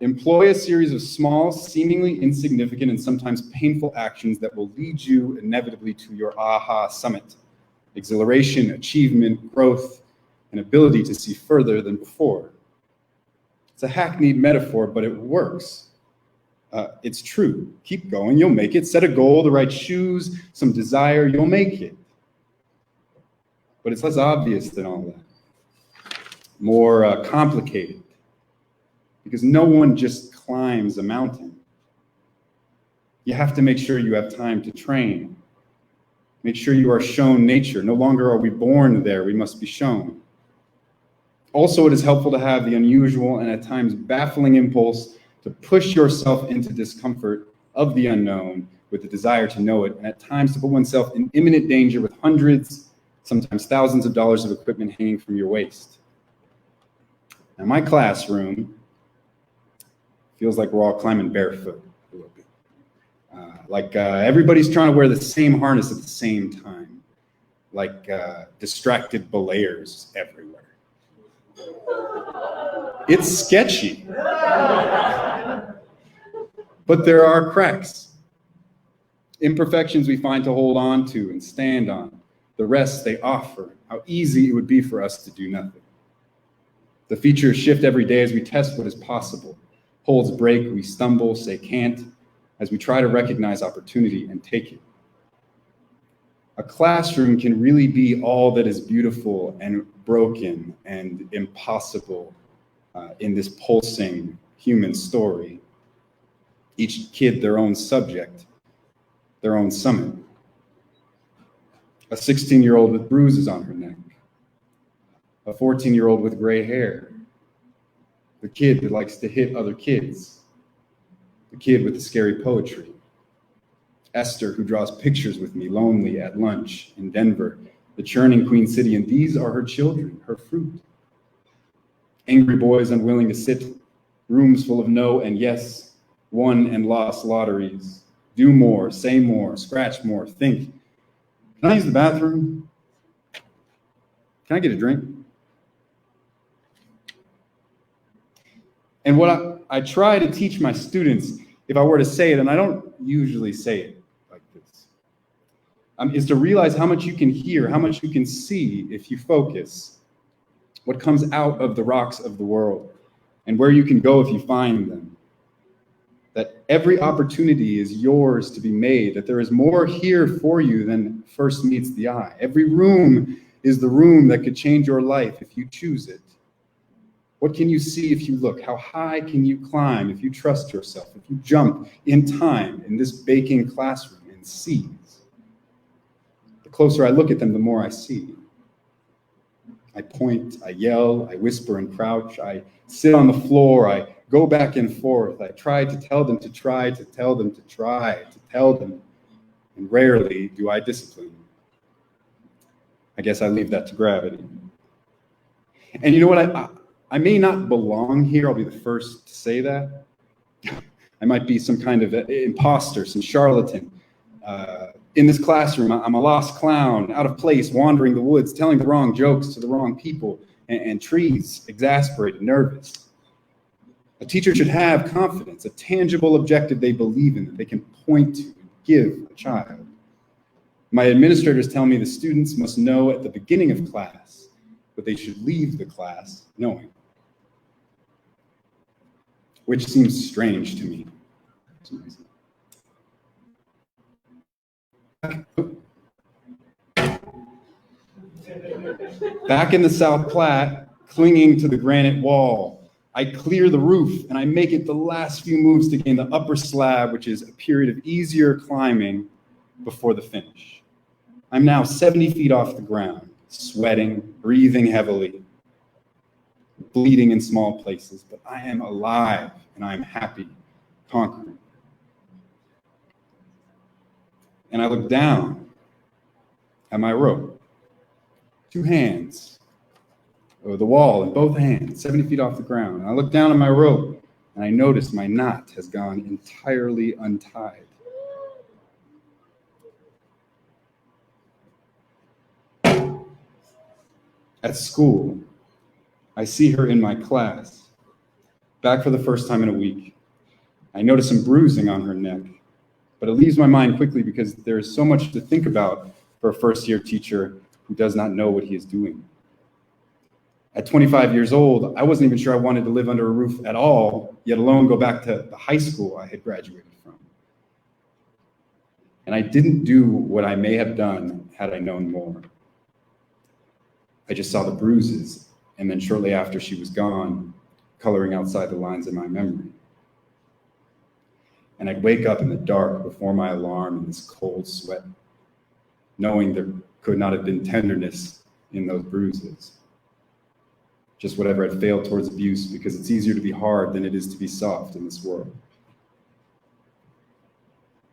Employ a series of small, seemingly insignificant and sometimes painful actions that will lead you inevitably to your aha summit. Exhilaration, achievement, growth, and ability to see further than before. It's a hackneyed metaphor, but it works. It's true. Keep going, you'll make it. Set a goal, the right shoes, some desire, you'll make it. But it's less obvious than all that. More complicated. Because no one just climbs a mountain. You have to make sure you have time to train. Make sure you are shown nature. No longer are we born there, we must be shown. Also, it is helpful to have the unusual and at times baffling impulse to push yourself into discomfort of the unknown with the desire to know it, and at times to put oneself in imminent danger with hundreds, sometimes thousands of dollars of equipment hanging from your waist. Now, my classroom feels like we're all climbing barefoot a little bit. Everybody's trying to wear the same harness at the same time, like distracted belayers everywhere. It's sketchy, but there are cracks, imperfections we find to hold on to and stand on, the rest they offer, how easy it would be for us to do nothing. The features shift every day as we test what is possible. Holds break, we stumble, say can't, as we try to recognize opportunity and take it. A classroom can really be all that is beautiful and broken and impossible in this pulsing human story. Each kid their own subject, their own summit. A 16-year-old with bruises on her neck. A 14-year-old with gray hair. The kid that likes to hit other kids. The kid with the scary poetry. Esther, who draws pictures with me lonely at lunch in Denver, the churning Queen City, and these are her children, her fruit. Angry boys unwilling to sit rooms full of no and yes, won and lost lotteries. Do more, say more, scratch more, think. Can I use the bathroom? Can I get a drink? And what I try to teach my students, if I were to say it, and I don't usually say it like this, is to realize how much you can hear, how much you can see if you focus, what comes out of the rocks of the world, and where you can go if you find them. That every opportunity is yours to be made, that there is more here for you than first meets the eye. Every room is the room that could change your life if you choose it. What can you see if you look? How high can you climb if you trust yourself? If you jump in time in this baking classroom in seas? The closer I look at them, the more I see. I point, I yell, I whisper and crouch, I sit on the floor, I go back and forth. I try to tell them to try, to tell them to try, to tell them, and rarely do I discipline. I guess I leave that to gravity. And you know what? I may not belong here. I'll be the first to say that. I might be some kind of imposter, some charlatan. In this classroom, I'm a lost clown, out of place, wandering the woods, telling the wrong jokes to the wrong people, and trees, exasperated, nervous. A teacher should have confidence, a tangible objective they believe in, that they can point to and give a child. My administrators tell me the students must know at the beginning of class what they should leave the class knowing, which seems strange to me. Back in the South Platte, clinging to the granite wall, I clear the roof and I make it the last few moves to gain the upper slab, which is a period of easier climbing before the finish. I'm now 70 feet off the ground, sweating, breathing heavily, bleeding in small places, but I am alive and I am happy, conquering. And I look down at my rope, 2 hands over the wall in both hands, 70 feet off the ground. And I look down at my rope and I notice my knot has gone entirely untied. At school, I see her in my class, back for the first time in a week. I notice some bruising on her neck, but it leaves my mind quickly because there is so much to think about for a first-year teacher who does not know what he is doing. At 25 years old, I wasn't even sure I wanted to live under a roof at all, yet alone go back to the high school I had graduated from. And I didn't do what I may have done had I known more. I just saw the bruises, and then shortly after she was gone, coloring outside the lines in my memory. And I'd wake up in the dark before my alarm in this cold sweat, knowing there could not have been tenderness in those bruises. Just whatever had failed towards abuse, because it's easier to be hard than it is to be soft in this world.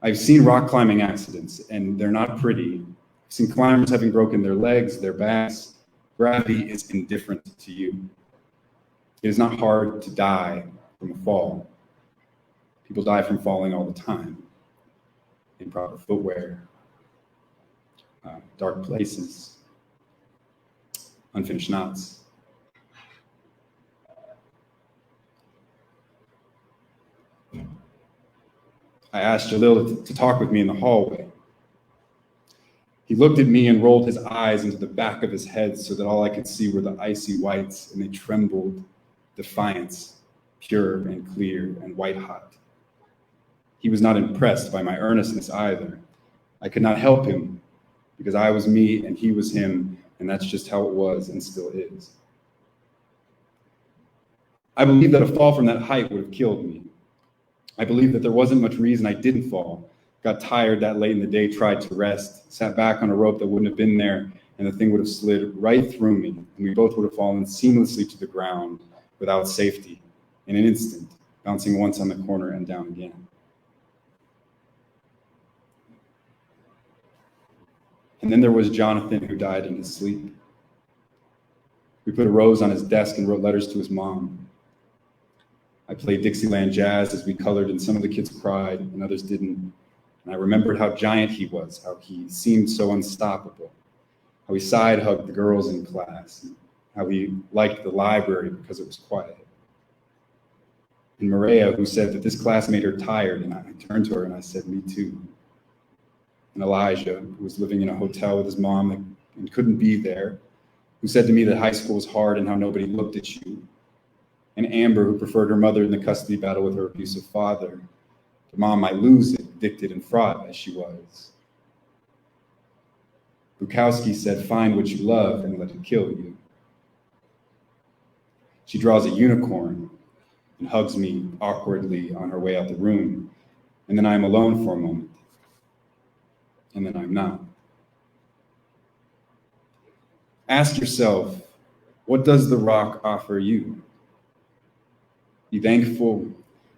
I've seen rock climbing accidents, and they're not pretty. I've seen climbers having broken their legs, their backs. Gravity is indifferent to you. It is not hard to die from a fall. People die from falling all the time. Improper footwear, dark places, unfinished knots. I asked Jalil to talk with me in the hallway. He looked at me and rolled his eyes into the back of his head so that all I could see were the icy whites, and they trembled, defiance, pure and clear and white hot. He was not impressed by my earnestness either. I could not help him because I was me and he was him, and that's just how it was and still is. I believe that a fall from that height would have killed me. I believe that there wasn't much reason I didn't fall. Got tired that late in the day, tried to rest, sat back on a rope that wouldn't have been there, and the thing would have slid right through me, and we both would have fallen seamlessly to the ground without safety in an instant, bouncing once on the corner and down again. And then there was Jonathon, who died in his sleep. We put a rose on his desk and wrote letters to his mom. I played Dixieland jazz as we colored, and some of the kids cried and others didn't. And I remembered how giant he was, how he seemed so unstoppable, how he side-hugged the girls in class, and how he liked the library because it was quiet. And Maria, who said that this class made her tired, and I turned to her and I said, me too. And Elijah, who was living in a hotel with his mom and couldn't be there, who said to me that high school was hard and how nobody looked at you. And Amber, who preferred her mother in the custody battle with her abusive father. The mom might lose it, addicted and fraught as she was. Bukowski said, find what you love and let it kill you. She draws a unicorn and hugs me awkwardly on her way out the room. And then I'm alone for a moment. And then I'm not. Ask yourself, what does the rock offer you? Be thankful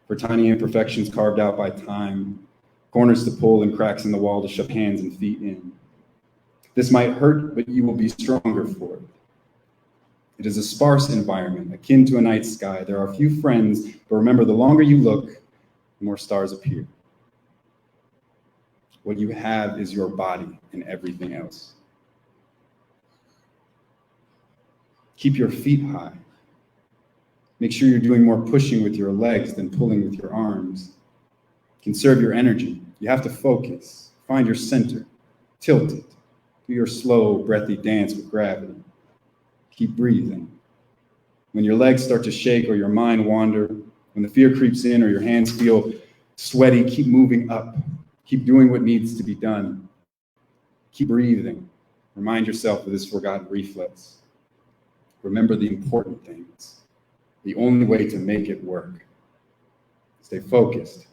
for tiny imperfections carved out by time, corners to pull and cracks in the wall to shove hands and feet in. This might hurt, but you will be stronger for it. It is a sparse environment, akin to a night sky. There are few friends, but remember, the longer you look, the more stars appear. What you have is your body and everything else. Keep your feet high. Make sure you're doing more pushing with your legs than pulling with your arms. Conserve your energy. You have to focus. Find your center. Tilt it. Do your slow, breathy dance with gravity. Keep breathing. When your legs start to shake or your mind wander, when the fear creeps in or your hands feel sweaty, keep moving up. Keep doing what needs to be done. Keep breathing. Remind yourself of this forgotten reflex. Remember the important things. The only way to make it work. Stay focused.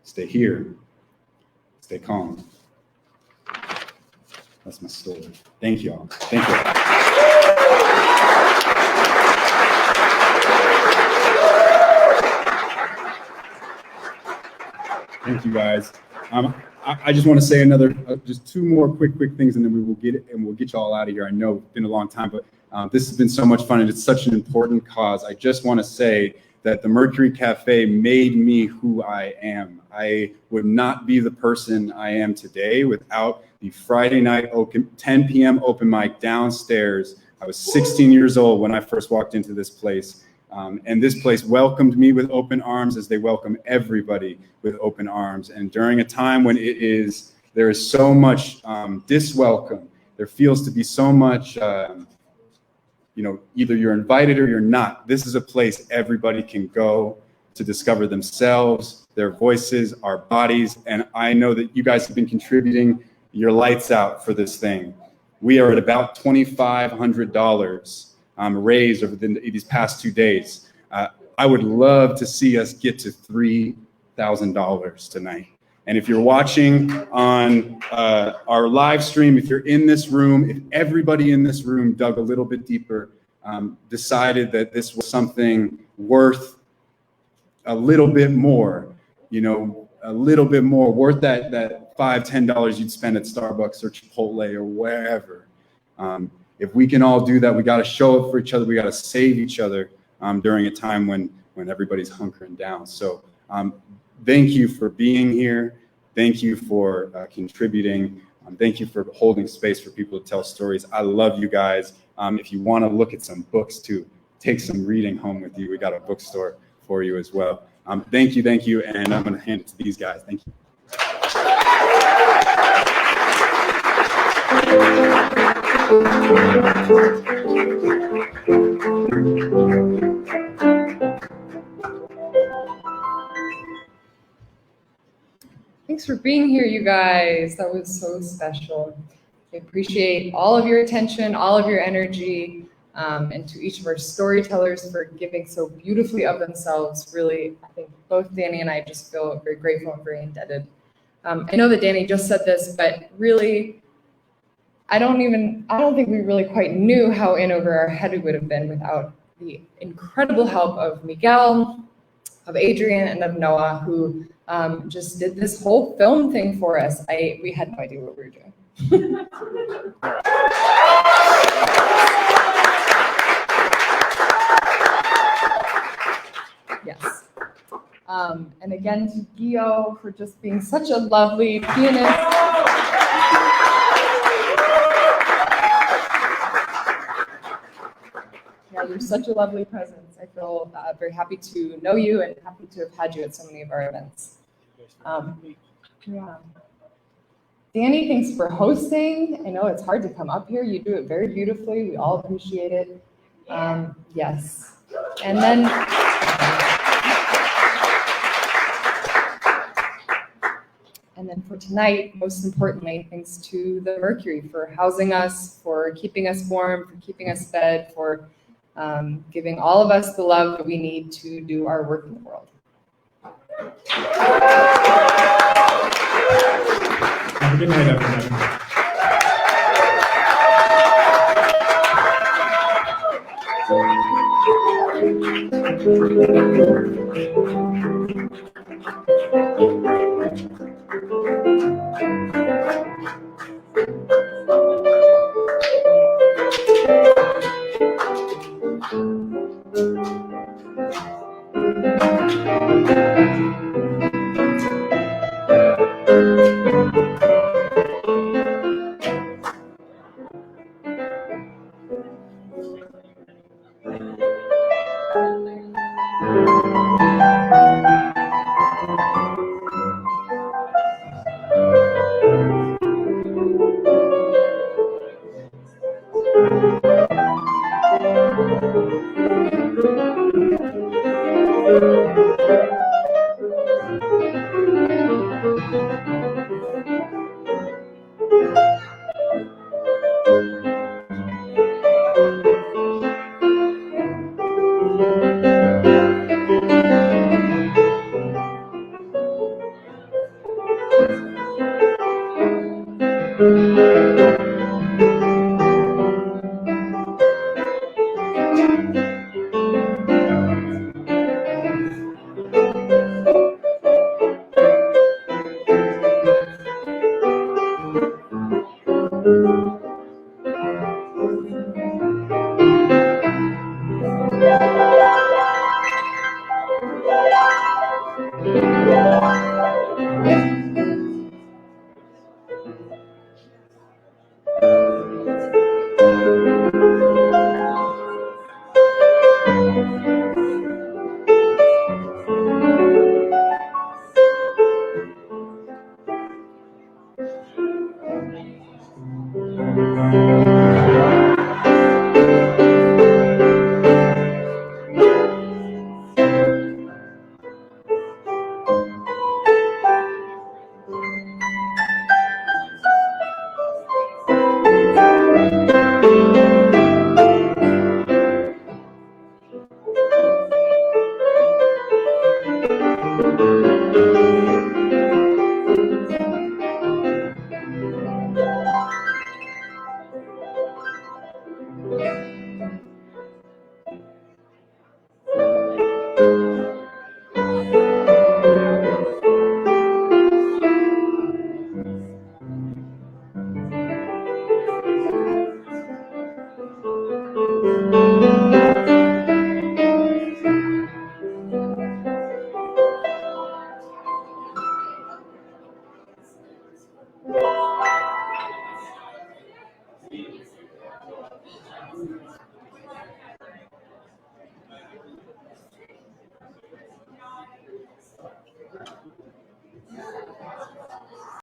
Stay here. Stay calm. That's my story. Thank you all. Thank you. Thank you, guys. I just want to say just two more quick things, and then we'll get you all out of here. I know it's been a long time, but this has been so much fun, and it's such an important cause. I just want to say that the Mercury Cafe made me who I am. I would not be the person I am today without the Friday night 10 p.m. open mic downstairs. I was 16 years old when I first walked into this place. And this place welcomed me with open arms as they welcome everybody with open arms. And during a time when there is so much diswelcome, there feels to be so much, either you're invited or you're not. This is a place everybody can go to discover themselves, their voices, our bodies. And I know that you guys have been contributing your lights out for this thing. We are at about $2,500. Raised over these past 2 days. I would love to see us get to $3,000 tonight. And if you're watching on our live stream, if you're in this room, if everybody in this room dug a little bit deeper, decided that this was something worth a little bit more, worth that $5, $10 you'd spend at Starbucks or Chipotle or wherever. If we can all do that, we got to show up for each other. We got to save each other during a time when everybody's hunkering down. So thank you for being here. Thank you for contributing. Thank you for holding space for people to tell stories. I love you guys. If you want to look at some books too, take some reading home with you. We got a bookstore for you as well. Thank you. And I'm going to hand it to these guys. Thank you. Thanks for being here, you guys. That was so special. I appreciate all of your attention, all of your energy, and to each of our storytellers for giving so beautifully of themselves. Really, I think both Danny and I just feel very grateful and very indebted. I know that Danny just said this, but really, I don't think we really quite knew how in over our head we would have been without the incredible help of Miguel, of Adrian, and of Noah, who just did this whole film thing for us. We had no idea what we were doing. Yes. And again to Guillaume for just being such a lovely pianist. Yeah, you're such a lovely presence. I feel very happy to know you and happy to have had you at so many of our events. Yeah. Danny, thanks for hosting. I know it's hard to come up here. You do it very beautifully. We all appreciate it. Yes. And then for tonight, most importantly, thanks to the Mercury for housing us, for keeping us warm, for keeping us fed, for giving all of us the love that we need to do our work in the world. Have a good night, everybody.